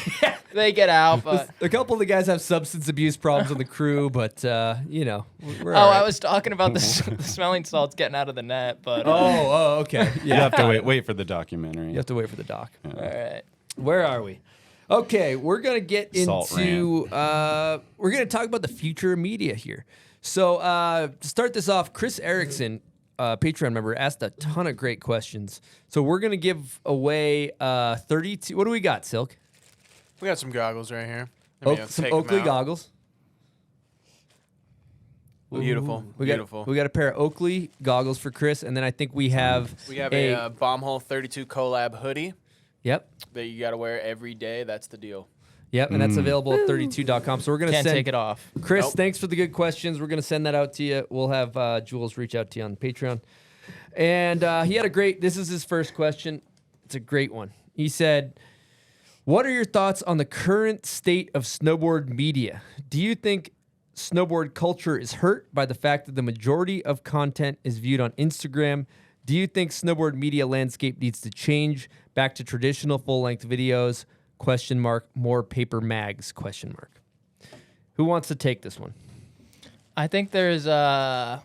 They get out, but A couple of the guys have substance abuse problems on the crew, but you know, we're oh, all I right. was talking about the smelling salts getting out of the net, but Oh, okay. You Yeah, have to wait for the documentary. you have to wait for the doc. all right. Where are we? Okay, we're gonna get Salt into we're gonna talk about the future of media here. So to start this off, Chris Erickson, Patreon member, asked a ton of great questions. So we're gonna give away 32. What do we got, Silk? We got some goggles right here. Let me, Some take them Oakley out. goggles. Beautiful. Beautiful. We got a pair of Oakley goggles for Chris, and then I think we have We have a Bomb Hole 32 collab hoodie yep. that you got to wear every day. That's the deal. Yep, and that's available at 32.com. So we're gonna Can't send take it off. Chris, Nope. thanks for the good questions. We're going to send that out to you. We'll have Jules reach out to you on Patreon. And he had a great, this is his first question. It's a great one. He said, what are your thoughts on the current state of snowboard media? Do you think snowboard culture is hurt by the fact that the majority of content is viewed on Instagram? Do you think snowboard media landscape needs to change back to traditional full-length videos? ? More paper mags? ? Who wants to take this one? I think there's a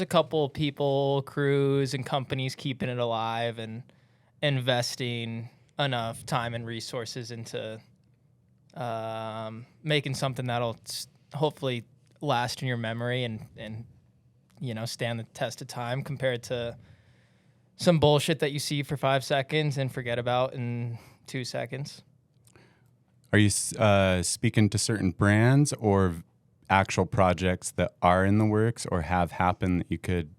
couple people, crews, and companies keeping it alive and investing enough time and resources into making something that'll hopefully last in your memory and you know stand the test of time compared to some bullshit that you see for 5 seconds and forget about in 2 seconds. Are you speaking to certain brands or actual projects that are in the works or have happened that you could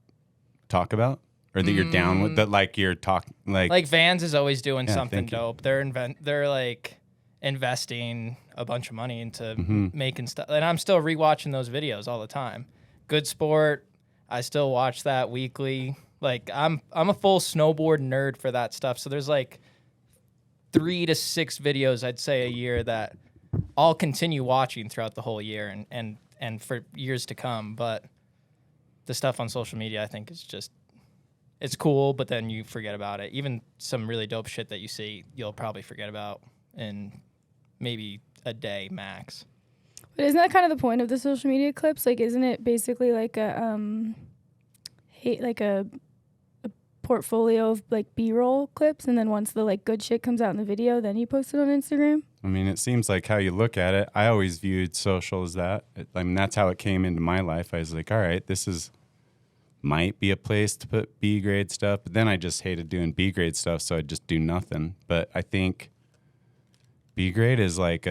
talk about or that you're down with? That like you're talking Like Vans is always doing Yeah, something thank you. dope. They're like investing a bunch of money into making stuff, and I'm still rewatching those videos all the time. Good Sport, I still watch that weekly. Like I'm a full snowboard nerd for that stuff. So there's like 3 to 6 videos I'd say a year that I'll continue watching throughout the whole year and for years to come. But the stuff on social media I think is just it's cool, but then you forget about it. Even some really dope shit that you see, you'll probably forget about in maybe a day max. But isn't that kind of the point of the social media clips? Like, isn't it basically like a portfolio of like B-roll clips, and then once the like good shit comes out in the video, then you post it on Instagram? I mean, it seems like how you look at it. I always viewed social as that. I mean, that's how it came into my life. I was like, all right, this might be a place to put B-grade stuff. But then I just hated doing B-grade stuff, so I'd just do nothing. But I think B-grade is like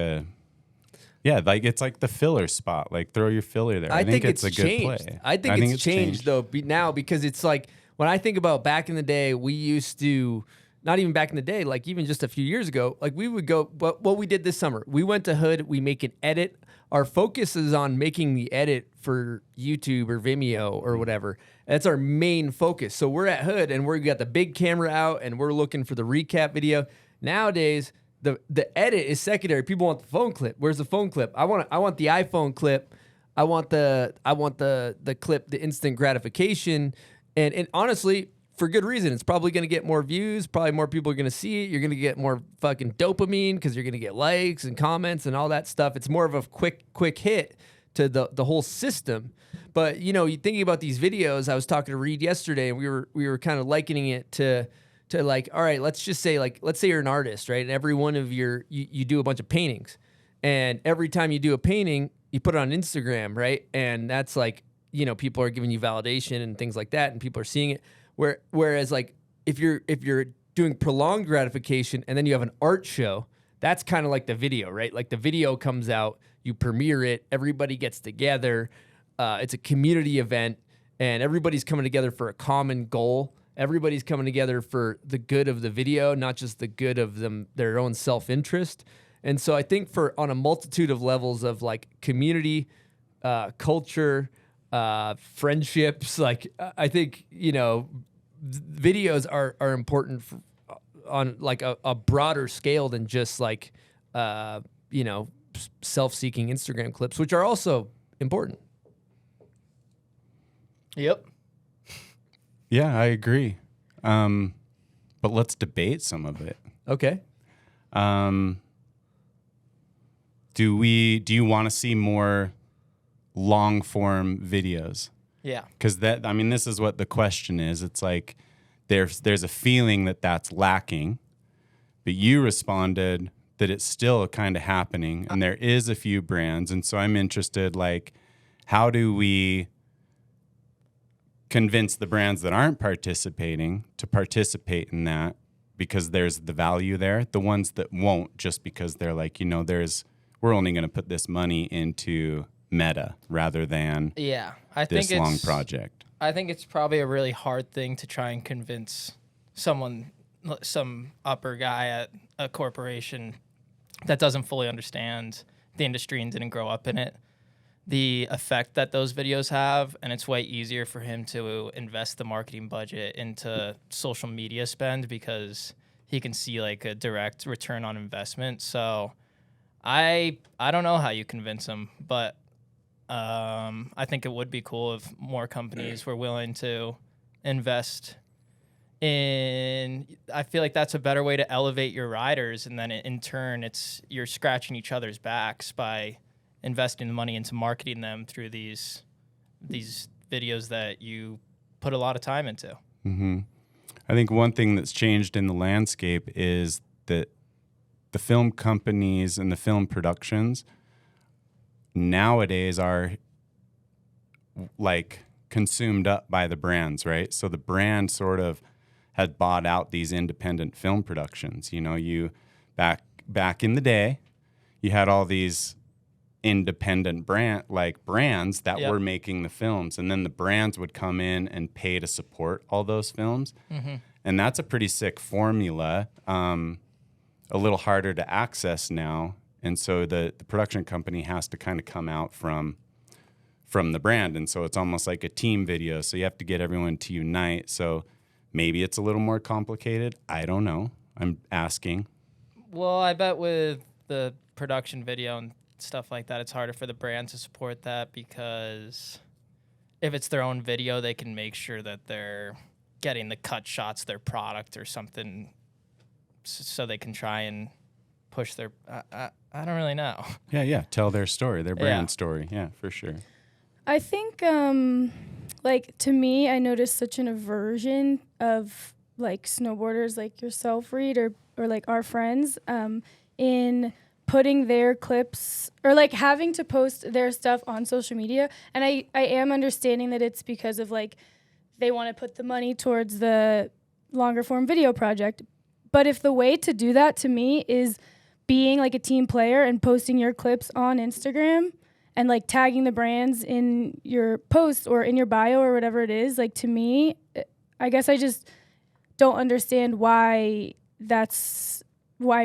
it's like the filler spot. Like throw your filler there. I think it's a changed. good play. I think it's changed though now because it's like when I think about back in the day, we used to not even back in the day, like even just a few years ago, like we would go. But what we did this summer, we went to Hood. We make an edit. Our focus is on making the edit for YouTube or Vimeo or whatever. That's our main focus. So we're at Hood and we got the big camera out and we're looking for the recap video. Nowadays, the edit is secondary. People want the phone clip. Where's the phone clip? I want the iPhone clip. I want the clip, the instant gratification. And honestly, for good reason. It's probably going to get more views. Probably more people are going to see it. You're going to get more fucking dopamine because you're going to get likes and comments and all that stuff. It's more of a quick hit to the whole system. But, you know, you thinking about these videos, I was talking to Reid yesterday, and we were kind of likening it to like, all right, let's just say, like, let's say you're an artist, right? And every one of you do a bunch of paintings. And every time you do a painting, you put it on Instagram, right? And that's like, you know, people are giving you validation and things like that, and people are seeing it. Whereas like if you're doing prolonged gratification and then you have an art show, that's kind of like the video, right? Like the video comes out, you premiere it, everybody gets together. It's a community event, and everybody's coming together for a common goal. Everybody's coming together for the good of the video, not just the good of their own self-interest. And so I think on a multitude of levels of like community, culture, friendships, like I think, you know, videos are important on like a broader scale than just like, you know, self-seeking Instagram clips, which are also important. Yep. Yeah, I agree. but let's debate some of it. Okay. Do you want to see more long form videos? Yeah. Because this is what the question is. It's like there's a feeling that that's lacking, but you responded that it's still kind of happening, and there is a few brands. And so I'm interested, like, how do we convince the brands that aren't participating to participate in that, because there's the value there. The ones that won't, just because they're like, we're only going to put this money into meta rather than this long project. I think it's probably a really hard thing to try and convince some upper guy at a corporation that doesn't fully understand the industry and didn't grow up in it, the effect that those videos have. And it's way easier for him to invest the marketing budget into social media spend because he can see like a direct return on investment. So I don't know how you convince him, but I think it would be cool if more companies were willing to invest in. I feel like that's a better way to elevate your riders, and then in turn, you're scratching each other's backs by investing the money into marketing them through these videos that you put a lot of time into. Mm-hmm. I think one thing that's changed in the landscape is that the film companies and the film productions nowadays are like consumed up by the brands, right? So the brand sort of had bought out these independent film productions. You back in the day, you had all these independent brands that were making the films, and then the brands would come in and pay to support all those films. Mm-hmm. And that's a pretty sick formula, a little harder to access now. And so the production company has to kind of come out from the brand. And so it's almost like a team video. So you have to get everyone to unite. So maybe it's a little more complicated. I don't know. I'm asking. Well, I bet with the production video and stuff like that, it's harder for the brand to support that, because if it's their own video, they can make sure that they're getting the cut shots, their product or something, so they can try and push their I don't really know. Yeah, tell their story, their brand story. Yeah, for sure. I think to me, I noticed such an aversion of like snowboarders like yourself, Reid, or like our friends in putting their clips or like having to post their stuff on social media. And I am understanding that it's because of like they want to put the money towards the longer form video project. But if the way to do that to me is being like a team player and posting your clips on Instagram and like tagging the brands in your posts or in your bio or whatever it is, like to me, I guess I just don't understand why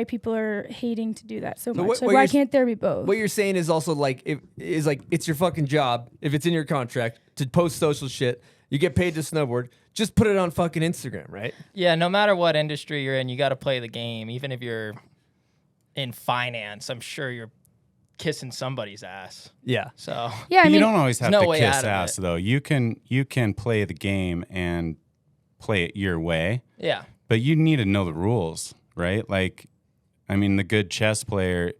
people are hating to do that so much. Why can't there be both? What you're saying is also like it's your fucking job, if it's in your contract, to post social shit. You get paid to snowboard. Just put it on fucking Instagram, right? Yeah, no matter what industry you're in, you got to play the game. Even if you're in finance, I'm sure you're kissing somebody's ass. Yeah. So yeah, you don't always have to kiss ass though. You can play the game and play it your way. Yeah. But you need to know the rules, right? Like, I mean, the good chess player,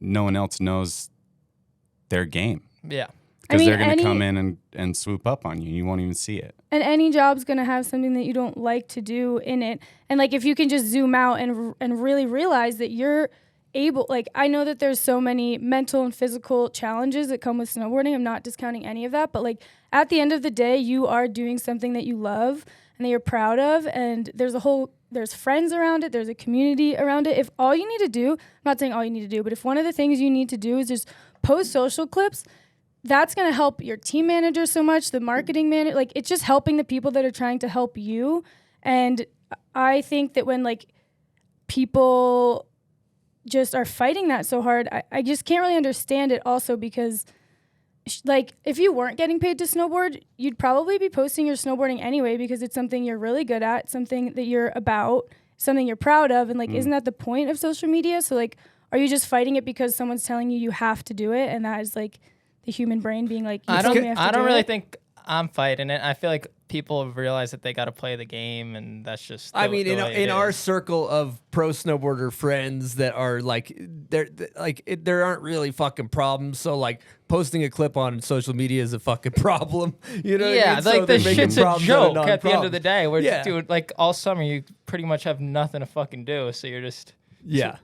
no one else knows their game. Yeah. Because they're going to come in and swoop up on you. You won't even see it. And any job's going to have something that you don't like to do in it. And like if you can just zoom out and really realize that you're able, like I know that there's so many mental and physical challenges that come with snowboarding. I'm not discounting any of that. But like at the end of the day, you are doing something that you love and that you're proud of. And there's friends around it. There's a community around it. If all you need to do, I'm not saying all you need to do, but if one of the things you need to do is just post social clips, that's going to help your team manager so much, the marketing manager. Like, it's just helping the people that are trying to help you. And I think that when, like, people just are fighting that so hard, I just can't really understand it also because, like, if you weren't getting paid to snowboard, you'd probably be posting your snowboarding anyway because it's something you're really good at, something that you're about, something you're proud of. And, like, isn't that the point of social media? So, like, are you just fighting it because someone's telling you have to do it? And that is, like, the human brain being like, I don't really think I'm fighting it. I feel like people realize that they got to play the game, and that's just. I mean, in our circle of pro snowboarder friends that are like, there aren't really fucking problems. So like, posting a clip on social media is a fucking problem. You know? Yeah, what I mean? like the shit's a joke at the end problem. of the day. We're just doing like all summer. You pretty much have nothing to fucking do, so you're just. Yeah,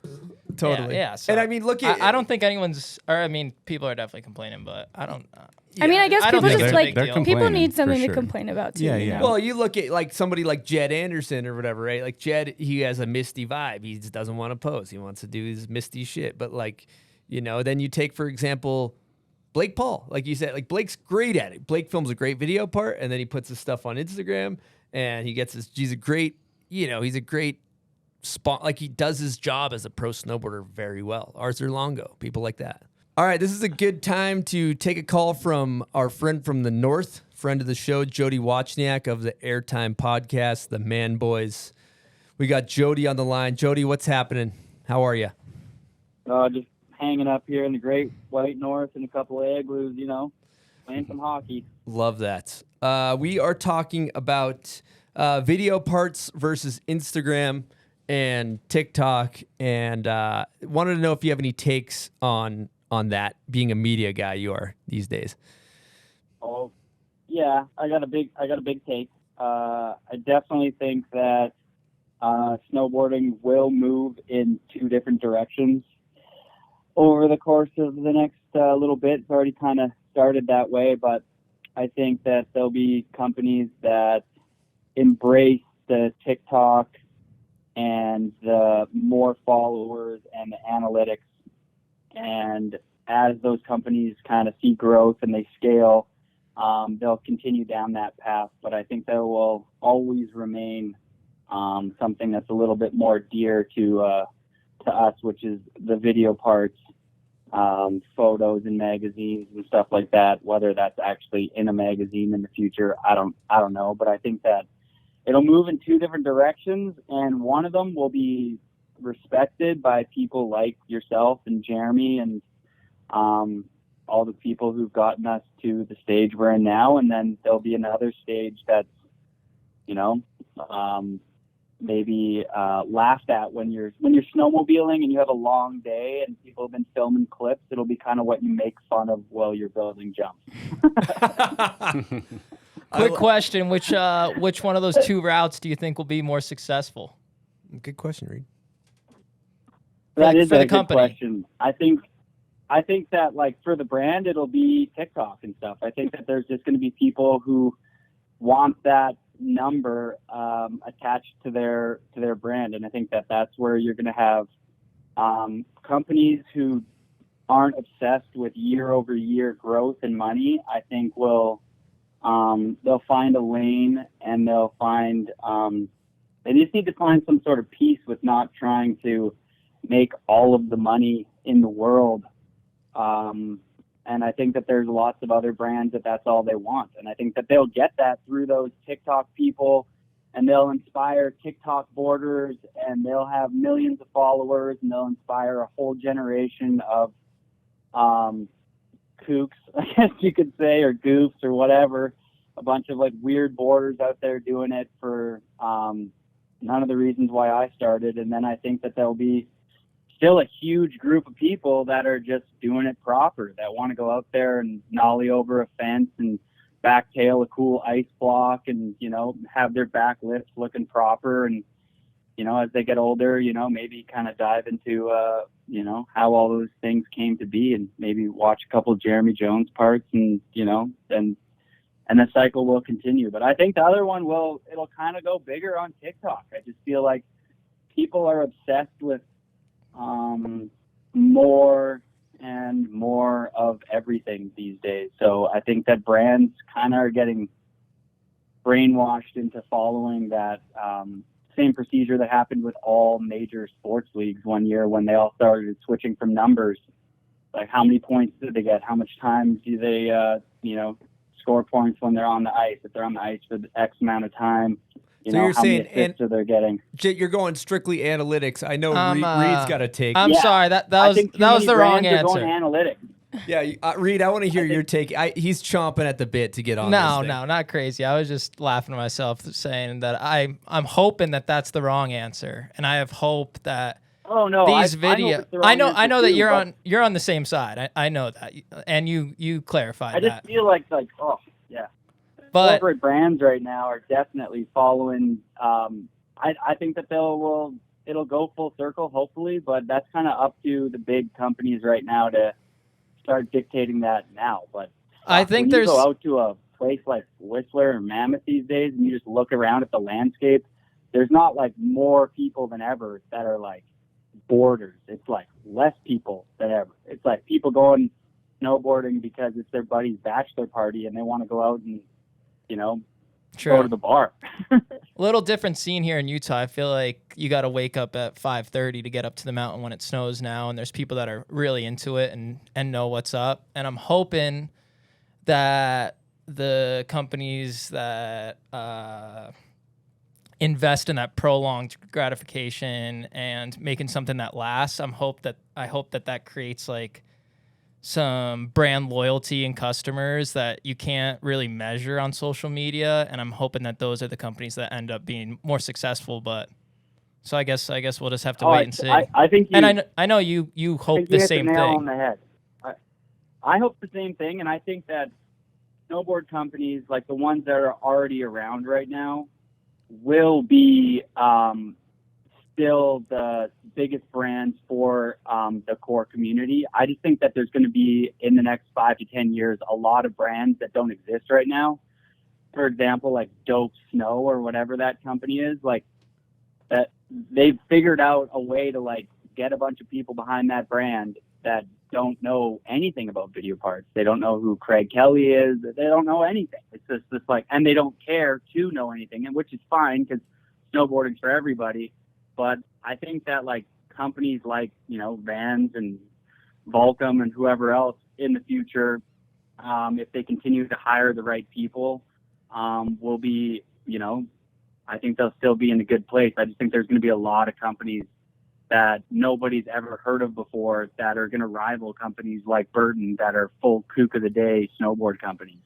totally. Yeah. So and I mean, look at. I don't think anyone's. Or I mean, people are definitely complaining, but I don't. I mean, I guess people think just it's a like big deal. people need something for to sure. complain about too. Yeah, you yeah. know? Well, you look at like somebody like Jed Anderson or whatever, right? Like Jed, he has a misty vibe. He just doesn't want to pose. He wants to do his misty shit. But like, then you take, for example, Blake Paul. Like you said, like Blake's great at it. Blake films a great video part, and then he puts his stuff on Instagram, and he's a great spot. Like he does his job as a pro snowboarder very well. Arthur Longo, people like that. All right, this is a good time to take a call from our friend from the north, friend of the show, Jody Wachniak of the Airtime podcast, the Man Boys. We got Jody on the line. Jody, what's happening? How are you? Just hanging up here in the great white north in a couple of igloos, playing some hockey. Love that. We are talking about video parts versus Instagram and TikTok, and wanted to know if you have any takes on that, being a media guy you are these days. Oh, yeah, I got a big take. I definitely think that snowboarding will move in two different directions over the course of the next little bit. It's already kind of started that way, but I think that there'll be companies that embrace the TikTok and the more followers and the analytics. And as those companies kind of see growth and they scale, they'll continue down that path. But I think there will always remain something that's a little bit more dear to us, which is the video parts, photos in magazines and stuff like that. Whether that's actually in a magazine in the future, I don't know. But I think that it'll move in two different directions, and one of them will be respected by people like yourself and Jeremy and all the people who've gotten us to the stage we're in now. And then there'll be another stage that's, maybe laughed at when you're snowmobiling and you have a long day and people have been filming clips. It'll be kind of what you make fun of while you're building jumps. Quick question: which one of those two routes do you think will be more successful? Good question, Reid. That is for a the good company. question. I think that like for the brand, it'll be TikTok and stuff. I think that there's just going to be people who want that number attached to their brand, and I think that that's where you're going to have companies who aren't obsessed with year over year growth and money. I think will they'll find a lane, and they'll find they just need to find some sort of peace with not trying to make all of the money in the world. And I think that there's lots of other brands that's all they want. And I think that they'll get that through those TikTok people, and they'll inspire TikTok boarders, and they'll have millions of followers, and they'll inspire a whole generation of kooks, I guess you could say, or goofs or whatever, a bunch of like weird boarders out there doing it for none of the reasons why I started. And then I think that there'll be still a huge group of people that are just doing it proper, that want to go out there and nollie over a fence and backtail a cool ice block and, have their back lifts looking proper. And, as they get older, maybe kind of dive into, how all those things came to be, and maybe watch a couple of Jeremy Jones parts and, and the cycle will continue. But I think the other one it'll kind of go bigger on TikTok. I just feel like people are obsessed with more and more of everything these days. So I think that brands kind of are getting brainwashed into following that same procedure that happened with all major sports leagues one year when they all started switching from numbers. Like, how many points did they get? How much time do they, score points when they're on the ice? If they're on the ice for X amount of time, So you're how saying, many assists are they getting? You're going strictly analytics. I know Reid's got a take. I'm sorry, that I was think too the many wrong brands are answer. going analytics. Yeah, Reid, I want to hear your take. He's chomping at the bit to get on. No, not crazy. I was just laughing to myself, saying that I'm hoping that that's the wrong answer, and I have hope that Oh no, these I hope videos. it's the wrong I know answer that too, you're on the same side. I know that, and you clarified I just that. feel like oh yeah. But Corporate brands right now are definitely following. I think that it'll go full circle, hopefully, but that's kind of up to the big companies right now to start dictating that now. But I think when there's you go out to a place like Whistler or Mammoth these days, and you just look around at the landscape, there's not like more people than ever that are like boarders. It's like less people than ever. It's like people going snowboarding because it's their buddy's bachelor party and they want to go out and go to the bar. A little different scene here in Utah. I feel like you got to wake up at 5:30 to get up to the mountain when it snows now, and there's people that are really into it and know what's up. And I'm hoping that the companies that invest in that prolonged gratification and making something that lasts, I hope that creates like some brand loyalty and customers that you can't really measure on social media, and I'm hoping that those are the companies that end up being more successful. But so I guess we'll just have to wait and see. I think I know you hope the same nail thing. on the head. I hope the same thing, and I think that snowboard companies like the ones that are already around right now will be still the biggest brands for the core community. I just think that there's going to be, in the next 5 to 10 years, a lot of brands that don't exist right now. For example, like Dope Snow or whatever that company is, like that they've figured out a way to like get a bunch of people behind that brand that don't know anything about video parts. They don't know who Craig Kelly is. They don't know anything. It's just like, and they don't care to know anything, and which is fine because snowboarding's for everybody. But I think that like companies like, Vans and Volcom and whoever else in the future, if they continue to hire the right people, will be, I think they'll still be in a good place. I just think there's going to be a lot of companies that nobody's ever heard of before that are going to rival companies like Burton that are full kook of the day snowboard companies.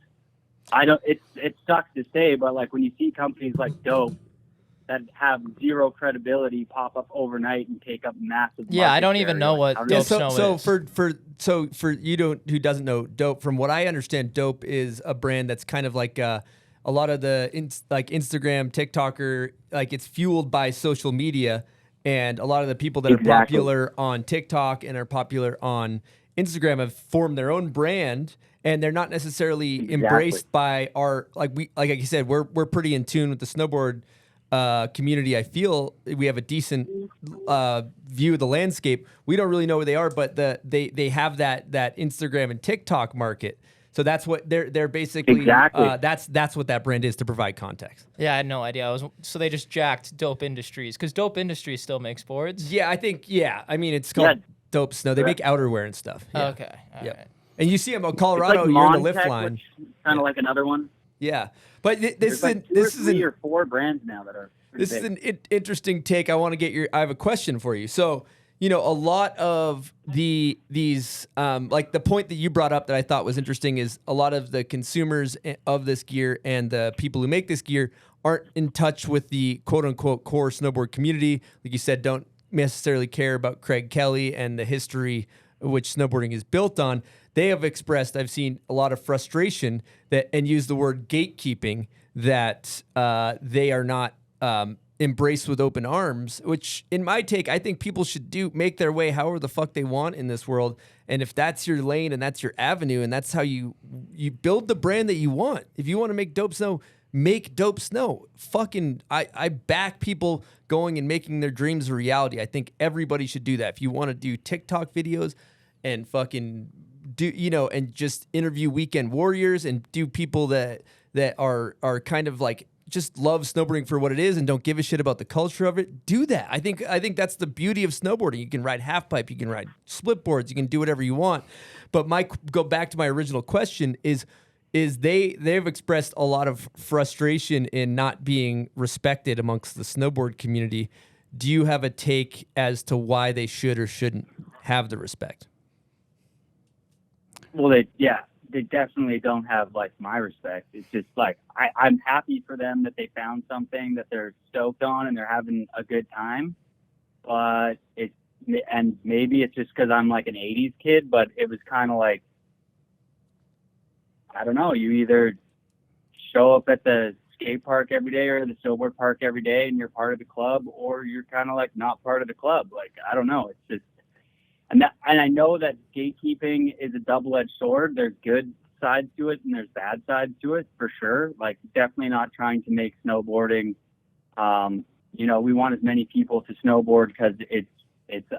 It sucks to say, but like when you see companies like Dope that have zero credibility pop up overnight and take up massive. Yeah, I don't even know what Dope Snow is. For you who doesn't know Dope, from what I understand, Dope is a brand that's kind of like a lot of the Instagram, TikToker, like it's fueled by social media, and a lot of the people that are popular on TikTok and are popular on Instagram have formed their own brand, and they're not necessarily embraced by our like I said, we're pretty in tune with the snowboard community. I feel we have a decent view of the landscape. We don't really know where they are, but they have that Instagram and TikTok market. So that's what they're basically. That's what that brand is, to provide context. Yeah, I had no idea. So they just jacked Dope Industries because Dope Industries still makes boards. Yeah, I think. Yeah, I mean it's called Dope Snow. They make outerwear and stuff. Yeah. Okay. All right. And you see them in Colorado. It's like you're in the Montech, lift line. Kind of like another one. Yeah, but this is three or four brands now that are. This is an interesting take. I want to get I have a question for you. So, a lot of these like the point that you brought up that I thought was interesting is a lot of the consumers of this gear and the people who make this gear aren't in touch with the quote unquote core snowboard community. Like you said, don't necessarily care about Craig Kelly and the history which snowboarding is built on. They have expressed, I've seen a lot of frustration and use the word gatekeeping, that they are not embraced with open arms, which in my take, I think people should make their way however the fuck they want in this world. And if that's your lane and that's your avenue and that's how you build the brand that you want, if you want to make Dope Snow, make Dope Snow. I back people going and making their dreams a reality. I think everybody should do that. If you want to do TikTok videos and fucking do, and just interview weekend warriors and do people that are kind of like just love snowboarding for what it is and don't give a shit about the culture of it, do that. I think that's the beauty of snowboarding. You can ride halfpipe, you can ride split boards, you can do whatever you want. But go back to my original question is they've expressed a lot of frustration in not being respected amongst the snowboard community. Do you have a take as to why they should or shouldn't have the respect? Well, they definitely don't have like my respect. It's just like I'm happy for them that they found something that they're stoked on and they're having a good time. But and maybe it's just because I'm like an 80s kid, but it was kind of like, I don't know, you either show up at the skate park every day or the snowboard park every day and you're part of the club, or you're kind of like not part of the club. Like, I don't know. It's just, and I know that gatekeeping is a double-edged sword. There's good sides to it and there's bad sides to it for sure. Like, definitely not trying to make snowboarding, we want as many people to snowboard because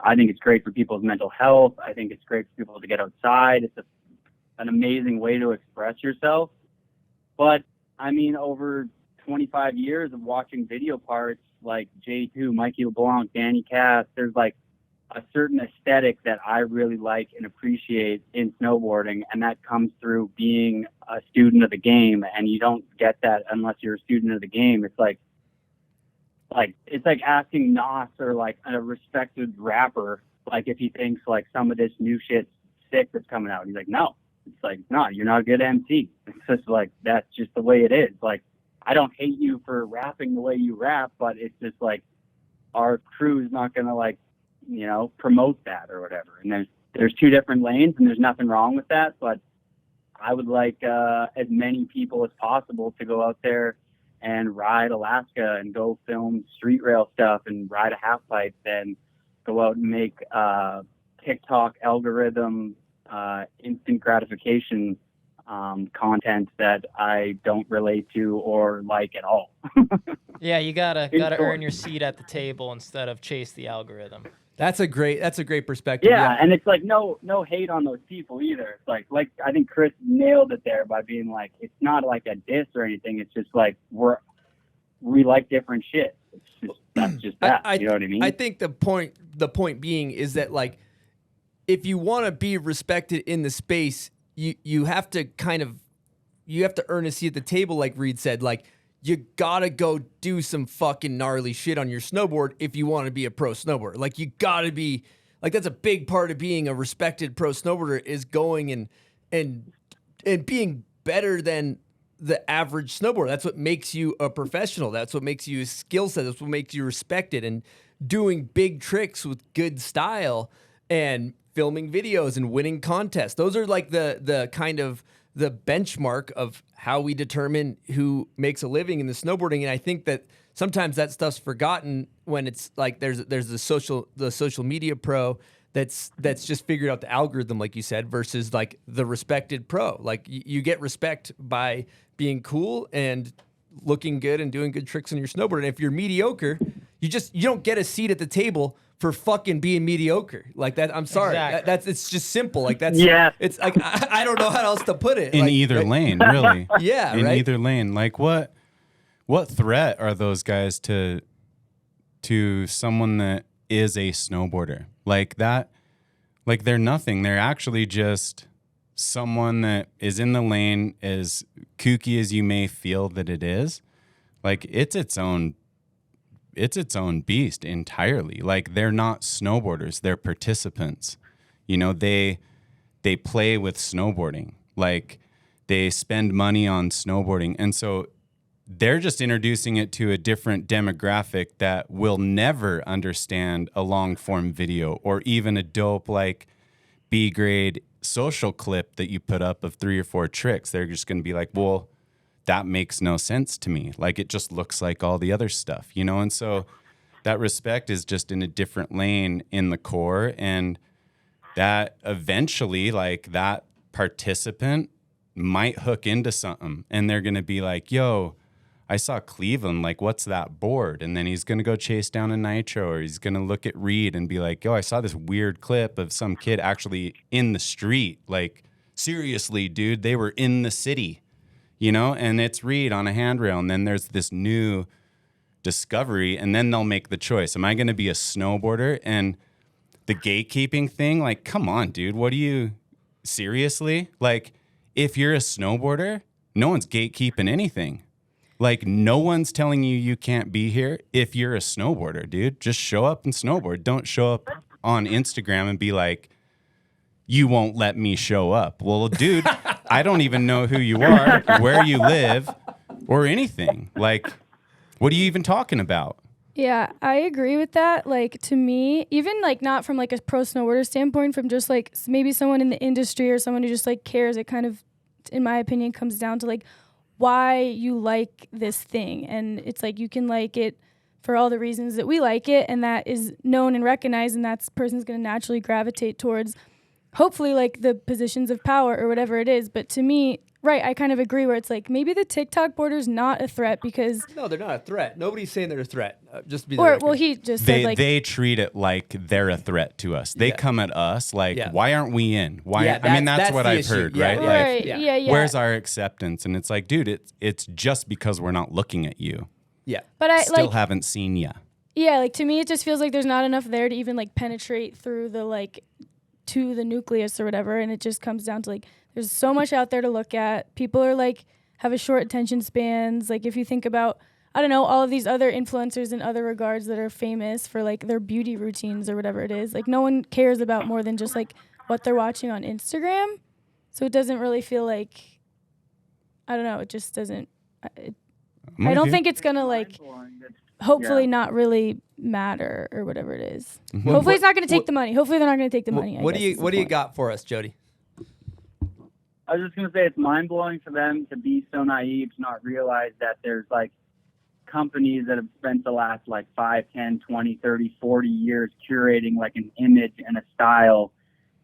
I think it's great for people's mental health. I think it's great for people to get outside. It's an amazing way to express yourself. But I mean, over 25 years of watching video parts like J2, Mikey LeBlanc, Danny Cass, there's like a certain aesthetic that I really like and appreciate in snowboarding, and that comes through being a student of the game. And you don't get that unless you're a student of the game. It's like it's like asking Nas or like a respected rapper, like if he thinks like some of this new shit's sick that's coming out. He's like, no. It's like, no, you're not a good MC. It's just like, that's just the way it is. Like, I don't hate you for rapping the way you rap, but it's just like, our crew's not going to like, promote that or whatever. And there's two different lanes and there's nothing wrong with that. But I would like as many people as possible to go out there and ride Alaska and go film street rail stuff and ride a half pipe and go out and make TikTok algorithm instant gratification content that I don't relate to or like at all. Yeah, you gotta earn your seat at the table instead of chase the algorithm. That's a great perspective. Yeah, and it's like no hate on those people either. It's like I think Chris nailed it there by being like, it's not like a diss or anything. It's just like we like different shit. That's just that. You know what I mean? I think the point being is that like, if you want to be respected in the space, you have to earn a seat at the table, like Reid said. Like, you gotta go do some fucking gnarly shit on your snowboard if you want to be a pro snowboarder. Like, you gotta be like, that's a big part of being a respected pro snowboarder, is going and being better than the average snowboarder. That's what makes you a professional. That's what makes you a skill set. That's what makes you respected. And doing big tricks with good style and filming videos and winning contests. Those are like the kind of the benchmark of how we determine who makes a living in the snowboarding. And I think that sometimes that stuff's forgotten when it's like there's the social media pro that's just figured out the algorithm, like you said, versus like the respected pro. Like, you get respect by being cool and looking good and doing good tricks on your snowboard. And if you're mediocre, you don't get a seat at the table for fucking being mediocre like that. I'm sorry. Exactly. It's just simple. Like, that's, yeah. It's like, I don't know how else to put it. In like, either lane, really. Yeah. In right? either lane. Like, what threat are those guys to someone that is a snowboarder? Like that, like they're nothing. They're actually just someone that is in the lane, as kooky as you may feel that it is. Like, it's its own beast entirely. Like, they're not snowboarders, they're participants. They play with snowboarding. Like, they spend money on snowboarding. And so they're just introducing it to a different demographic that will never understand a long form video or even a dope like B grade social clip that you put up of 3 or 4 tricks. They're just going to be like, well, that makes no sense to me. Like, it just looks like all the other stuff, And so that respect is just in a different lane in the core. And that eventually, like, that participant might hook into something and they're going to be like, yo, I saw Cleveland, like, what's that board? And then he's going to go chase down a nitro, or he's going to look at Reid and be like, yo, I saw this weird clip of some kid actually in the street. Like, seriously, dude, they were in the city. And it's Reid on a handrail. And then there's this new discovery. And then they'll make the choice. Am I going to be a snowboarder? And the gatekeeping thing, like, come on, dude. What do you, seriously? Like, if you're a snowboarder, no one's gatekeeping anything. Like, no one's telling you can't be here if you're a snowboarder, dude. Just show up and snowboard. Don't show up on Instagram and be like, you won't let me show up. Well, dude, I don't even know who you are, where you live, or anything. Like, what are you even talking about? Yeah, I agree with that. Like, to me, even like not from like a pro snowboarder standpoint, from just like maybe someone in the industry or someone who just like cares, it kind of, in my opinion, comes down to like why you like this thing. And it's like you can like it for all the reasons that we like it, and that is known and recognized, and that person's going to naturally gravitate towards hopefully like the positions of power or whatever it is. But to me, right, I kind of agree where it's like maybe the TikTok border's not a threat because... No, they're not a threat. Nobody's saying they're a threat. Just to be well, he just said like... They treat it like they're a threat to us. They come at us like, why aren't we in? Why? Yeah, I mean, that's what I've issue. heard, Yeah, right? Right, Like, yeah. Where's our acceptance? And it's like, dude, it's just because we're not looking at you. Yeah. But I Still like... haven't seen you. Yeah, like to me, it just feels like there's not enough there to even like penetrate through the like to the nucleus or whatever, and it just comes down to like there's so much out there to look at. People are like have a short attention spans. Like if you think about, I don't know, all of these other influencers in other regards that are famous for like their beauty routines or whatever it is, like no one cares about more than just like what they're watching on Instagram. So it doesn't really feel like, I don't know, it just doesn't. I don't think it's gonna like. Hopefully not really matter or whatever it is. Mm-hmm. Hopefully it's not going to take the money. Hopefully they're not going to take the money. What do you got for us, Jody? I was just going to say it's mind-blowing for them to be so naive to not realize that there's like companies that have spent the last like 5, 10, 20, 30, 40 years curating like an image and a style,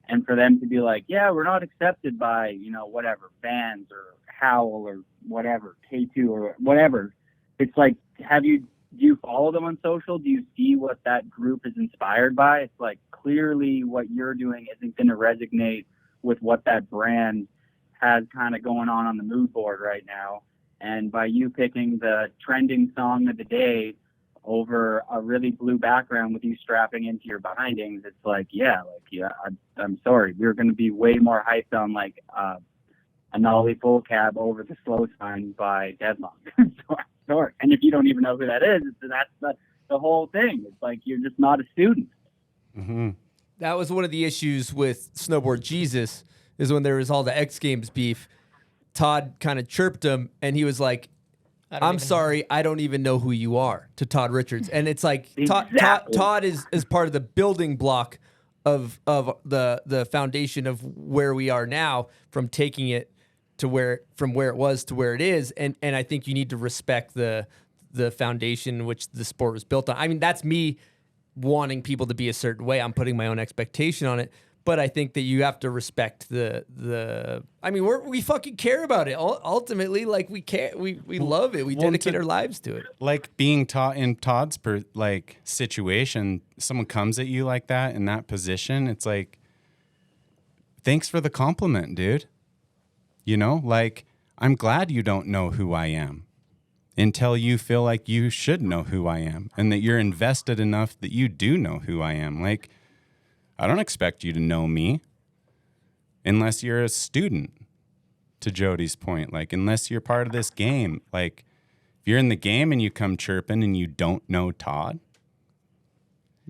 and for them to be like, yeah, we're not accepted by, you know, whatever, Vans or Howl or whatever, K2 or whatever. It's like, do you follow them on social? Do you see what that group is inspired by? It's like clearly what you're doing isn't going to resonate with what that brand has kind of going on the mood board right now. And by you picking the trending song of the day over a really blue background with you strapping into your bindings, it's like, I'm sorry. We're going to be way more hyped on like a nollie full cab over the slow sign by Deadlock. Sorry. And if you don't even know who that is, that's the whole thing. It's like you're just not a student. Mm-hmm. That was one of the issues with Snowboard Jesus, is when there was all the X Games beef. Todd kind of chirped him, and he was like, I'm sorry, I don't even know who you are, to Todd Richards. And it's like, Exactly. Todd is part of the building block of the foundation of where we are now, from taking it to from where it was to where it is. And I think you need to respect the foundation which the sport was built on. I mean, that's me wanting people to be a certain way. I'm putting my own expectation on it. But I think that you have to respect I mean, we fucking care about it. Ultimately, like we care, we love it. We dedicate our lives to it. Like being taught in Todd's situation, someone comes at you like that in that position. It's like, thanks for the compliment, dude. You know, like, I'm glad you don't know who I am until you feel like you should know who I am and that you're invested enough that you do know who I am. Like, I don't expect you to know me unless you're a student, to Jody's point. Like, unless you're part of this game. Like, if you're in the game and you come chirping and you don't know Todd,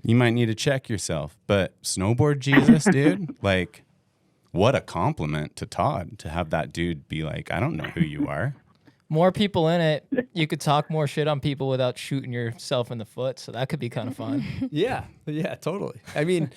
you might need to check yourself. But Snowboard Jesus, dude, like, what a compliment to Todd to have that dude be like, I don't know who you are. More people in it, you could talk more shit on people without shooting yourself in the foot. So that could be kind of fun. Yeah, totally. I mean,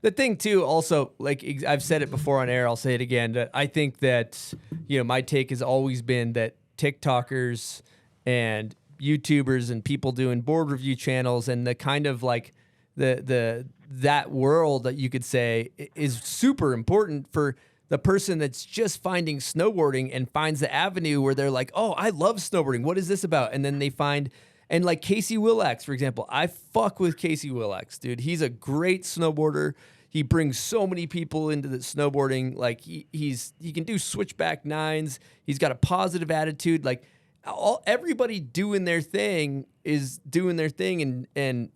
the thing too, also, like I've said it before on air, I'll say it again, that I think that, you know, my take has always been that TikTokers and YouTubers and people doing board review channels and the kind of like that world that you could say is super important for the person that's just finding snowboarding and finds the avenue where they're like, oh, I love snowboarding. What is this about? And then they find, and like Casey Willax, for example, I fuck with Casey Willax, dude. He's a great snowboarder. He brings so many people into the snowboarding. Like he can do switchback nines. He's got a positive attitude. Like everybody doing their thing is doing their thing. And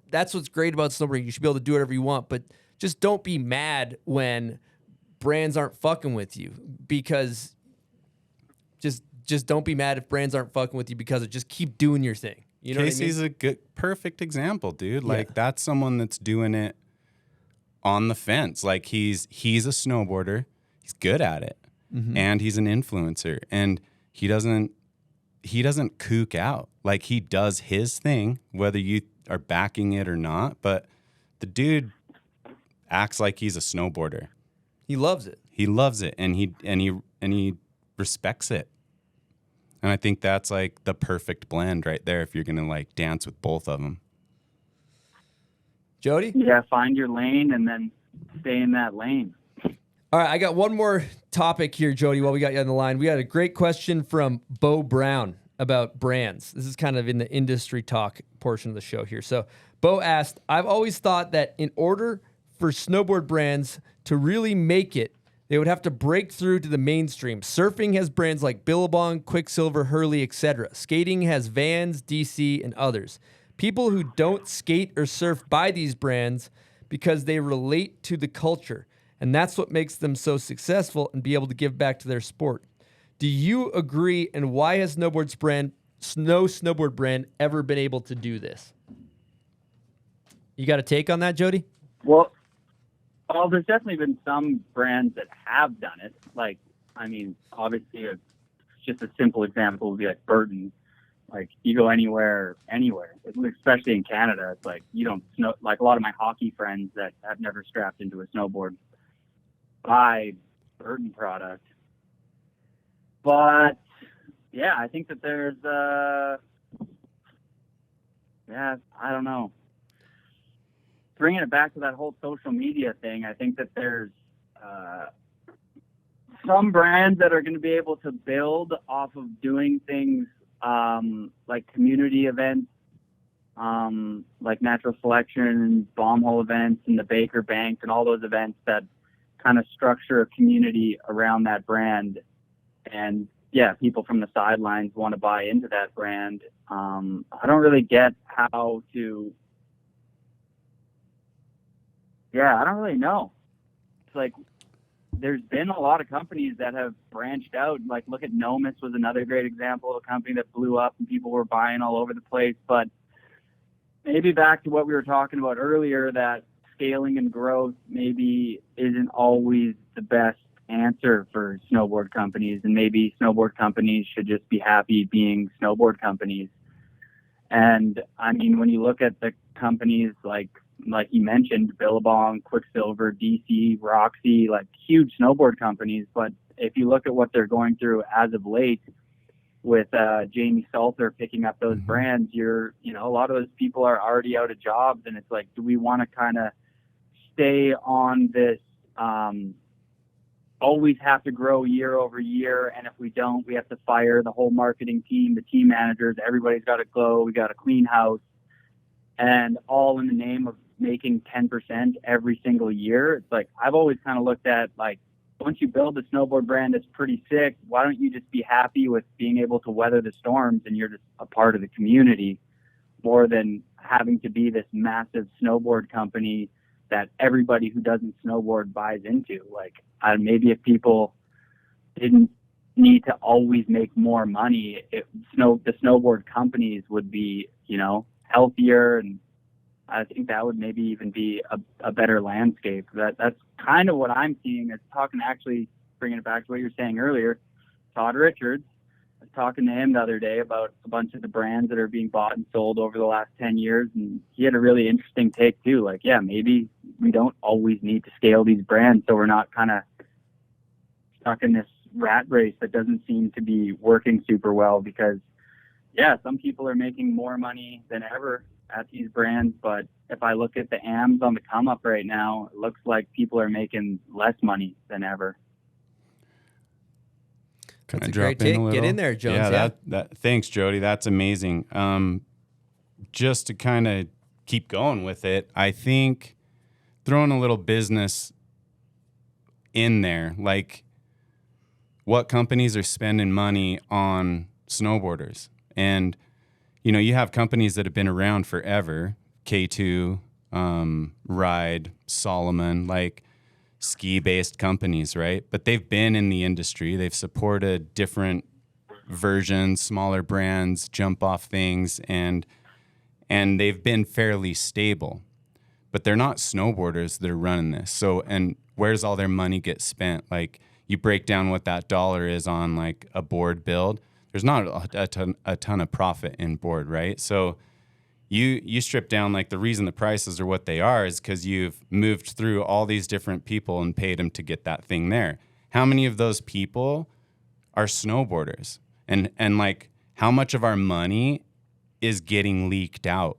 that's what's great about snowboarding. You should be able to do whatever you want, but just don't be mad when brands aren't fucking with you, because just don't be mad if brands aren't fucking with you because of just keep doing your thing. You know Casey's what I mean? a perfect example, dude. Like that's someone that's doing it on the fence. Like he's a snowboarder. He's good at it. And he's an influencer, and he doesn't kook out. Like he does his thing, whether you are backing it or not, but the dude acts like he's a snowboarder. He loves it. He loves it, and he respects it. And I think that's like the perfect blend right there if you're going to like dance with both of them. Jody? Yeah, find your lane and then stay in that lane. All right, I got one more topic here, Jody, while we got you on the line. We got a great question from Bo Brown about brands. This is kind of in the industry talk portion of the show here. So Bo asked, I've always thought that in order for snowboard brands to really make it, they would have to break through to the mainstream. Surfing has brands like Billabong, Quicksilver, Hurley, etc. Skating has Vans, DC, and others. People who don't skate or surf buy these brands because they relate to the culture. And that's what makes them so successful and be able to give back to their sport. Do you agree? And why has Snowboard brand ever been able to do this? You got a take on that, Jody? Well, there's definitely been some brands that have done it. Like, I mean, obviously, just a simple example would be like Burton. Like, you go anywhere, especially in Canada. It's like you don't snow. Like a lot of my hockey friends that have never strapped into a snowboard buy Burton product. But yeah, I think that there's I don't know. Bringing it back to that whole social media thing, I think that there's some brands that are going to be able to build off of doing things like community events, like Natural Selection, Bomb Hole events, and the Baker Bank, and all those events that kind of structure a community around that brand. And yeah, people from the sidelines want to buy into that brand. I don't really get how to. Yeah, I don't really know. It's like there's been a lot of companies that have branched out. Like look at Nomis was another great example of a company that blew up and people were buying all over the place. But maybe back to what we were talking about earlier, that scaling and growth maybe isn't always the best answer for snowboard companies, and maybe snowboard companies should just be happy being snowboard companies. And I mean, when you look at the companies like you mentioned, Billabong, Quicksilver, DC, Roxy, like huge snowboard companies, but if you look at what they're going through as of late with Jamie Salter picking up those brands, a lot of those people are already out of jobs, and it's like, do we want to kind of stay on this always have to grow year over year, and if we don't, we have to fire the whole marketing team, the team managers, everybody's got to go, we got to clean house, and all in the name of making 10% every single year? It's like, I've always kind of looked at, like, once you build a snowboard brand that's pretty sick, why don't you just be happy with being able to weather the storms and you're just a part of the community, more than having to be this massive snowboard company that everybody who doesn't snowboard buys into. Like, maybe if people didn't need to always make more money, the snowboard companies would be, healthier, and I think that would maybe even be a better landscape. That's kind of what I'm seeing. It's actually bringing it back to what you were saying earlier. Todd Richards, I was talking to him the other day about a bunch of the brands that are being bought and sold over the last 10 years, and he had a really interesting take too. Like, yeah, maybe we don't always need to scale these brands, so we're not kind of stuck in this rat race that doesn't seem to be working super well, because yeah, some people are making more money than ever at these brands, but if I look at the AMs on the come up right now, it looks like people are making less money than ever. Can That's I a drop great in a take. little? Get in there, Jones. Yeah, that thanks, Jody. That's amazing. Just to kind of keep going with it, I think throwing a little business in there, like what companies are spending money on snowboarders. And, you have companies that have been around forever, K2, Ride, Solomon, like ski-based companies, right? But they've been in the industry. They've supported different versions, smaller brands, jump off things, and they've been fairly stable. but they're not snowboarders that are running this. So, and where's all their money get spent? Like, you break down what that dollar is on like a board build. There's not a ton of profit in board, right? So you strip down, like, the reason the prices are what they are is because you've moved through all these different people and paid them to get that thing there. How many of those people are snowboarders? And like, how much of our money is getting leaked out?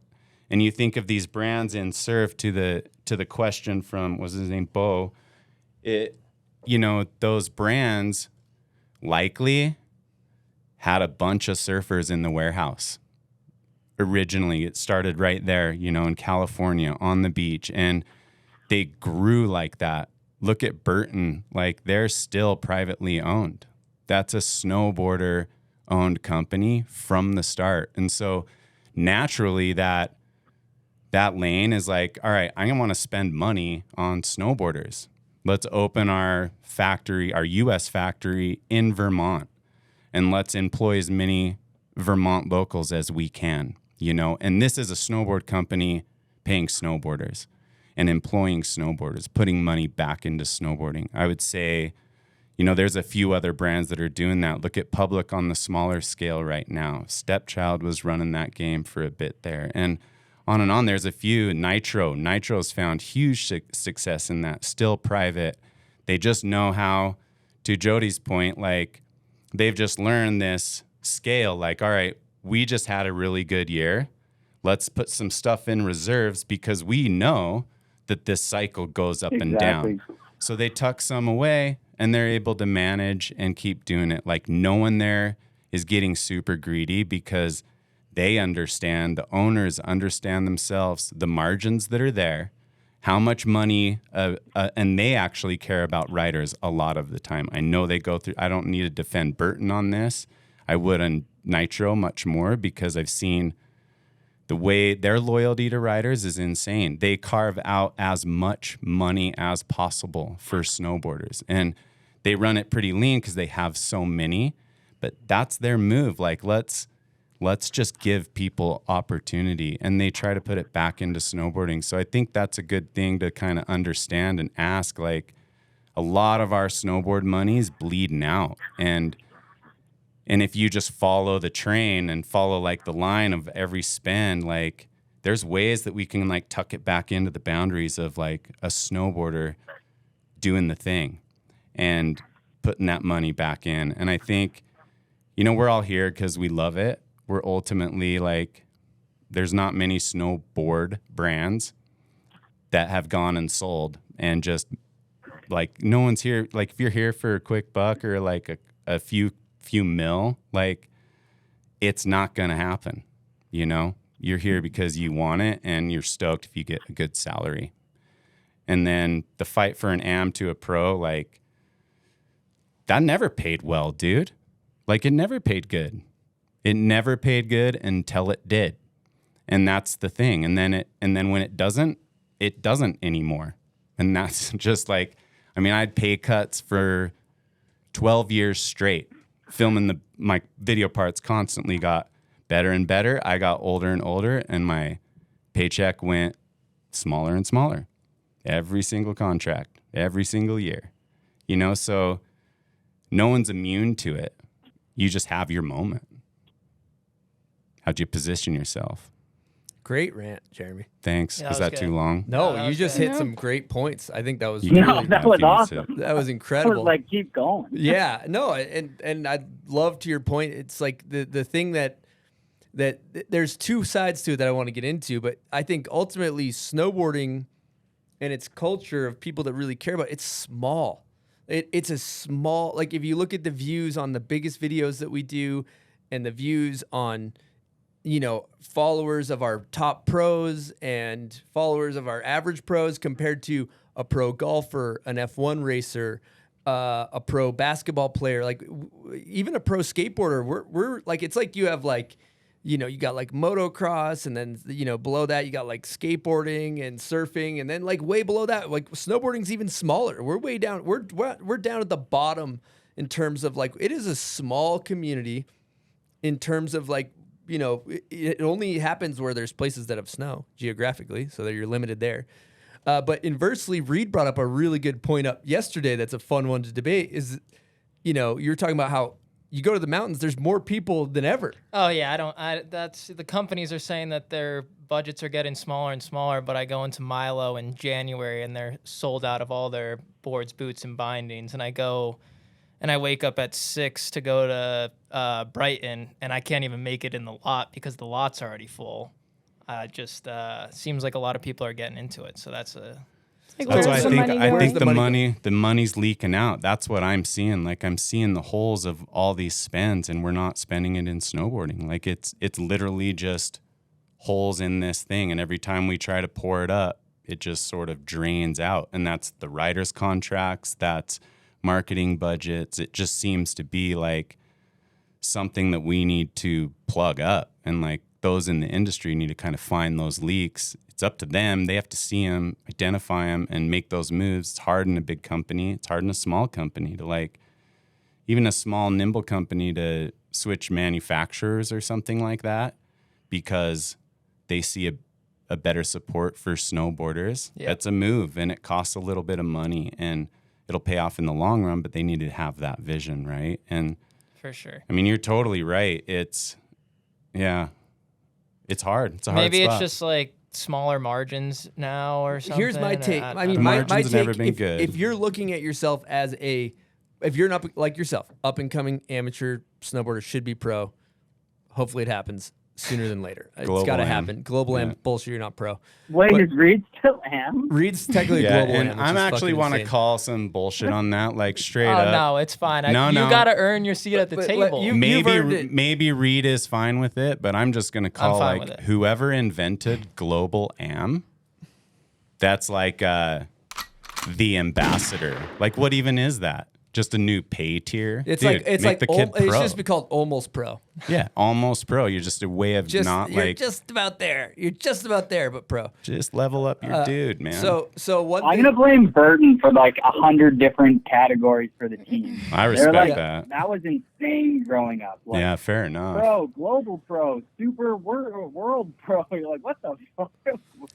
And you think of these brands in surf, to the question from, what's his name, Bo, those brands likely had a bunch of surfers in the warehouse. Originally, it started right there, in California on the beach, and they grew like that. Look at Burton, like, they're still privately owned. That's a snowboarder owned company from the start. And so naturally that lane is like, all right, I want to spend money on snowboarders. Let's open our factory, our US factory in Vermont, and let's employ as many Vermont locals as we can, and this is a snowboard company paying snowboarders and employing snowboarders, putting money back into snowboarding. I would say, there's a few other brands that are doing that. Look at Public on the smaller scale right now. Stepchild was running that game for a bit there. And on. There's a few. Nitro's found huge success in that. Still private. They just know how, to Jody's point, like, they've just learned this scale. Like, all right, we just had a really good year. Let's put some stuff in reserves because we know that this cycle goes up and down. So they tuck some away, and they're able to manage and keep doing it. Like, no one there is getting super greedy because they understand, the owners understand themselves, the margins that are there, how much money, and they actually care about riders a lot of the time. I know they go through, I don't need to defend Burton on this. I would on Nitro much more because I've seen the way their loyalty to riders is insane. They carve out as much money as possible for snowboarders, and they run it pretty lean because they have so many, but that's their move. Like, let's just give people opportunity, and they try to put it back into snowboarding. So I think that's a good thing to kind of understand and ask. Like, a lot of our snowboard money is bleeding out, and if you just follow the train and follow like the line of every spend, like, there's ways that we can like tuck it back into the boundaries of like a snowboarder doing the thing and putting that money back in. And I think, we're all here because we love it. We're ultimately like, there's not many snowboard brands that have gone and sold, and just like, no one's here. Like, if you're here for a quick buck or like a few mil, like, it's not going to happen. You're here because you want it, and you're stoked if you get a good salary. And then the fight for an AM to a pro, like, that never paid well, dude. Like, it never paid good. It never paid good until it did. And that's the thing. And then when it doesn't anymore. And that's just like, I mean, I had pay cuts for 12 years straight. Filming my video parts constantly got better and better. I got older and older, and my paycheck went smaller and smaller. Every single contract, every single year. So no one's immune to it. You just have your moment. How'd you position yourself? Great rant, Jeremy. Thanks. Yeah, Was that that was too good. long? No, you just hit No. some great points. I think that was That was awesome. that was I incredible. was like, keep going. Yeah, no, and I love, to your point, it's like the thing that there's two sides to it that I want to get into, but I think ultimately snowboarding and its culture of people that really care about it's small. It's a small, like, if you look at the views on the biggest videos that we do and the views on, followers of our top pros and followers of our average pros compared to a pro golfer, an F1 racer, a pro basketball player, like even a pro skateboarder, we're like, it's like you have like, you got like motocross, and then, below that you got like skateboarding and surfing, and then like way below that, like snowboarding's even smaller. We're way down. We're down at the bottom in terms of like, it is a small community in terms of like it only happens where there's places that have snow geographically, so that you're limited there. But inversely, Reid brought up a really good point up yesterday. That's a fun one to debate. Is, you're talking about how you go to the mountains, there's more people than ever. Oh yeah, that's the companies are saying that their budgets are getting smaller and smaller, but I go into Milo in January and they're sold out of all their boards, boots, and bindings, and I wake up at 6 to go to Brighton, and I can't even make it in the lot because the lot's already full. Just seems like a lot of people are getting into it, so that's a. That's why I think the money's leaking out. That's what I'm seeing. Like, I'm seeing the holes of all these spends, and we're not spending it in snowboarding. Like, it's literally just holes in this thing, and every time we try to pour it up, it just sort of drains out. And that's the riders' contracts, that's marketing budgets. It just seems to be like something that we need to plug up, and like those in the industry need to kind of find those leaks. It's up to them. They have to see them, identify them, and make those moves. It's hard in a big company. It's hard in a small company to, like, even a small, nimble company to switch manufacturers or something like that because they see a better support for snowboarders. Yep. That's a move, and it costs a little bit of money, and it'll pay off in the long run, but they need to have that vision, right? And for sure. I mean, you're totally right. It's hard. It's a hard Maybe spot. it's just like smaller margins now or something. Here's my take. I mean, The my margins have take, never been good. if you're looking at yourself as if you're up and coming amateur snowboarder, should be pro. Hopefully it happens sooner than later. It's got to happen. Global AM, bullshit, you're not pro. Wait, But is Reid still AM? Reid's technically yeah, global and AM. which I'm is actually fucking want to insane. call some bullshit on that, like straight Oh up. no, it's fine. You No. got to earn your seat at the But table. you've earned Maybe it. maybe Reid is fine with it, but I'm just gonna call fine with like it. whoever invented global AM. That's like the ambassador. Like, what even is that? Just a new pay tier? It's Dude, like make the kid it's pro. just be called almost pro. Yeah, almost pro. You're just a way of You're like just about there. You're just about there, but pro. just level up your dude, man. So one I'm thing, gonna blame Burton for like 100 different categories for the team. I They're respect like, that. That was insane growing up. Like, Yeah, fair enough. Pro, global pro, super world pro. You're like, what the fuck?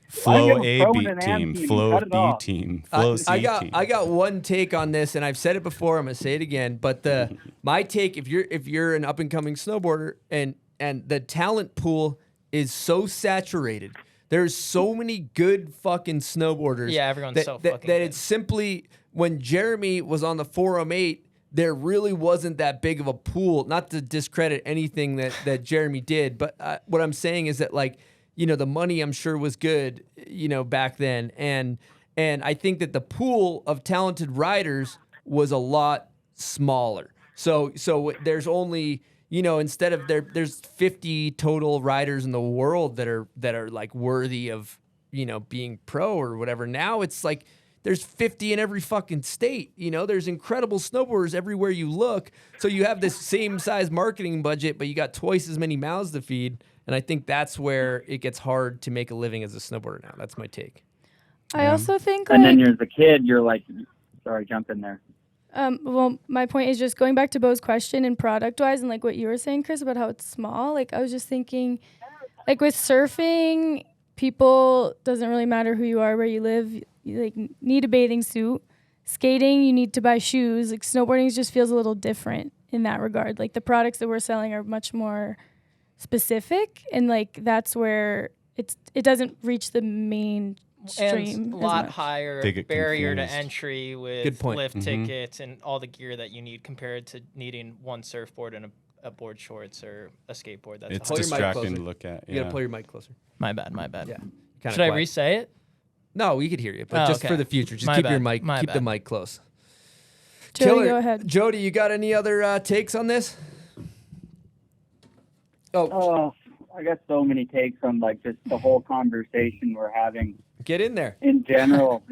Flow Why A give pro B and an AM team, team? Flow Cut it B off. team, Flow C team. I got one take on this, and I've said it before. I'm gonna say it again. But my take, if you're an up and coming snowboarder, and the talent pool is so saturated, there's so many good fucking snowboarders. Yeah, everyone's that, so that, fucking that good. it's simply when Jeremy was on the 408. There really wasn't that big of a pool. Not to discredit anything that Jeremy did, but what I'm saying is that, like, the money I'm sure was good, back then, and I think that the pool of talented riders was a lot smaller. So there's only, instead of there's 50 total riders in the world that are like worthy of, being pro or whatever. Now it's like there's 50 in every fucking state. There's incredible snowboarders everywhere you look. So you have this same size marketing budget, but you got twice as many mouths to feed. And I think that's where it gets hard to make a living as a snowboarder now. That's my take. I also think, And then like, you're the kid. You're like, sorry, jump in there. well, my point is just going back to Bo's question and product-wise and, like, what you were saying, Chris, about how it's small. Like, I was just thinking, like, with surfing, people, doesn't really matter who you are, where you live, you, like, need a bathing suit. Skating, you need to buy shoes. Like, snowboarding just feels a little different in that regard. Like, the products that we're selling are much more specific, and, like, that's where it doesn't reach the mainstream and a as lot much. higher They get barrier to confused. entry Good with point. lift Mhm. tickets and all the gear that you need compared to needing one surfboard and a board shorts or a skateboard. That's It's Pull your mic distracting closer. to look at. You Yeah. gotta pull your mic closer. my bad. Yeah. Kinda Should I quiet. re-say it? No, we could hear you, but Oh, just okay. for the future, just My keep your bad. mic, My keep the bad. mic close. Jody, Killer. go ahead. Jody, you got any other takes on this? Oh, I got so many takes on like just the whole conversation we're having Get in there. in general.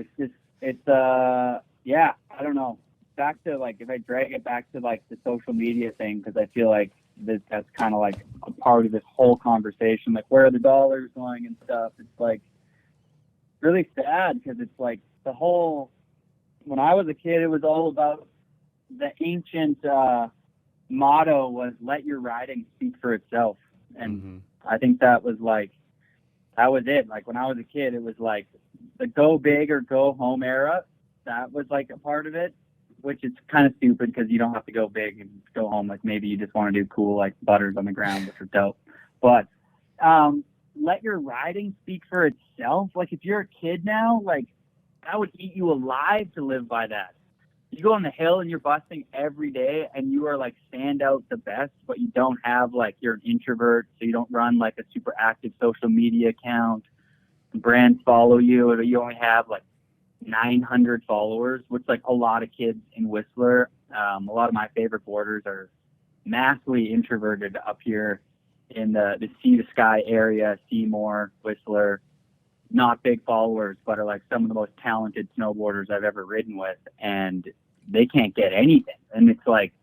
It's yeah, I don't know. Back to like, if I drag it back to like the social media thing, because I feel like that's kind of like a part of this whole conversation, like where are the dollars going and stuff. It's like really sad because it's like the whole, when I was a kid, it was all about the ancient motto was let your riding speak for itself. And I think that was it. Like when I was a kid, it was like the go big or go home era. That was like a part of it, which is kind of stupid because you don't have to go big and go home. Like maybe you just want to do cool, like butters on the ground, which are dope. But let your riding speak for itself. Like if you're a kid now, like that would eat you alive to live by that. You go on the hill and you're busting every day and you are like stand out the best, but you don't have like, you're an introvert, so you don't run like a super active social media account. Brands follow you, or you only have like 900 followers, which like a lot of kids in Whistler. A lot of my favorite boarders are massively introverted up here in the Sea to Sky area, Seymour, Whistler. Not big followers, but are like some of the most talented snowboarders I've ever ridden with, and they can't get anything. And it's like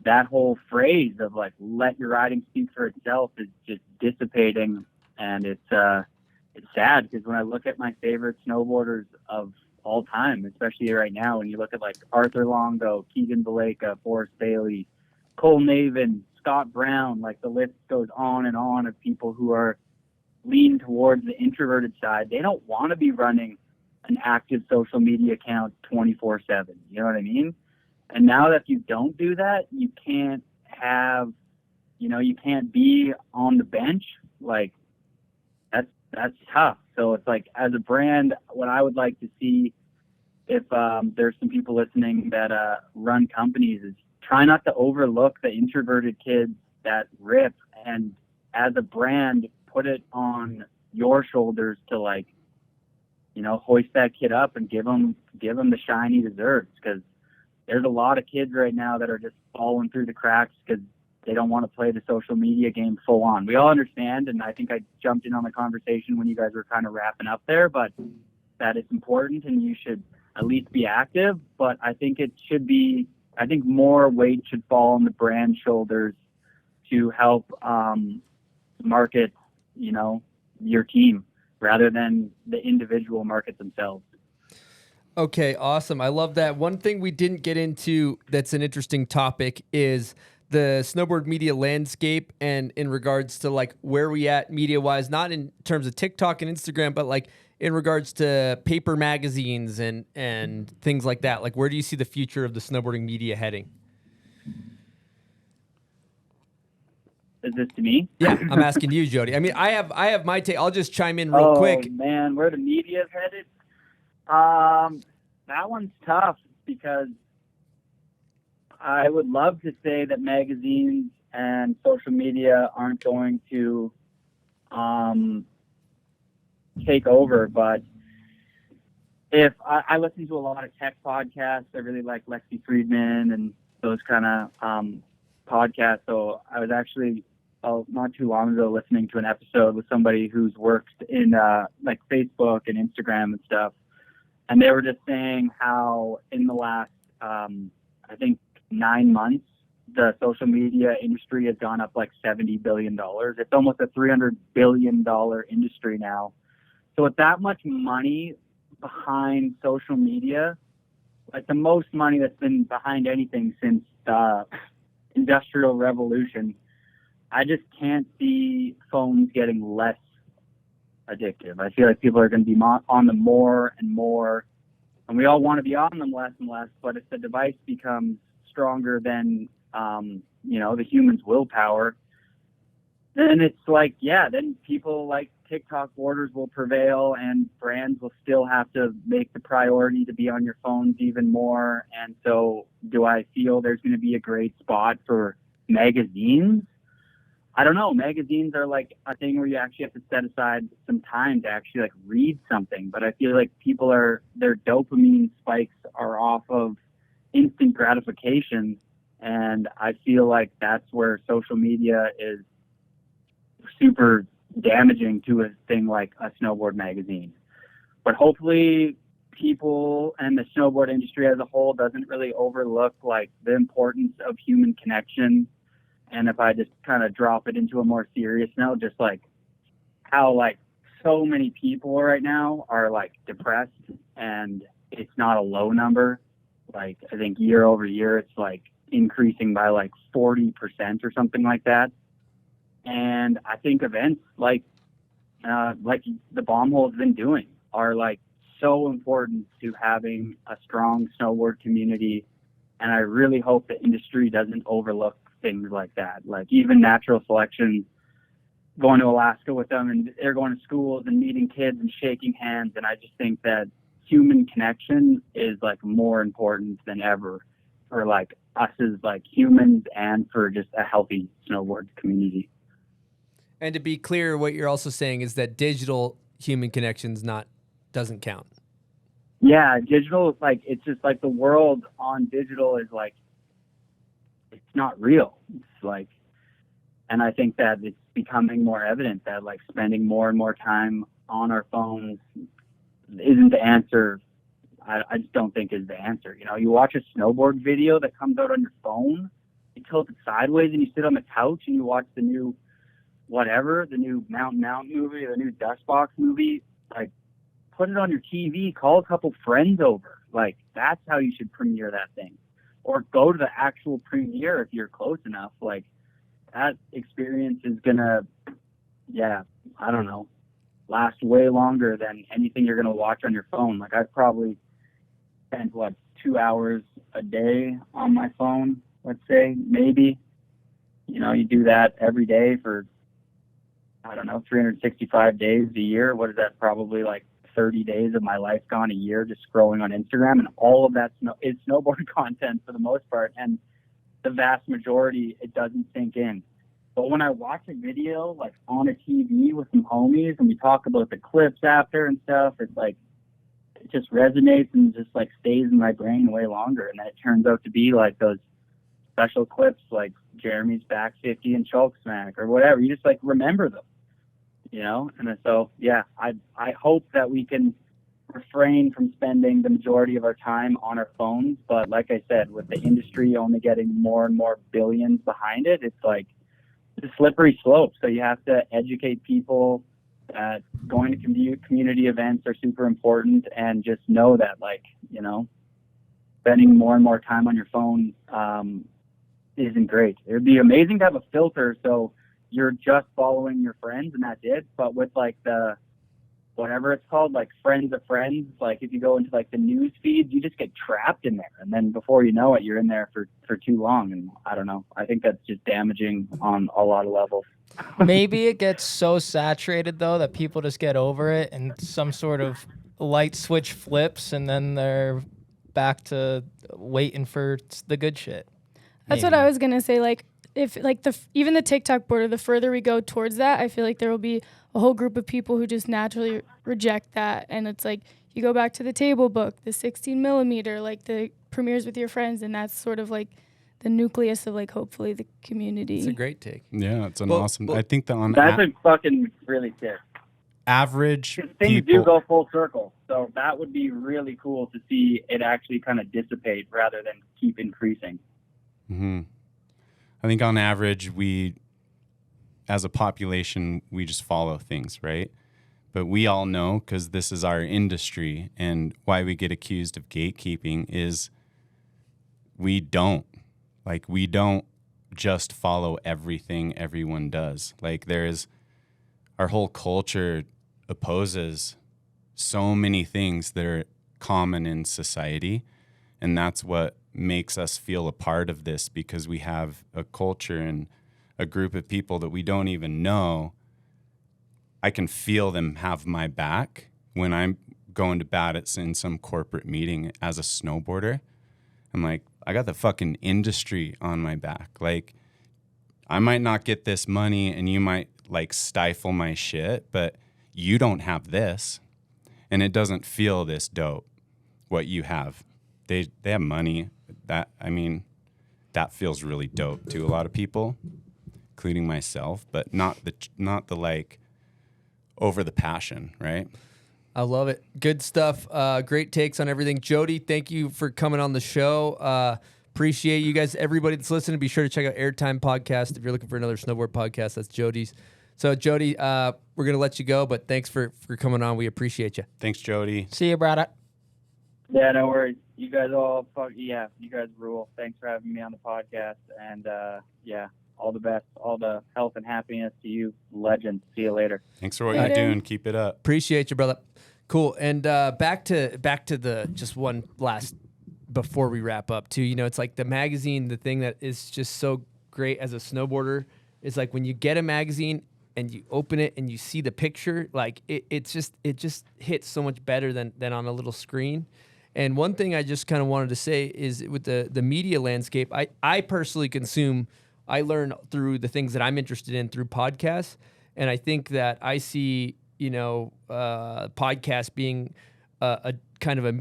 that whole phrase of like let your riding speak for itself is just dissipating, and it's sad because when I look at my favorite snowboarders of all time, especially right now, when you look at like Arthur Longo, Keegan Baleka, Forrest Bailey, Cole Navin, Scott Brown, like the list goes on and on of people who are lean towards the introverted side. They don't want to be running an active social media account 24/7. You know what I mean? And now that you don't do that, you can't you can't be on the bench. Like that's tough. So it's like, as a brand, what I would like to see, if there's some people listening that run companies, is try not to overlook the introverted kids that rip, and as a brand, put it on your shoulders to like, hoist that kid up and give him the shine he deserves. Because there's a lot of kids right now that are just falling through the cracks because they don't want to play the social media game full on. We all understand, and I think I jumped in on the conversation when you guys were kind of wrapping up there, but that it's important and you should at least be active. But I think more weight should fall on the brand shoulders to help market your team rather than the individual market themselves. Okay, awesome. I love that. One thing we didn't get into that's an interesting topic is the snowboard media landscape, and in regards to like where we at media wise, not in terms of TikTok and Instagram, but like in regards to paper magazines and things like that. Like, where do you see the future of the snowboarding media heading? Is this to me? Yeah, I'm asking you, Jody. I mean, I have my take. I'll just chime in real quick. Oh man, where the media is headed? That one's tough because I would love to say that magazines and social media aren't going to take over, but if I listen to a lot of tech podcasts, I really like Lexi Friedman and those kind of podcasts. So I was actually not too long ago listening to an episode with somebody who's worked in like Facebook and Instagram and stuff, and they were just saying how in the last I think 9 months the social media industry has gone up like $70 billion. It's almost a $300 billion industry now. So with that much money behind social media, like the most money that's been behind anything since the Industrial Revolution, I just can't see phones getting less addictive. I feel like people are going to be on them more and more, and we all want to be on them less and less. But if the device becomes stronger than the human's willpower, then it's like, then people like TikTok boarders will prevail, and brands will still have to make the priority to be on your phones even more. And so do I feel there's going to be a great spot for magazines? I don't know. Magazines are like a thing where you actually have to set aside some time to actually like read something. But I feel like their dopamine spikes are off of instant gratification. And I feel like that's where social media is super damaging to a thing like a snowboard magazine. But hopefully people and the snowboard industry as a whole doesn't really overlook like the importance of human connection. And if I just kind of drop it into a more serious note, just like how like so many people right now are like depressed, and it's not a low number. Like I think year over year it's like increasing by like 40% or something like that. And I think events like the Bomb Hole's been doing are like so important to having a strong snowboard community. And I really hope the industry doesn't overlook things like that. Like even natural selection, going to Alaska with them, and they're going to schools and meeting kids and shaking hands. And I just think that human connection is like more important than ever for like us as like humans and for just a healthy snowboard community. And to be clear, what you're also saying is that digital human connections doesn't count. Yeah, digital, like, it's just like the world on digital is like, it's not real. It's like, and I think that it's becoming more evident that like spending more and more time on our phones isn't the answer. I just don't think is the answer. You know, you watch a snowboard video that comes out on your phone, you tilt it sideways and you sit on the couch and you watch the new whatever, the new Mountain movie, the new Dust Box movie, like, put it on your TV, call a couple friends over. Like, that's how you should premiere that thing. Or go to the actual premiere if you're close enough. Like, that experience is gonna, I don't know, last way longer than anything you're gonna watch on your phone. Like, I've probably spent, 2 hours a day on my phone, let's say, maybe. You know, you do that every day for, I don't know, 365 days a year. What is that? Probably like 30 days of my life gone a year just scrolling on Instagram, and all of that is snowboard content for the most part, and the vast majority it doesn't sink in. But when I watch a video like on a TV with some homies and we talk about the clips after and stuff, it's like it just resonates and just like stays in my brain way longer. And then it turns out to be like those special clips like Jeremy's back 50 and choke smack or whatever. You just like remember them, you know? And so, yeah, I hope that we can refrain from spending the majority of our time on our phones. But like I said, with the industry only getting more and more billions behind it, it's like it's a slippery slope. So you have to educate people that going to community events are super important, and just know that, like, you know, spending more and more time on your phone isn't great. It would be amazing to have a filter so you're just following your friends and that's it. But with like the whatever it's called, like friends of friends, like if you go into like the news feeds, you just get trapped in there, and then before you know it, you're in there for too long. And I don't know, I think that's just damaging on a lot of levels. Maybe it gets so saturated though that people just get over it and some sort of light switch flips, and then they're back to waiting for the good shit. That's what I was gonna say. Like, if like even the TikTok border, the further we go towards that, I feel like there will be a whole group of people who just naturally reject that. And it's like you go back to the table book, the 16 millimeter, like the premieres with your friends, and that's sort of like the nucleus of like hopefully the community. It's a great take. Yeah, it's an awesome. I think that on that's fucking really sick. Average things do go full circle, so that would be really cool to see it actually kind of dissipate rather than keep increasing. Mm-hmm. I think on average, we, as a population, we just follow things, right? But we all know, because this is our industry, and why we get accused of gatekeeping is we don't just follow everything everyone does. Like, there's our whole culture opposes so many things that are common in society, and that's what makes us feel a part of this, because we have a culture and a group of people that we don't even know. I can feel them have my back when I'm going to bat at in some corporate meeting as a snowboarder. I'm like, I got the fucking industry on my back. Like, I might not get this money and you might like stifle my shit, but you don't have this, and it doesn't feel this dope what you have. They have money. That feels really dope to a lot of people, including myself, but not the like over the passion, right? I love it. Good stuff. Great takes on everything. Jody, thank you for coming on the show. Appreciate you guys. Everybody that's listening, be sure to check out Airtime Podcast. If you're looking for another snowboard podcast, that's Jody's. So, Jody, we're going to let you go, but thanks for coming on. We appreciate you. Thanks, Jody. See you, brother. Yeah, no worries. You guys you guys rule. Thanks for having me on the podcast. And, all the best, all the health and happiness to you, legend. See you later. Thanks for what Later. you're doing. Keep it up. Appreciate you, brother. Cool. And back to the just one last before we wrap up too. It's like the magazine. The thing that is just so great as a snowboarder is like when you get a magazine and you open it and you see the picture, like it just hits so much better than on a little screen. And one thing I just kind of wanted to say is with the media landscape, I personally I learn through the things that I'm interested in through podcasts. And I think that I see, podcast being a kind of a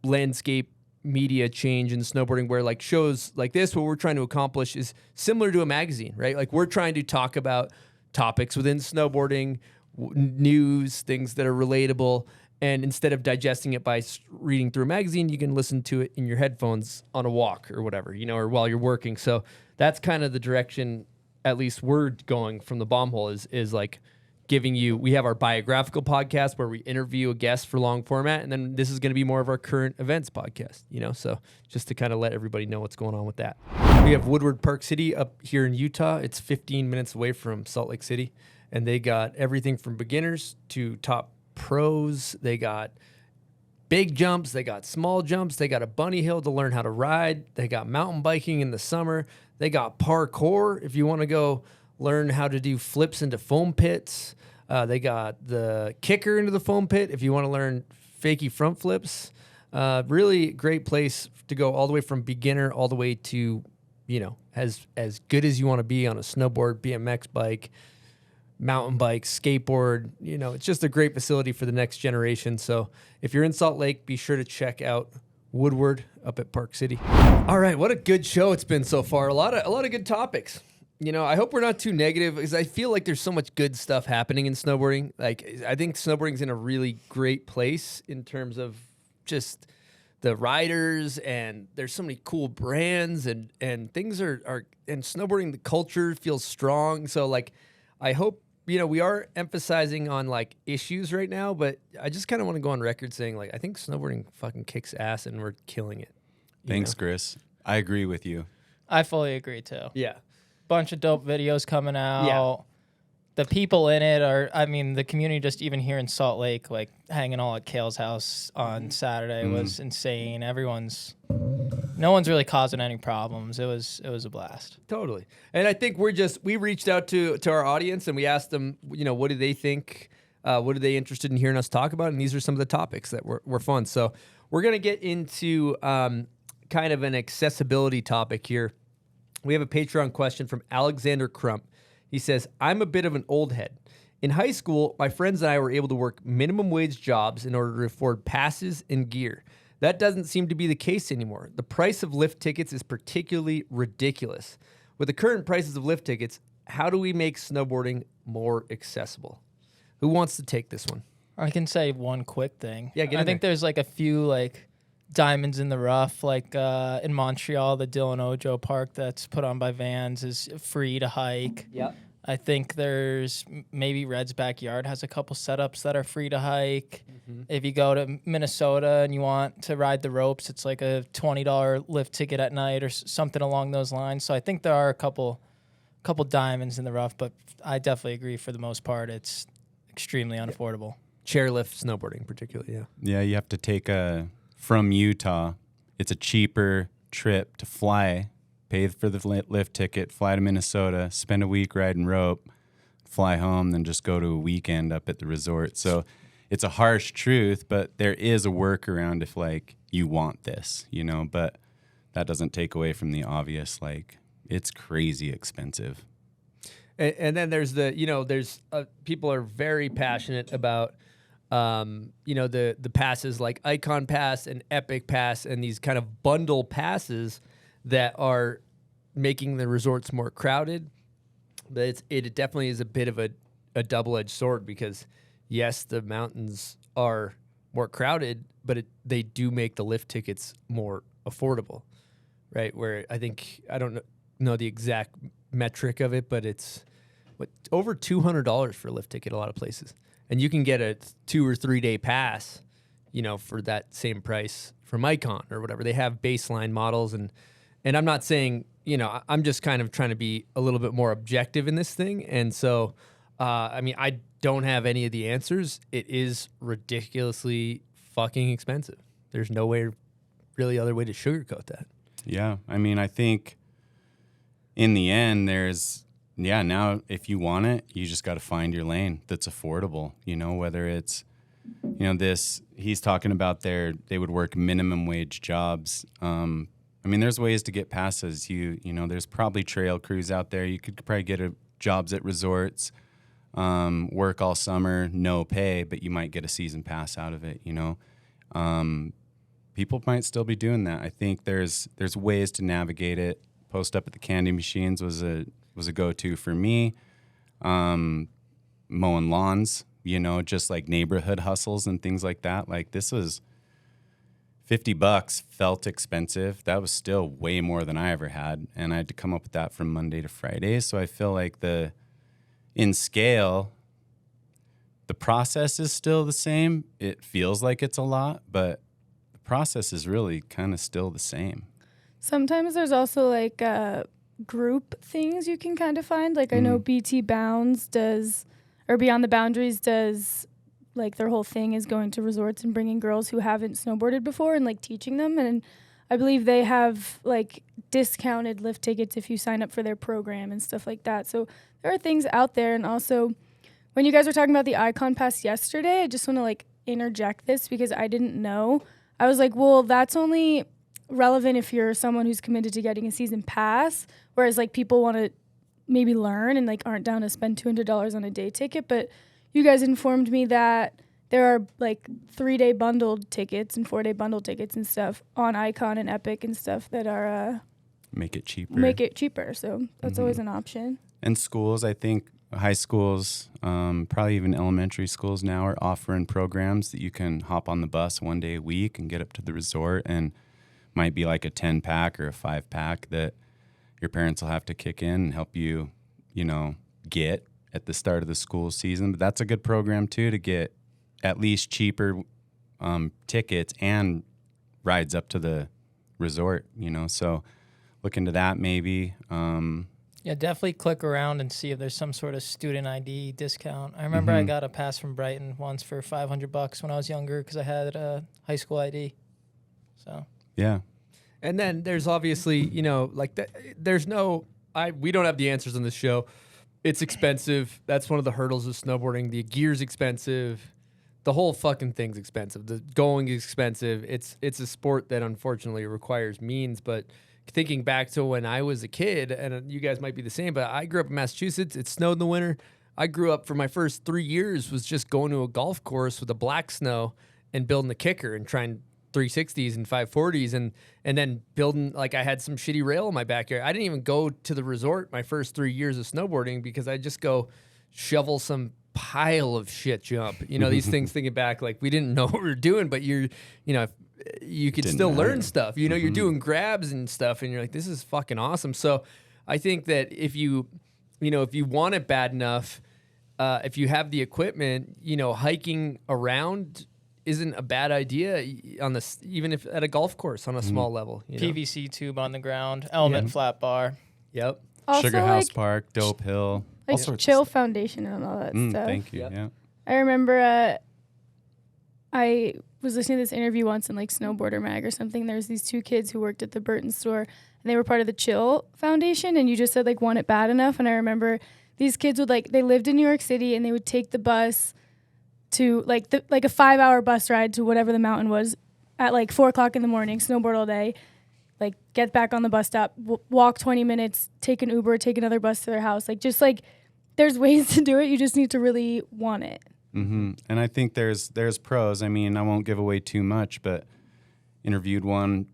landscape media change in snowboarding where like shows like this, what we're trying to accomplish is similar to a magazine, right? Like we're trying to talk about topics within snowboarding, news, things that are relatable. And instead of digesting it by reading through a magazine, you can listen to it in your headphones on a walk or whatever, or while you're working. So that's kind of the direction, at least we're going from the Bomb Hole is like giving you, we have our biographical podcast where we interview a guest for long format. And then this is going to be more of our current events podcast, so just to kind of let everybody know what's going on with that. We have Woodward Park City up here in Utah. It's 15 minutes away from Salt Lake City. And they got everything from beginners to top pros. They got big jumps, they got small jumps, they got a bunny hill to learn how to ride, they got mountain biking in the summer, they got parkour if you want to go learn how to do flips into foam pits, they got the kicker into the foam pit if you want to learn fakie front flips. Really great place to go all the way from beginner all the way to as good as you want to be on a snowboard, BMX bike, mountain bike, skateboard. It's just a great facility for the next generation. So if you're in Salt Lake, be sure to check out Woodward up at Park City. All right, what a good show it's been so far. A lot of good topics. I hope we're not too negative because I feel like there's so much good stuff happening in snowboarding. Like I think snowboarding's in a really great place in terms of just the riders, and there's so many cool brands and things are and snowboarding, the culture feels strong. So like I hope we are emphasizing on like issues right now, but I just kind of want to go on record saying like I think snowboarding fucking kicks ass and we're killing it. Thanks, Chris. I agree with you. I fully agree too. Yeah. Bunch of dope videos coming out. Yeah. The people in it the community just even here in Salt Lake, like hanging all at Kale's house on Saturday was insane. No one's really causing any problems. It was a blast. Totally. And I think we reached out to our audience and we asked them, what do they think? What are they interested in hearing us talk about? And these are some of the topics that were fun. So we're going to get into kind of an accessibility topic here. We have a Patreon question from Alexander Crump. He says, I'm a bit of an old head. In high school, my friends and I were able to work minimum wage jobs in order to afford passes and gear. That doesn't seem to be the case anymore. The price of lift tickets is particularly ridiculous. With the current prices of lift tickets, how do we make snowboarding more accessible? Who wants to take this one? I can say one quick thing. Yeah, I think there's like a few like diamonds in the rough, like in Montreal, the Dylan Ojo Park that's put on by Vans is free to hike. Yep. I think there's maybe Red's Backyard has a couple setups that are free to hike. Mm-hmm. If you go to Minnesota and you want to ride the ropes, it's like a $20 lift ticket at night or something along those lines. So I think there are a couple diamonds in the rough, but I definitely agree for the most part it's extremely unaffordable. Chairlift snowboarding particularly, yeah. Yeah, you have to take from Utah. It's a cheaper trip to fly, pay for the lift ticket, fly to Minnesota, spend a week riding rope, fly home, then just go to a weekend up at the resort. So it's a harsh truth, but there is a workaround if like you want this, but that doesn't take away from the obvious, like it's crazy expensive. And then there's people are very passionate about the passes like Icon Pass and Epic Pass and these kind of bundle passes that are making the resorts more crowded. But it definitely is a bit of a double-edged sword because, yes, the mountains are more crowded, but they do make the lift tickets more affordable, right? Where I don't know the exact metric of it, but it's over $200 for a lift ticket a lot of places. And you can get a 2 or 3 day pass, for that same price from Icon or whatever. They have baseline models, and I'm not saying I'm just kind of trying to be a little bit more objective in this thing. And so, I don't have any of the answers. It is ridiculously fucking expensive. There's no way, really other way to sugarcoat that. Yeah. I think in the end, now if you want it, you just got to find your lane that's affordable, whether it's, he's talking about they would work minimum wage jobs. There's ways to get passes. There's probably trail crews out there. You could probably get jobs at resorts, work all summer, no pay, but you might get a season pass out of it, People might still be doing that. I think there's ways to navigate it. Post up at the candy machines was a go-to for me. Mowing lawns, just like neighborhood hustles and things like that. Like this was $50 felt expensive. That was still way more than I ever had. And I had to come up with that from Monday to Friday. So I feel like in scale, the process is still the same. It feels like it's a lot, but the process is really kind of still the same. Sometimes there's also like group things you can kind of find. Like I know BT Bounds or Beyond the Boundaries does, like their whole thing is going to resorts and bringing girls who haven't snowboarded before and like teaching them. And I believe they have like discounted lift tickets if you sign up for their program and stuff like that. So there are things out there. And also when you guys were talking about the Icon Pass yesterday, I just want to like interject this because I didn't know. I was like, well, that's only relevant if you're someone who's committed to getting a season pass, whereas like people want to maybe learn and like aren't down to spend $200 on a day ticket. But you guys informed me that there are like 3-day bundled tickets and 4-day bundled tickets and stuff on Icon and Epic and stuff that are make it cheaper. So that's always an option. And schools, I think high schools, probably even elementary schools now are offering programs that you can hop on the bus 1 day a week and get up to the resort, and might be like a 10-pack or a 5-pack that your parents will have to kick in and help you, get at the start of the school season. But that's a good program too, to get at least cheaper tickets and rides up to the resort, so look into that maybe. Yeah, definitely click around and see if there's some sort of student ID discount. I remember I got a pass from Brighton once for $500 when I was younger because I had a high school ID. So yeah. And then there's obviously, we don't have the answers on this show. It's expensive. That's one of the hurdles of snowboarding. The gear's expensive. The whole fucking thing's expensive. The going is expensive. It's a sport that unfortunately requires means. But thinking back to when I was a kid, and you guys might be the same, but I grew up in Massachusetts. It snowed in the winter. I grew up for my first 3 years was just going to a golf course with a black snow and building the kicker and trying 360s and 540s and then building, like I had some shitty rail in my backyard. I didn't even go to the resort my first 3 years of snowboarding because I just go shovel some pile of shit jump. These things, thinking back, like we didn't know what we were doing, but you could still learn stuff. You're doing grabs and stuff and you're like, this is fucking awesome. So I think that if you want it bad enough, if you have the equipment, hiking around isn't a bad idea even if at a golf course on a small level. PVC tube on the ground, element flat bar. Yep. Also, Sugar House Park, Dope Hill, all sorts Chill of stuff. Foundation and all that stuff. Thank you. Yep. Yeah. I remember I was listening to this interview once in like Snowboarder Mag or something. There was these 2 kids who worked at the Burton store and they were part of the Chill Foundation, and you just said like want it bad enough. And I remember these kids would they lived in New York City and they would take the bus to like a 5-hour bus ride to whatever the mountain was at like 4:00 in the morning, snowboard all day, like get back on the bus stop, walk 20 minutes, take an Uber, take another bus to their house. Like just like there's ways to do it. You just need to really want it. Mm-hmm. And I think there's pros. I mean, I won't give away too much, but interviewed one,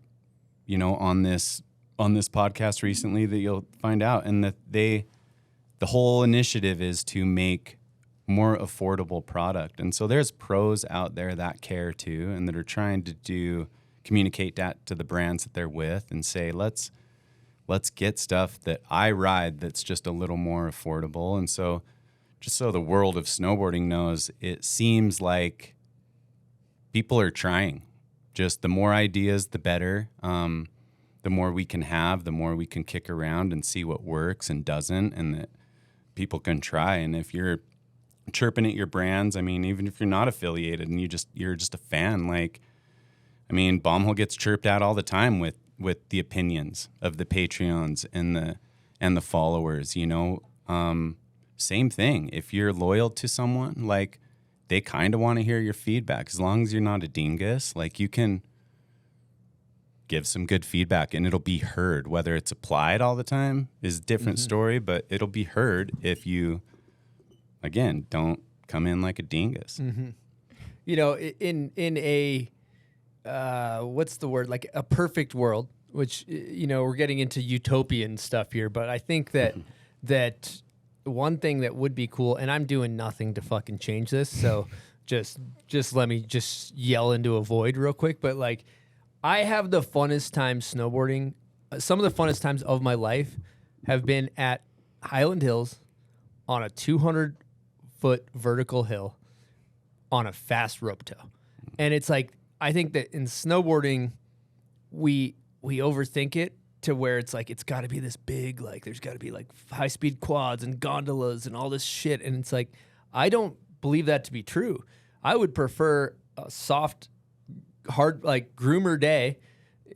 on this podcast recently that you'll find out, and that the whole initiative is to make more affordable product. And so there's pros out there that care too, and that are trying to communicate that to the brands that they're with and say, let's get stuff that I ride that's just a little more affordable. And so just so the world of snowboarding knows, it seems like people are trying. Just the more ideas, the better. the more we can have, the more we can kick around and see what works and doesn't, and that people can try. And if you're chirping at your brands, I mean, even if you're not affiliated and you're just a fan, like, I mean, Bombhole gets chirped at all the time with the opinions of the Patreons and the followers, you know. Same thing. If you're loyal to someone, like, they kind of want to hear your feedback. As long as you're not a dingus, like, you can give some good feedback and it'll be heard. Whether it's applied all the time is a different story, but it'll be heard if you, again, don't come in like a dingus. You know, in a what's the word? Like a perfect world, which, you know, we're getting into utopian stuff here, but I think that that one thing that would be cool, and I'm doing nothing to fucking change this, so just let me just yell into a void real quick, but like, I have the funnest time snowboarding. Some of the funnest times of my life have been at Highland Hills on a 200-foot vertical hill on a fast rope tow. And it's like, I think that in snowboarding, we overthink it to where it's like, it's got to be this big, like, there's got to be like high-speed quads and gondolas and all this shit. And it's like, I don't believe that to be true. I would prefer a soft, hard, like, groomer day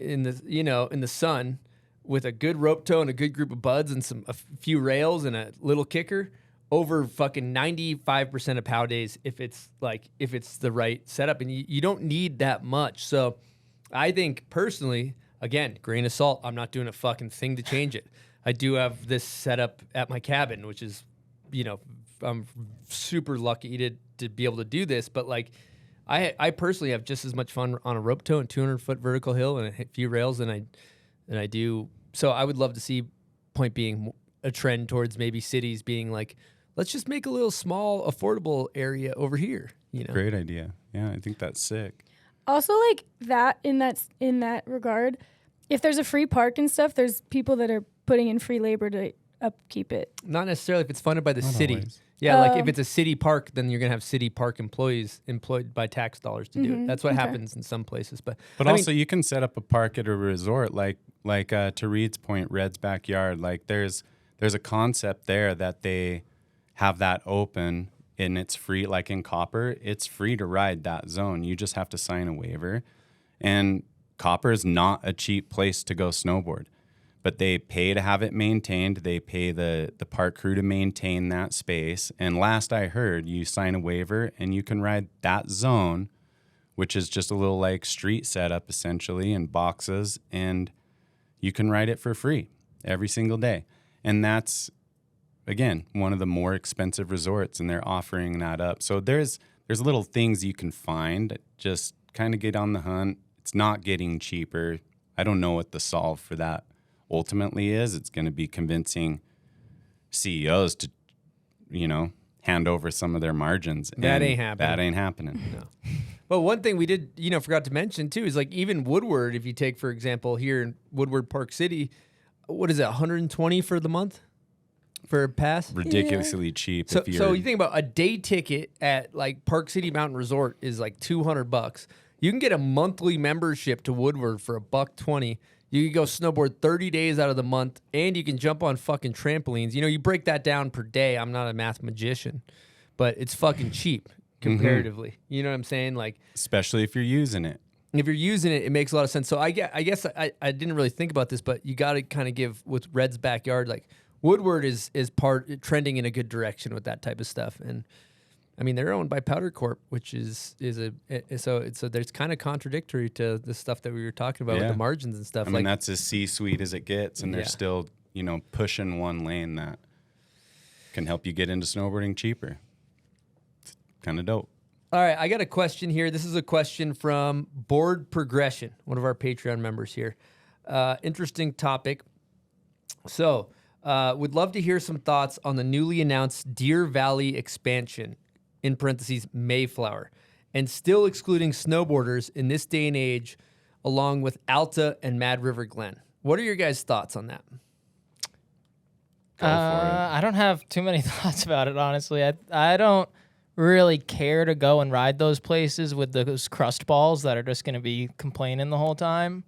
in the, you know, in the sun with a good rope tow and a good group of buds and a few rails and a little kicker over fucking 95% of POW days if it's the right setup. And you don't need that much. So I think personally, again, grain of salt, I'm not doing a fucking thing to change it. I do have this set up at my cabin, which is, you know, I'm super lucky to be able to do this. But like, I personally have just as much fun on a rope tow and 200-foot vertical hill and a few rails than I do. So I would love to see, point being, a trend towards maybe cities being like, let's just make a little small, affordable area over here. You know, Great idea. Yeah, I think that's sick. Also, like that in that regard, if there's a free park and stuff, there's people that are putting in free labor to upkeep it. Not necessarily if it's funded by the Not city. always. Yeah, like if it's a city park, then you're gonna have city park employees employed by tax dollars to do it. That's what happens in some places. But also, you can set up a park at a resort, like to Reid's point, Red's backyard. Like there's a concept there that they have that open and it's free. Like in Copper, it's free to ride that zone. You just have to sign a waiver, and Copper is not a cheap place to go snowboard. But they pay to have it maintained. They pay the park crew to maintain that space. And last I heard, you sign a waiver and you can ride that zone, which is just a little like street setup essentially and boxes, and you can ride it for free every single day. And that's, again, one of the more expensive resorts, and they're offering that up. So there's little things you can find. Just kind of get on the hunt. It's not getting cheaper. I don't know what the solve for that ultimately is. It's going to be convincing CEOs to, you know, hand over some of their margins. That ain't happening. That ain't happening. No. But one thing we did, you know, forgot to mention too, is like even Woodward, if you take, for example, here in Woodward Park City, what is it, 120 for the month for a pass? Ridiculously cheap. So you think about a day ticket at like Park City Mountain Resort is like $200. You can get a monthly membership to Woodward for $120. You can go snowboard 30 days out of the month, and you can jump on fucking trampolines. You know, you break that down per day. I'm not a math magician, but it's fucking cheap comparatively. You know what I'm saying? Like, especially if you're using it. If you're using it, it makes a lot of sense. So I guess I didn't really think about this, but you got to kind of give with Red's backyard, like Woodward is trending in a good direction with that type of stuff. And I mean, they're owned by Powder Corp, which so there's kind of contradictory to the stuff that we were talking about with the margins and stuff. I mean, that's as C-suite as it gets, and they're still, you know, pushing one lane that can help you get into snowboarding cheaper. It's kind of dope. All right, I got a question here. This is a question from Board Progression, one of our Patreon members here. Interesting topic. So, would love to hear some thoughts on the newly announced Deer Valley expansion, in parentheses, Mayflower, and still excluding snowboarders in this day and age, along with Alta and Mad River Glen. What are your guys' thoughts on that? Go for it. I don't have too many thoughts about it, honestly. I don't really care to go and ride those places with those crust balls that are just going to be complaining the whole time.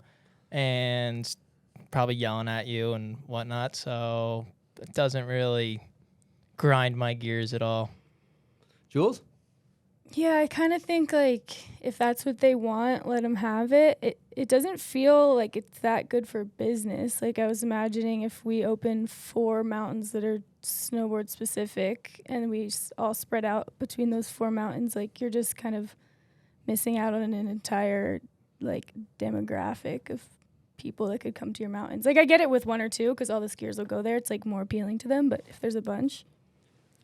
And probably yelling at you and whatnot. So it doesn't really grind my gears at all. Jules? Yeah, I kind of think like if that's what they want, let them have it. It doesn't feel like it's that good for business. Like I was imagining if we open 4 mountains that are snowboard specific and we all spread out between those 4 mountains, like you're just kind of missing out on an entire like demographic of people that could come to your mountains. Like I get it with 1 or 2 because all the skiers will go there. It's like more appealing to them. But if there's a bunch,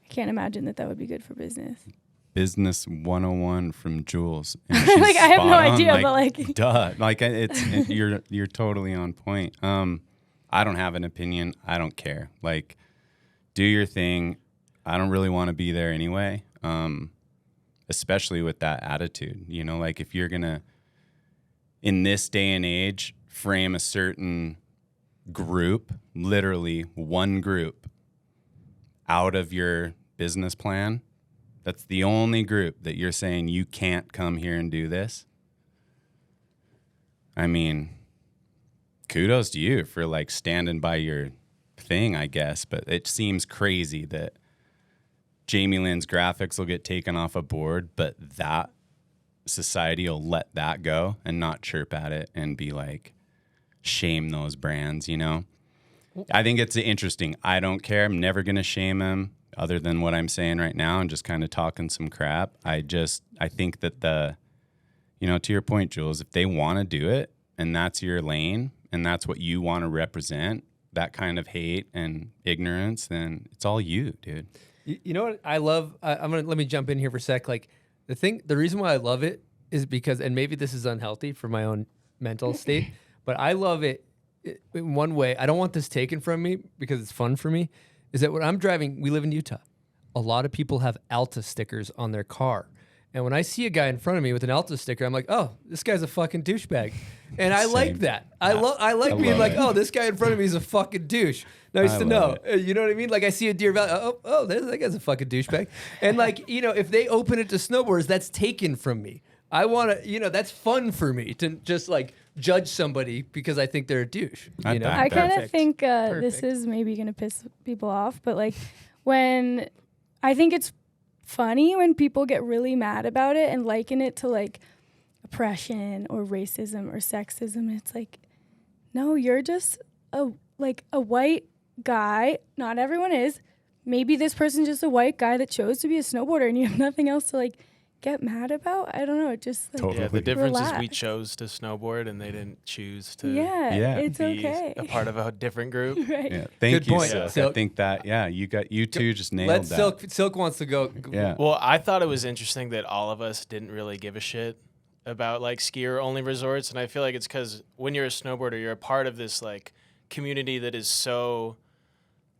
I can't imagine that would be good for business. Business 101 from Jules. Like I have no idea, but like duh, like you're totally on point. I don't have an opinion. I don't care. Like, do your thing. I don't really want to be there anyway. Especially with that attitude, you know, like if you're gonna, in this day and age, frame a certain group, literally one group, out of your business plan. That's the only group that you're saying you can't come here and do this. I mean, kudos to you for like standing by your thing, I guess. But it seems crazy that Jamie Lynn's graphics will get taken off a board, but that society will let that go and not chirp at it and be like, shame those brands, you know? I think it's interesting. I don't care. I'm never going to shame them. Other than what I'm saying right now and just kind of talking some crap. I think that to your point, Jules, if they want to do it and that's your lane and that's what you want to represent, that kind of hate and ignorance, then it's all you, dude. You know what I love? Let me jump in here for a sec. Like the reason why I love it is because, and maybe this is unhealthy for my own mental state, but I love it in one way. I don't want this taken from me because it's fun for me. Is that when I'm driving, we live in Utah, a lot of people have Alta stickers on their car. And when I see a guy in front of me with an Alta sticker, I'm like, oh, this guy's a fucking douchebag. And I like that. I like being like, oh, this guy in front of me is a fucking douche. Nice to know. You know what I mean? Like I see a Deer Valley, that guy's a fucking douchebag. And like, you know, if they open it to snowboarders, that's taken from me. I want to, you know, that's fun for me to just like judge somebody because I think they're a douche. You know? I kind of think this is maybe going to piss people off, but like when I think it's funny when people get really mad about it and liken it to like oppression or racism or sexism. It's like, no, you're just a white guy. Not everyone is. Maybe this person's just a white guy that chose to be a snowboarder and you have nothing else to like get mad about. I don't know. It just like yeah, the difference relax. is we chose to snowboard and they didn't choose to it's be okay. a part of a different group. Right. Yeah. Thank you, point. Silk. I think that you two just nailed that. Silk wants to go. Yeah. Well, I thought it was interesting that all of us didn't really give a shit about like skier only resorts, and I feel like it's because when you're a snowboarder, you're a part of this like community that is so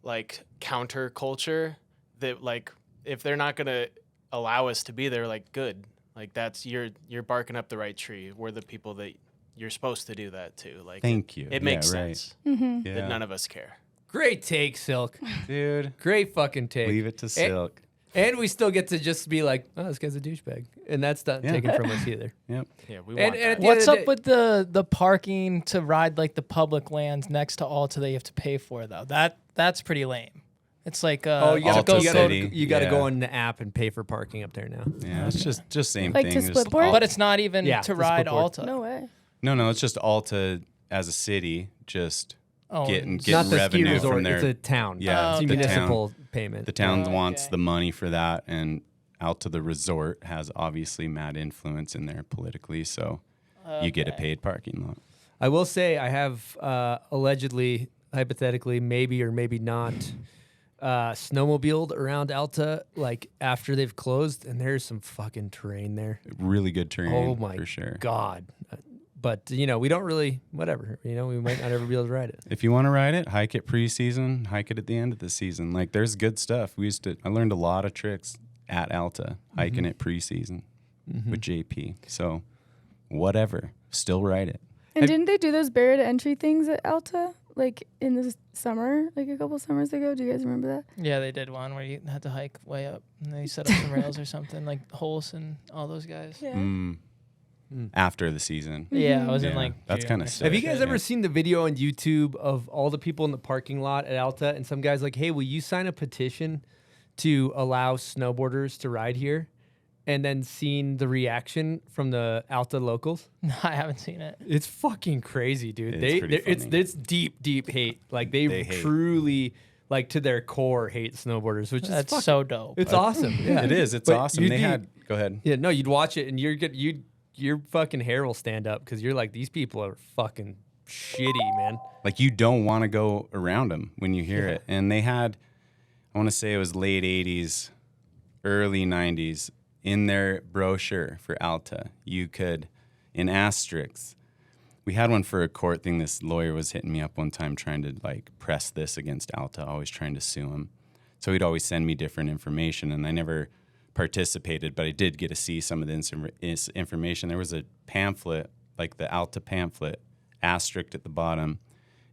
like counterculture that like if they're not gonna allow us to be there, like good, like that's you're barking up the right tree. We're the people that you're supposed to do that to. Like, thank you. It makes sense that none of us care. Great take, Silk. Dude. Great fucking take. Leave it to Silk. And we still get to just be like, oh, this guy's a douchebag. And that's not taken from us either. Yep. Yeah, we want that. What's up with the parking to ride like the public lands next to Alta that you have to pay for though? That's pretty lame. It's like you gotta go on the app and pay for parking up there now. Yeah, it's just same like thing. to split board? But it's not even to ride Alta. No way. No, it's just Alta as a city, just getting not the ski revenue resort, from there. It's a town. Yeah, it's a municipal payment. The town wants the money for that, and Alta the resort has obviously mad influence in there politically, so you get a paid parking lot. I will say I have allegedly, hypothetically, maybe or maybe not, snowmobiled around Alta like after they've closed, and there's some fucking terrain there. Really good terrain. Oh my for sure. God. But, you know, we don't really, whatever, you know, we might not ever be able to ride it. If you want to ride it, hike it pre-season, hike it at the end of the season. Like, there's good stuff. I learned a lot of tricks at Alta, hiking it pre-season with JP. So, whatever, still ride it. And didn't they do those barrier to entry things at Alta, like in the summer, like a couple summers ago? Do you guys remember that? Yeah, they did one where you had to hike way up, and they set up some rails or something, like Holst and all those guys. Yeah. after the season. Yeah, I was in like. That's June kind or of so. Have you guys Yeah. ever seen the video on YouTube of all the people in the parking lot at Alta and some guys like, hey, will you sign a petition to allow snowboarders to ride here? And then seen the reaction from the Alta locals? No, I haven't seen it. It's fucking crazy, dude. It's pretty funny. It's deep hate. Like they hate. truly, like to their core, hate snowboarders, which is That's fucking, so dope. it's awesome. Yeah, It is. It's But awesome. you'd They be- had. Go ahead. Yeah, no, you'd watch it and your fucking hair will stand up because you're like, these people are fucking shitty, man. Like you don't want to go around them when you hear it. And they had, I want to say it was late 80s, early 90s, in their brochure for Alta, you could, in asterisks, we had one for a court thing. This lawyer was hitting me up one time trying to like press this against Alta, always trying to sue him. So he'd always send me different information, and I never participated, but I did get to see some of this information. There was a pamphlet, like the Alta pamphlet, asterisk at the bottom.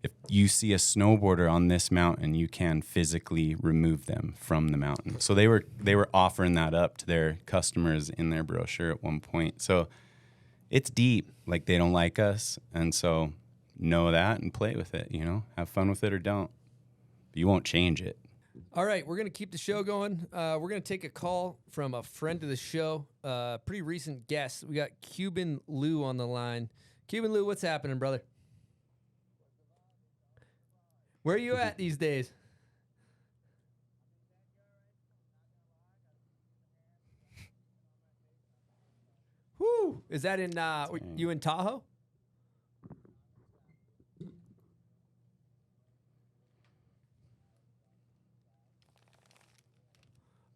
If you see a snowboarder on this mountain, you can physically remove them from the mountain. So they were offering that up to their customers in their brochure at one point. So it's deep. Like they don't like us, and so know that and play with it. Have fun with it or don't. But you won't change it. All right, we're going to keep the show going. We're going to take a call from a friend of the show, pretty recent guest. We got Cuban Lu on the line. Cuban Lu, what's happening, brother? Where are you at these days? Whoo! Is that in, you in Tahoe?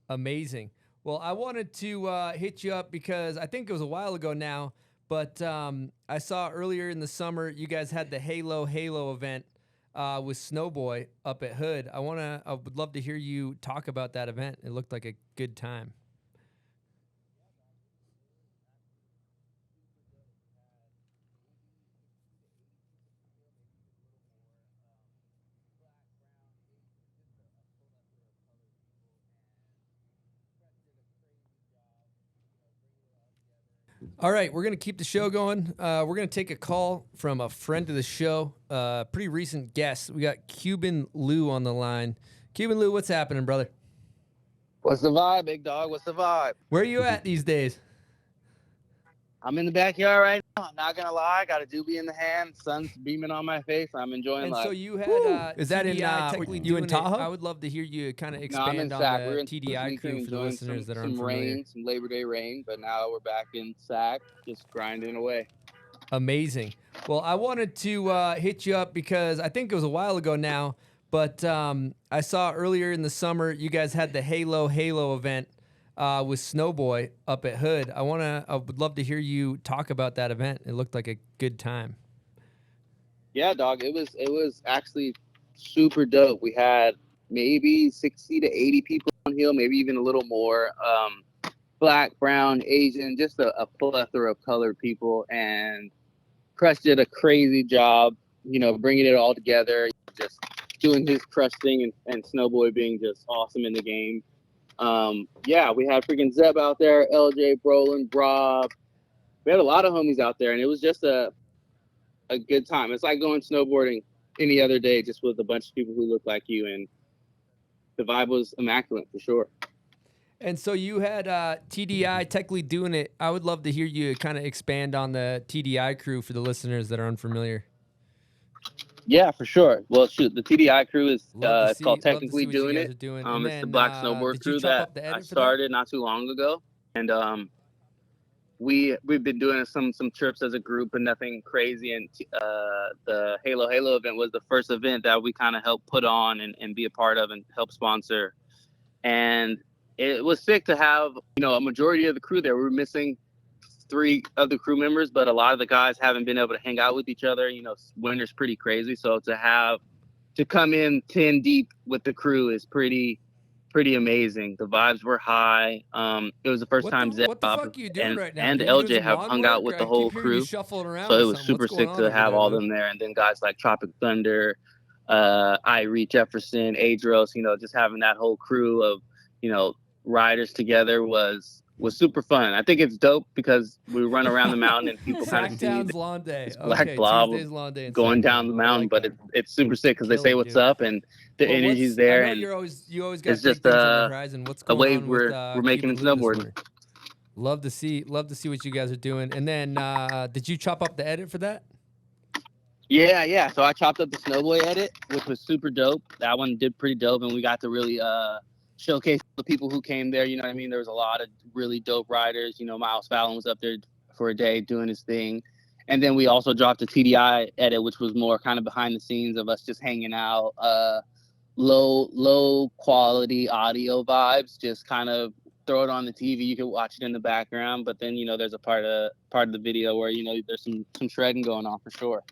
Amazing. Well, I wanted to hit you up because I think it was a while ago now, but I saw earlier in the summer you guys had the Halo event with Snowboy up at Hood. I would love to hear you talk about that event. It looked like a good time. All right, we're going to keep the show going. We're going to take a call from a friend of the show, pretty recent guest. We got Cuban Lu on the line. Cuban Lu, what's happening, brother? What's the vibe, big dog? What's the vibe? Where are you at these days? I'm in the backyard right now. I'm not gonna lie, got a doobie in the hand, sun's beaming on my face. I'm enjoying And life. so you had Is that in, you in Tahoe? I would love to hear you kind of No, I'm in expand on Sac. the We're in TDI crew for the enjoying listeners that are some unfamiliar. rain, some Labor Day rain, but now we're back in Sac, just grinding away. Amazing. Well, I wanted to hit you up because I think it was a while ago now, but I saw earlier in the summer you guys had the Halo event with Snowboy up at Hood. I would love to hear you talk about that event. It looked like a good time. Yeah, dog. It was actually super dope. We had maybe 60 to 80 people on hill, maybe even a little more. Black, brown, Asian, just a plethora of colored people, and Crush did a crazy job, bringing it all together, just doing his Crush thing, and Snowboy being just awesome in the game. Yeah, we had freaking Zeb out there, LJ, Brolin, Rob. We had a lot of homies out there, and it was just a good time. It's like going snowboarding any other day, just with a bunch of people who look like you, and the vibe was immaculate for sure. And so you had TDI technically doing it. I would love to hear you kind of expand on the TDI crew for the listeners that are unfamiliar. Yeah, for sure. Well, shoot, the TDI crew is it's called Technically Doing It. It's the Black Snowboard crew that I started not too long ago, and we've been doing some trips as a group, but nothing crazy. And the Halo event was the first event that we kind of helped put on and be a part of and help sponsor. And it was sick to have a majority of the crew there. We were missing 3 of the crew members, but a lot of the guys haven't been able to hang out with each other. Winter's pretty crazy, so to come in 10 deep with the crew is pretty amazing. The vibes were high. It was the first time Zeb and LJ have hung out with the whole crew, so it was super sick to have all them there. And then guys like Tropic Thunder, Irie Jefferson, Adros, just having that whole crew of riders together was was super fun. I think it's dope because we run around the mountain and people kind of see Sacktown's Lawn Day. this black blob Tuesday's Lawn Day in going Sacktown. down the mountain, I like but it's super sick because they say Killer, what's dude. up and the Well, energy's there, I know and you always got it's big just things on the horizon. What's a going wave on we're making in Cuban Lu this snowboarding. winter? Love to see what you guys are doing. And then did you chop up the edit for that? Yeah. So I chopped up the Snowboy edit, which was super dope. That one did pretty dope, and we got to really showcase the people who came there. You know what I mean? There was a lot of really dope riders. You know, Miles Fallon was up there for a day doing his thing. And then we also dropped a TDI edit, which was more kind of behind the scenes of us just hanging out, low quality audio vibes, just kind of throw it on the TV. You can watch it in the background, but then, you know, there's a part of the video where, you know, there's some shredding going on for sure.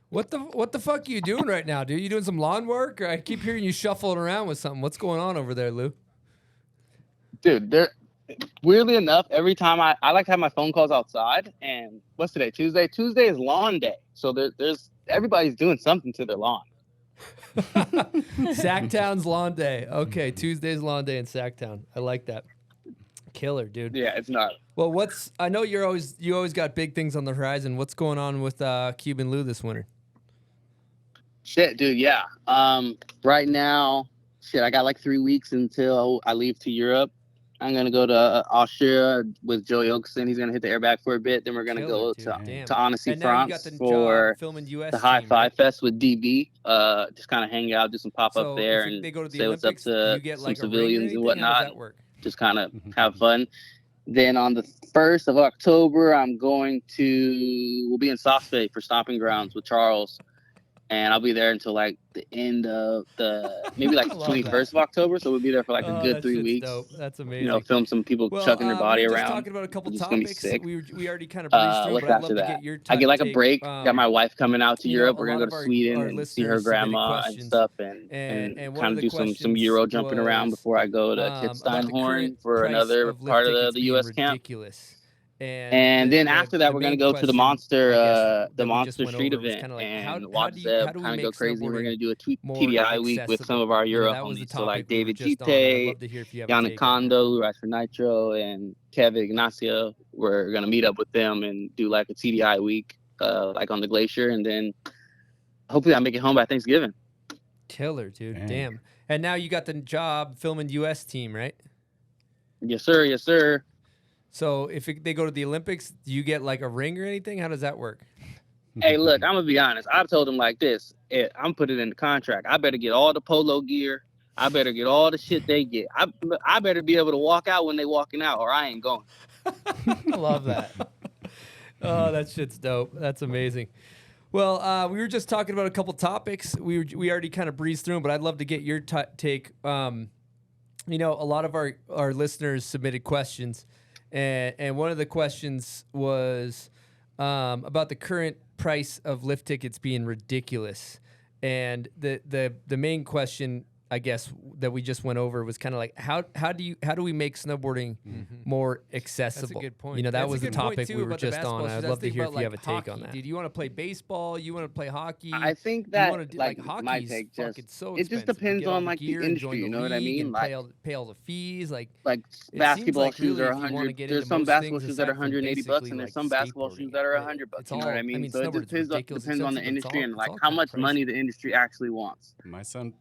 What the fuck are you doing right now, dude? You doing some lawn work? Or I keep hearing you shuffling around with something. What's going on over there, Lou? Dude, weirdly enough, every time I like to have my phone calls outside, and what's today? Tuesday? Tuesday is lawn day. So there's everybody's doing something to their lawn. Sacktown's Lawn Day. Okay, Tuesday's Lawn Day in Sacktown. I like that. Killer, dude. Yeah, it's not. Well, I know you always got big things on the horizon. What's going on with Cuban Lu this winter? Shit, dude, yeah. Right now, I got like 3 weeks until I leave to Europe. I'm gonna go to Austria with Joey Oakson. He's gonna hit the airbag for a bit. Then we're gonna go to Annecy, France for the High Five Fest with DB. Just kind of hang out, do some pop up there, and say what's up to some civilians and whatnot. Just kind of have fun. Then on the 1st of October, we'll be in South Bay for Stomping Grounds with Charles. And I'll be there until like the end of maybe like the 21st of October. So we'll be there for like a good 3 weeks. Dope. That's amazing. You know, film some people chucking their body we were around. Just talking about a couple it's topics. Gonna be sick. We already kind of breezed through, what's but I'd love after to that? get your I get like a take. break. Got my wife coming out to Europe. We're gonna go to Sweden our and see her grandma and stuff, and kind of do some Euro jumping around before I go to Kitzsteinhorn for another part of the U.S. camp. Ridiculous. And then after that, we're gonna go to the Monster Street event and watch Zeb kind of go crazy. We're gonna do a TDI week with some of our Euro homies, so like David Gite, Yannick Kondo, who rides for Nitro, and Kevin Ignacio. We're gonna meet up with them and do like a TDI week, like on the glacier, and then hopefully I make it home by Thanksgiving. Killer, dude. Damn. And now you got the job filming U.S. team, right? Yes, sir. Yes, sir. So if they go to the Olympics, do you get like a ring or anything? How does that work? Hey, look, I'm going to be honest. I've told them like this. I'm putting it in the contract. I better get all the polo gear. I better get all the shit they get. I better be able to walk out when they walking out, or I ain't going. I love that. Oh, that shit's dope. That's amazing. Well, we were just talking about a couple topics. We already kind of breezed through them, but I'd love to get your take. You know, a lot of our listeners submitted questions. And one of the questions was about the current price of lift tickets being ridiculous. And the main question, I guess, that we just went over was kind of like how do we make snowboarding more accessible? That's a good point. You know, that was the topic we were just on. I'd love to hear if you have a take on that. Did you want to play baseball? You want to play hockey? I think that my take so it just depends on like the industry. You know what I mean? Like pay all the fees. Like basketball shoes are $100. There's some basketball shoes that are $180, and there's some basketball shoes that are $100. You know what I mean? So it depends on the industry and like how much money the industry actually wants. My son,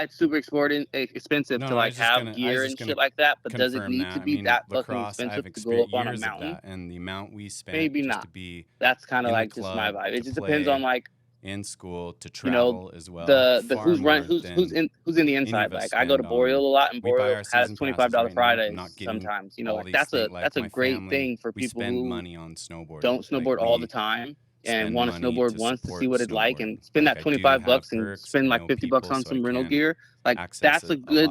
it's super expensive to like have gear and shit like that, but does it need to be that fucking expensive to go up on a mountain? And the amount we spent, maybe just not. To be that's kind of like just my vibe. It just depends on like in school to travel as well. The who's in the inside. Like I go to Boreal a lot, and Boreal has $25 Fridays sometimes. You know, like that's a great thing for people who money on snowboard. Don't snowboard all the time. And want to snowboard once to see what it's like, and spend that $25 and spend like $50 on some rental gear. Like that's a good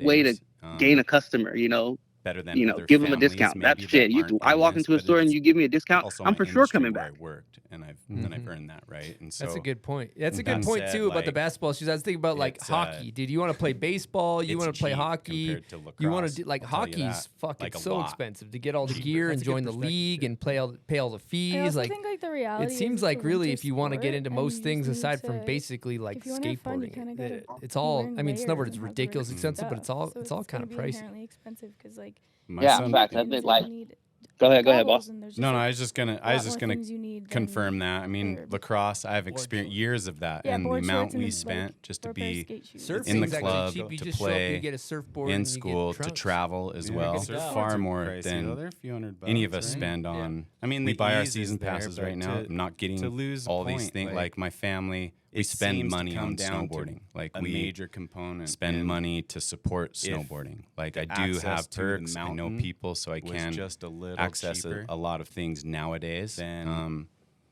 way to gain a customer. You know, better than give them a discount. That's shit. I walk into a store and you give me a discount, I'm for sure coming back. I worked and I've earned that, right? And so that's a good point. That's a good point too about the basketball shoes. I was thinking about like hockey. Did you want to play baseball? You want to play hockey? You want to do like hockey's fucking so expensive to get all the gear and join the league and pay all the fees. I think like the reality. It seems like really if you want to get into most things aside from basically like skateboarding, it's all. I mean, snowboard is ridiculous expensive, but it's all kind of pricey. Expensive because like like My son- in fact, I think like. you need Go ahead, boss. goggles, and there's just, No, like, I was just gonna a lot more things you need than confirm that. I mean, for lacrosse, I have Board experienced shorts. years of that, Yeah, and the board amount shorts and, we like, spent just or to a pair of be skate shoes. Surfing's in the actually club, cheap. You to just show up, play you get a surfboard, in and you get school, to trunks. travel as well, get to far go. more Pricey, though. than They're a few $100, any of us right? spend on. I mean, we the buy our ease is season there, passes but right now. to- I'm not getting to lose all the these point, things. Like my family, we it spend seems to money come on down to snowboarding. Like a we major component. spend and money to support if snowboarding. Like the I do access have to the perks. I know mountain people, so I was can just a little access cheaper, a lot of things nowadays. then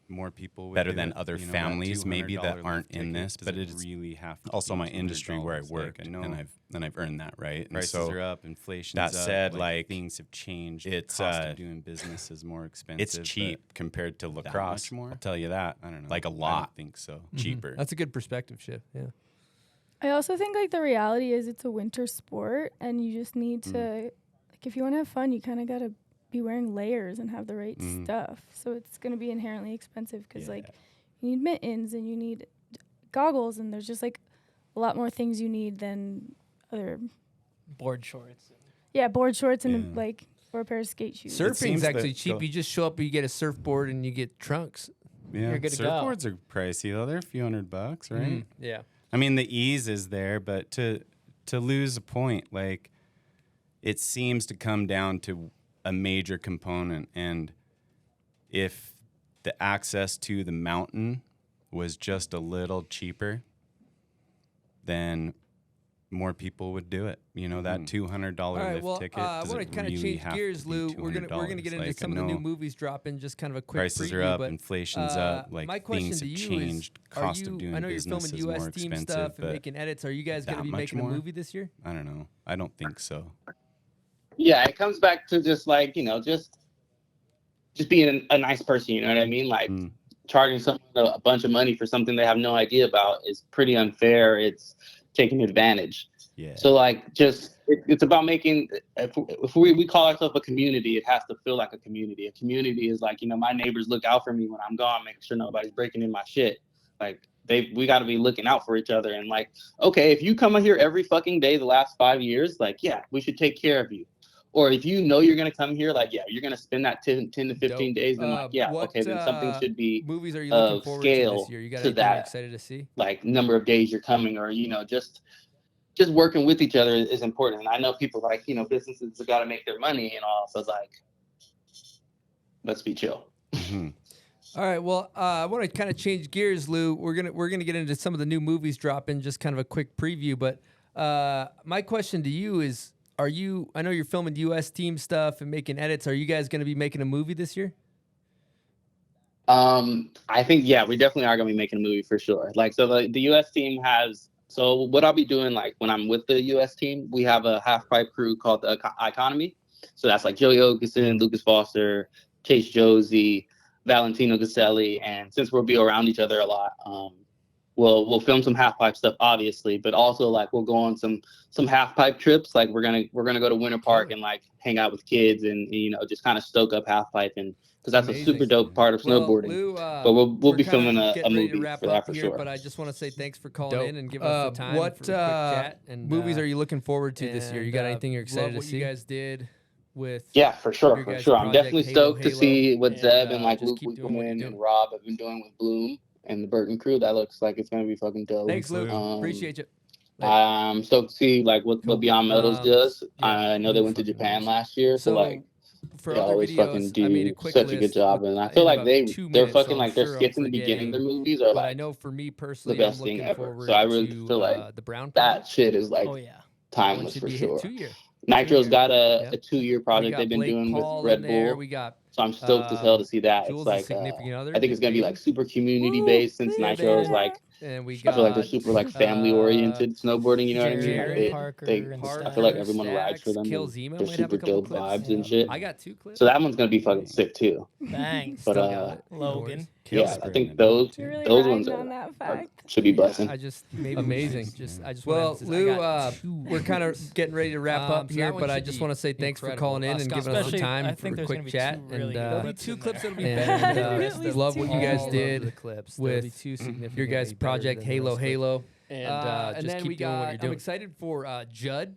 more people would better do than it. other You know, families that maybe that $200 aren't in ticket this, but doesn't it's really have to also be my industry where I $200. work, Like, I know and I've earned that, right? And prices so are up, inflation's that up, said, like, things have changed. it's, the cost uh, of doing business is more expensive. it's cheap compared to that lacrosse. much more? I'll tell you that. I don't know. Like a I don't lot think so. cheaper. That's a good perspective shift. Yeah. I also think like the reality is it's a winter sport, and you just need to like if you want to have fun, you kind of gotta be wearing layers and have the right stuff. So it's gonna be inherently expensive because like you need mittens and you need goggles, and there's just like a lot more things you need than other. Board shorts. Yeah, board shorts and like or a pair of skate shoes. Surfing's seems actually that cheap. go- You just show up, you get a surfboard, and you get trunks. Yeah, You're good to go. Surfboards are pricey though. They're a few $100, right? Yeah. I mean, the ease is there, but to lose a point, like it seems to come down to a major component, and if the access to the mountain was just a little cheaper, then more people would do it. You know, that $200 All right. lift well, ticket I doesn't want to kind of really change have gears, to be Lou. We're gonna get into Like, some I of the new know movies dropping. Just kind of a quick prices preview, are up, but, inflation's up, like my question things to have you changed, is, are cost you, of doing I know you're business filming is more U.S. team expensive, stuff and but making edits. Are you guys going to that be much making more? a movie this year? I don't know. I don't think so. Yeah, it comes back to just like, just being a nice person, you know what I mean? Like charging someone a bunch of money for something they have no idea about is pretty unfair. It's taking advantage. Yeah. So like it's about making, if we call ourselves a community, it has to feel like a community. A community is like, my neighbors look out for me when I'm gone, make sure nobody's breaking in my shit. Like we got to be looking out for each other. And like, okay, if you come in here every fucking day the last 5 years, like, yeah, we should take care of you. Or if you know you're going to come here, like, yeah, you're going to spend that 10 to 15 days, then like, yeah, okay, then something should be movies are you looking forward to scale this year? You got to anything that. you're excited to see? Like number of days you're coming, or just working with each other is important. And I know people like, businesses have got to make their money and all, so like, let's be chill. All right. Well, I want to kind of change gears, Lou. We're gonna get into some of the new movies dropping. Just kind of a quick preview, but my question to you is: I know you're filming U.S. team stuff and making edits. Are you guys going to be making a movie this year? I think, yeah, we definitely are going to be making a movie for sure. Like, so the U.S. team so what I'll be doing, like when I'm with the U.S. team, we have a half-pipe crew called the Economy. So that's like Joey Ogeson, Lucas Foster, Chase Josie, Valentino Gaselli. And since we'll be around each other a lot, we'll film some half-pipe stuff, obviously, but also like we'll go on some half-pipe trips. Like we're gonna go to Winter Park and like hang out with kids and just kind of stoke up half-pipe, and because that's a super dope part of snowboarding. Lou, but we'll be filming a movie for that for sure. But I just want to say thanks for calling in and giving us the time What for a quick chat. And movies are you looking forward to this year? You got anything you're excited love to what see? you guys did with Yeah, for sure. your guys' I'm definitely project, stoked to Halo, see what Zeb and like just Luke keep doing what you're Winkleman doing. and Rob have been doing with Bloom and the Burton crew. That looks like it's gonna be fucking dope. Thanks, Lou. Appreciate you. I'm stoked to see like what Beyond Metals does. I know they went to Japan last year, so like for they other always videos, fucking I made a do quick such a good list job, with- and I in feel like about 2 they're minutes, fucking so like I'm their sure I'm skits in the beginning of their movies are But I like know for me the personally, best I'm thing looking ever. forward So I really to feel like the Brown that shit is like Oh yeah. timeless should for be sure. 2 year. Nitro's got a 2-year We project got they've been Blake doing Paul with in Red there. Bull. We got So I'm stoked as hell to see that. Jules' It's like significant other. I think it's gonna be like super community based since Nitro is like and we I got feel like they're super like family oriented snowboarding. You know what I mean? Jared Like Parker and I feel like Stacks. everyone rides for them. Kill And Zima they're might have a super couple dope clips. vibes and shit. I got 2 clips. So that one's gonna be fucking sick too. Thanks. But Logan. yeah, I think those You're really ones riding on that fact. should be busting. I just maybe Amazing. I just Well, wanna Lou, emphasize, we're kind of getting ready to wrap up so here, that one but I should just be want to say thanks for incredible. calling in and Scott, giving us the especially, time I for think a there's quick gonna be chat. 2 really And good There'll be clips 2 in clips there. that'll be And, better than the uh, rest of love what you guys all of did the clips. with There'll be 2 significantly your guys' better project than the Halo rest of it. Halo. And And just then keep we doing what got. you're I'm doing. excited for Judd.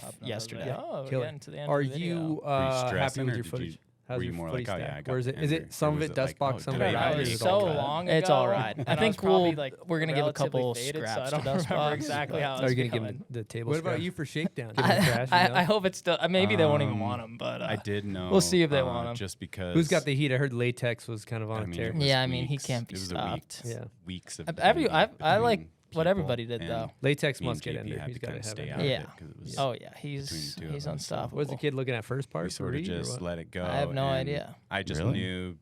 stuff yesterday. Oh, we're Kill it. getting to the end Are of the video. you Were you happy stressing, with or your did footage? you- How's were you your more footage like, oh, yeah, stack? I got Or is the it ender? some Or of was it it dust like, box, oh, some of did it I right? It or was is it so all bad? long It's ago, all right. and I I think was probably we'll like we're gonna give a couple relatively faded, scraps so I to don't dust remember box. exactly how Are it's you gonna give becoming. him the table What about scraps? you for shakedown? Give him trash, you know? I hope it's still. Maybe they won't even Um, want them, but I did know. we'll see if they want 'em. Just because. Who's got the heat? I heard latex was kind of on I a mean, tear. it was Yeah, I mean, he weeks. can't be It was stopped. Yeah. weeks of. I like between what people, everybody did and though. Latex me and must get JP ender. had He's to got to kinda have stay it. out of Yeah. it 'cause it was Oh yeah, between he's the two of he's them, so unstoppable. Was the kid looking at first part we for sort of Reid, or just what? let it go. I have no and idea. I just Really? knew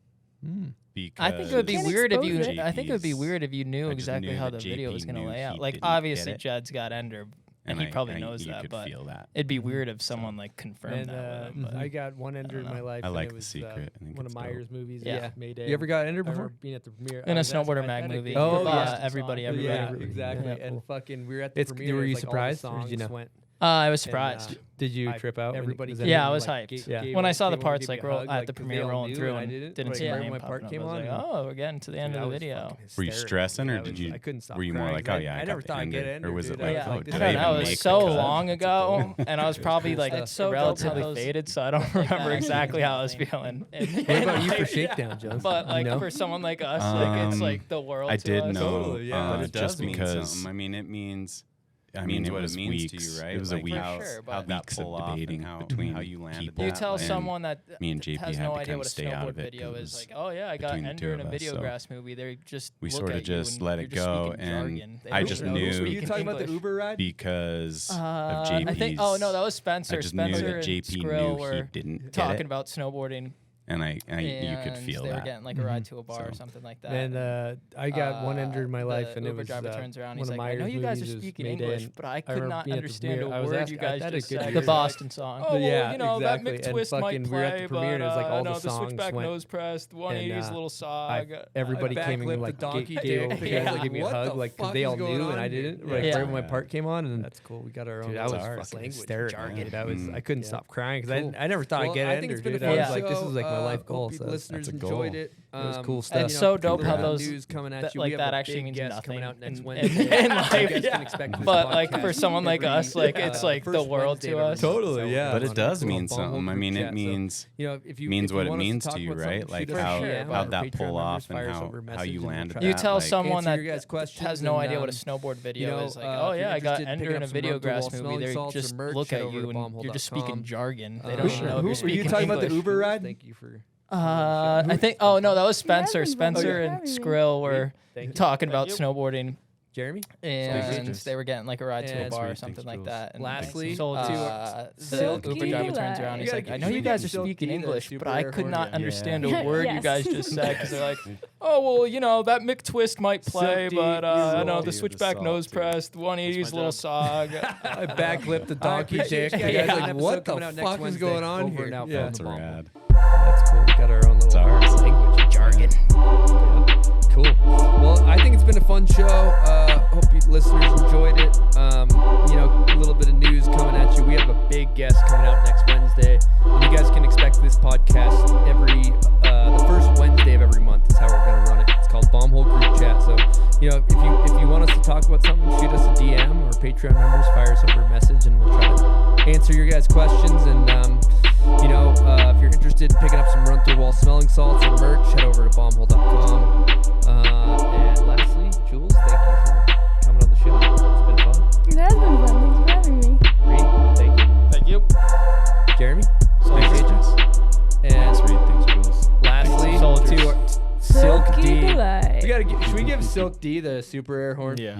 because I think it would be Can't weird if you. expose I think it would be JP's weird if you knew I just exactly knew how that the video JP was gonna knew lay out. he Like didn't obviously get it. Jed's got ender, and he probably knows you that. could But feel that. it'd be weird if someone like confirmed And that with him. But I got one ender in don't my know. life. I and like it the was, secret. I think one of it's dope. Meyer's movies. Yeah. Mayday. You ever got ender I remember before? being at the premiere. in I a was actually- Snowboarder I Mag had a movie. good- Oh yeah. everybody. Yeah, Yeah. exactly. Yeah. And fucking, we were at the It's- premiere. were it you was like all the surprised, or did songs you know? went I was surprised. Did you trip out? Everybody, Yeah, I was hyped. When I saw the parts like at the premiere rolling through and didn't see like, my right name when my part popping came up, I was on. like, oh, we're getting to the end of the video. Were you stressing, or did you? I couldn't stop Were you more crying, like, 'cause oh yeah, I I never got thought the I'd get ending, or Ender, was it dude. like, Yeah, oh, I did don't I know. even It make was so the cut? long ago, and I was probably like It's so relatively faded, so I don't remember exactly how I was feeling. What about you for Shakedown, Jones? But like You know? for someone like us, like it's like the world. I to did us. know, Totally, yeah. But it just does mean because. something. I mean, it means. I mean, it what it was means to weeks. you, right? It was a Like, week. for sure, but- How that Weeks of pull off debating and between how you landed people. You that, tell like- someone that me and JP has had no to idea kinda what a stay out of snowboard it. video It is, was like, oh yeah, I got between the Ender two in a of us, video so grass movie. They just we look sort of at you just and let you're it just go, speaking and jargon. They I don't just know knew- you're Were you speaking talking about the English. Uber ride? because of I JP's. think. Oh no, that was Spencer. I just knew Spencer that and JP Skrill knew he were didn't get talking it, about snowboarding. and you could and feel they were that. getting like a ride to a bar or So- something like that. And I got one Ender in my life, and the it Uber was driver turns around. one He's of like, I know Myers' you guys are movies. It was speaking Mayday, English, and but I could remember not being at the understand premiere. I a was word asked- you I guys had a just good said. year. The Boston song. Oh, yeah, you know, that exactly. And McTwist might fucking we were at play, the premiere, and it was like but all no, the the songs switchback went- nose pressed, 180's a little sog. Everybody came in like donkey gave dick. yeah, Like, give me a what hug, the like because fuck they is all going knew on and I here? didn't. Like Yeah. right when my part came on, and That's cool. We got our own. dude, I was little fucking language, hysterical. jargon. Dude. I Mm. couldn't Yeah. stop crying because Cool. I never thought Well, I'd get I Ender, think it's been dude. a I fun was Yeah. like, this show. is like my life goal. Hope So listeners that's a enjoyed goal. it. it was cool And stuff. it's so dope how Cool those news coming at that, you. like We have that a actually big means guest nothing coming out next in Wednesday. life. You guys Yeah. can expect this But like podcast for someone like every, us, like it's like the first world Wednesday to of every us. month. Totally, yeah. But it does On mean Bumble something. I group mean, chat, it so, means you know, if you means if you what it want us means talk to you, about right? something, Like shoot us a how DM, how our that Patreon pull off members, and fire us how over a you message, and we'll landed try You to, tell like, someone answer that your guys' questions has no and, idea what a snowboard video you know, is like, if oh you're yeah, I got interested in Ender picking in a up some video Run Through grass Wall movie. smelling They salts or just merch, look head at over you to and you're just speaking bombhole.com. jargon. They Who don't even know if you're were speaking you talking about the English. Uber ride? Thank you for. I think. Oh no, that was Spencer. haven't been Spencer and having me. Skrill were Thank you. talking about snowboarding, Jeremy? and Sweet. they were getting like a ride to a And bar or sweet. something Thanks, like Jules. that. And Lastly, the Silky Uber driver turns around. Light. He's like, I know you guys are speaking English, but I could not understand a Yeah. word you Yes. guys just said because they're like, oh well, you know that McTwist might play, Silky, but I you're know wrong. the switchback nose pressed, 180's a little sog. I backflipped the donkey dick. Yeah, You guys yeah. like, What what the the fuck fuck is is going going on on here? here? Yeah. That's rad. That's cool. We got our own little ours. language, jargon. Yeah. Cool. Well, I think it's been a fun show. Hope you listeners enjoyed it. You know, a little bit of news coming at you. We have a big guest coming out next Wednesday. And you guys can expect this podcast every the first Wednesday of every month is how we're gonna run it. It's called Bombhole Group Chat. So, you know, if you want us to talk about something, shoot us a DM, or Patreon members fire us over a message, and we'll try to answer your guys' questions. And you know, if you're interested in picking up some Run Through Wall smelling salts and merch, head over to bombhole.com. And lastly, Jules, thank you for coming on the show. It's been fun. It has been fun. Thanks for having me. Reid, thank you. Thank you. Jeremy, Thanks, Jess. and Thanks, Reid. Thanks, Jules. lastly, Soldiers. to Silk Silky D. Light. Should we give Silk D the super air horn? Yeah.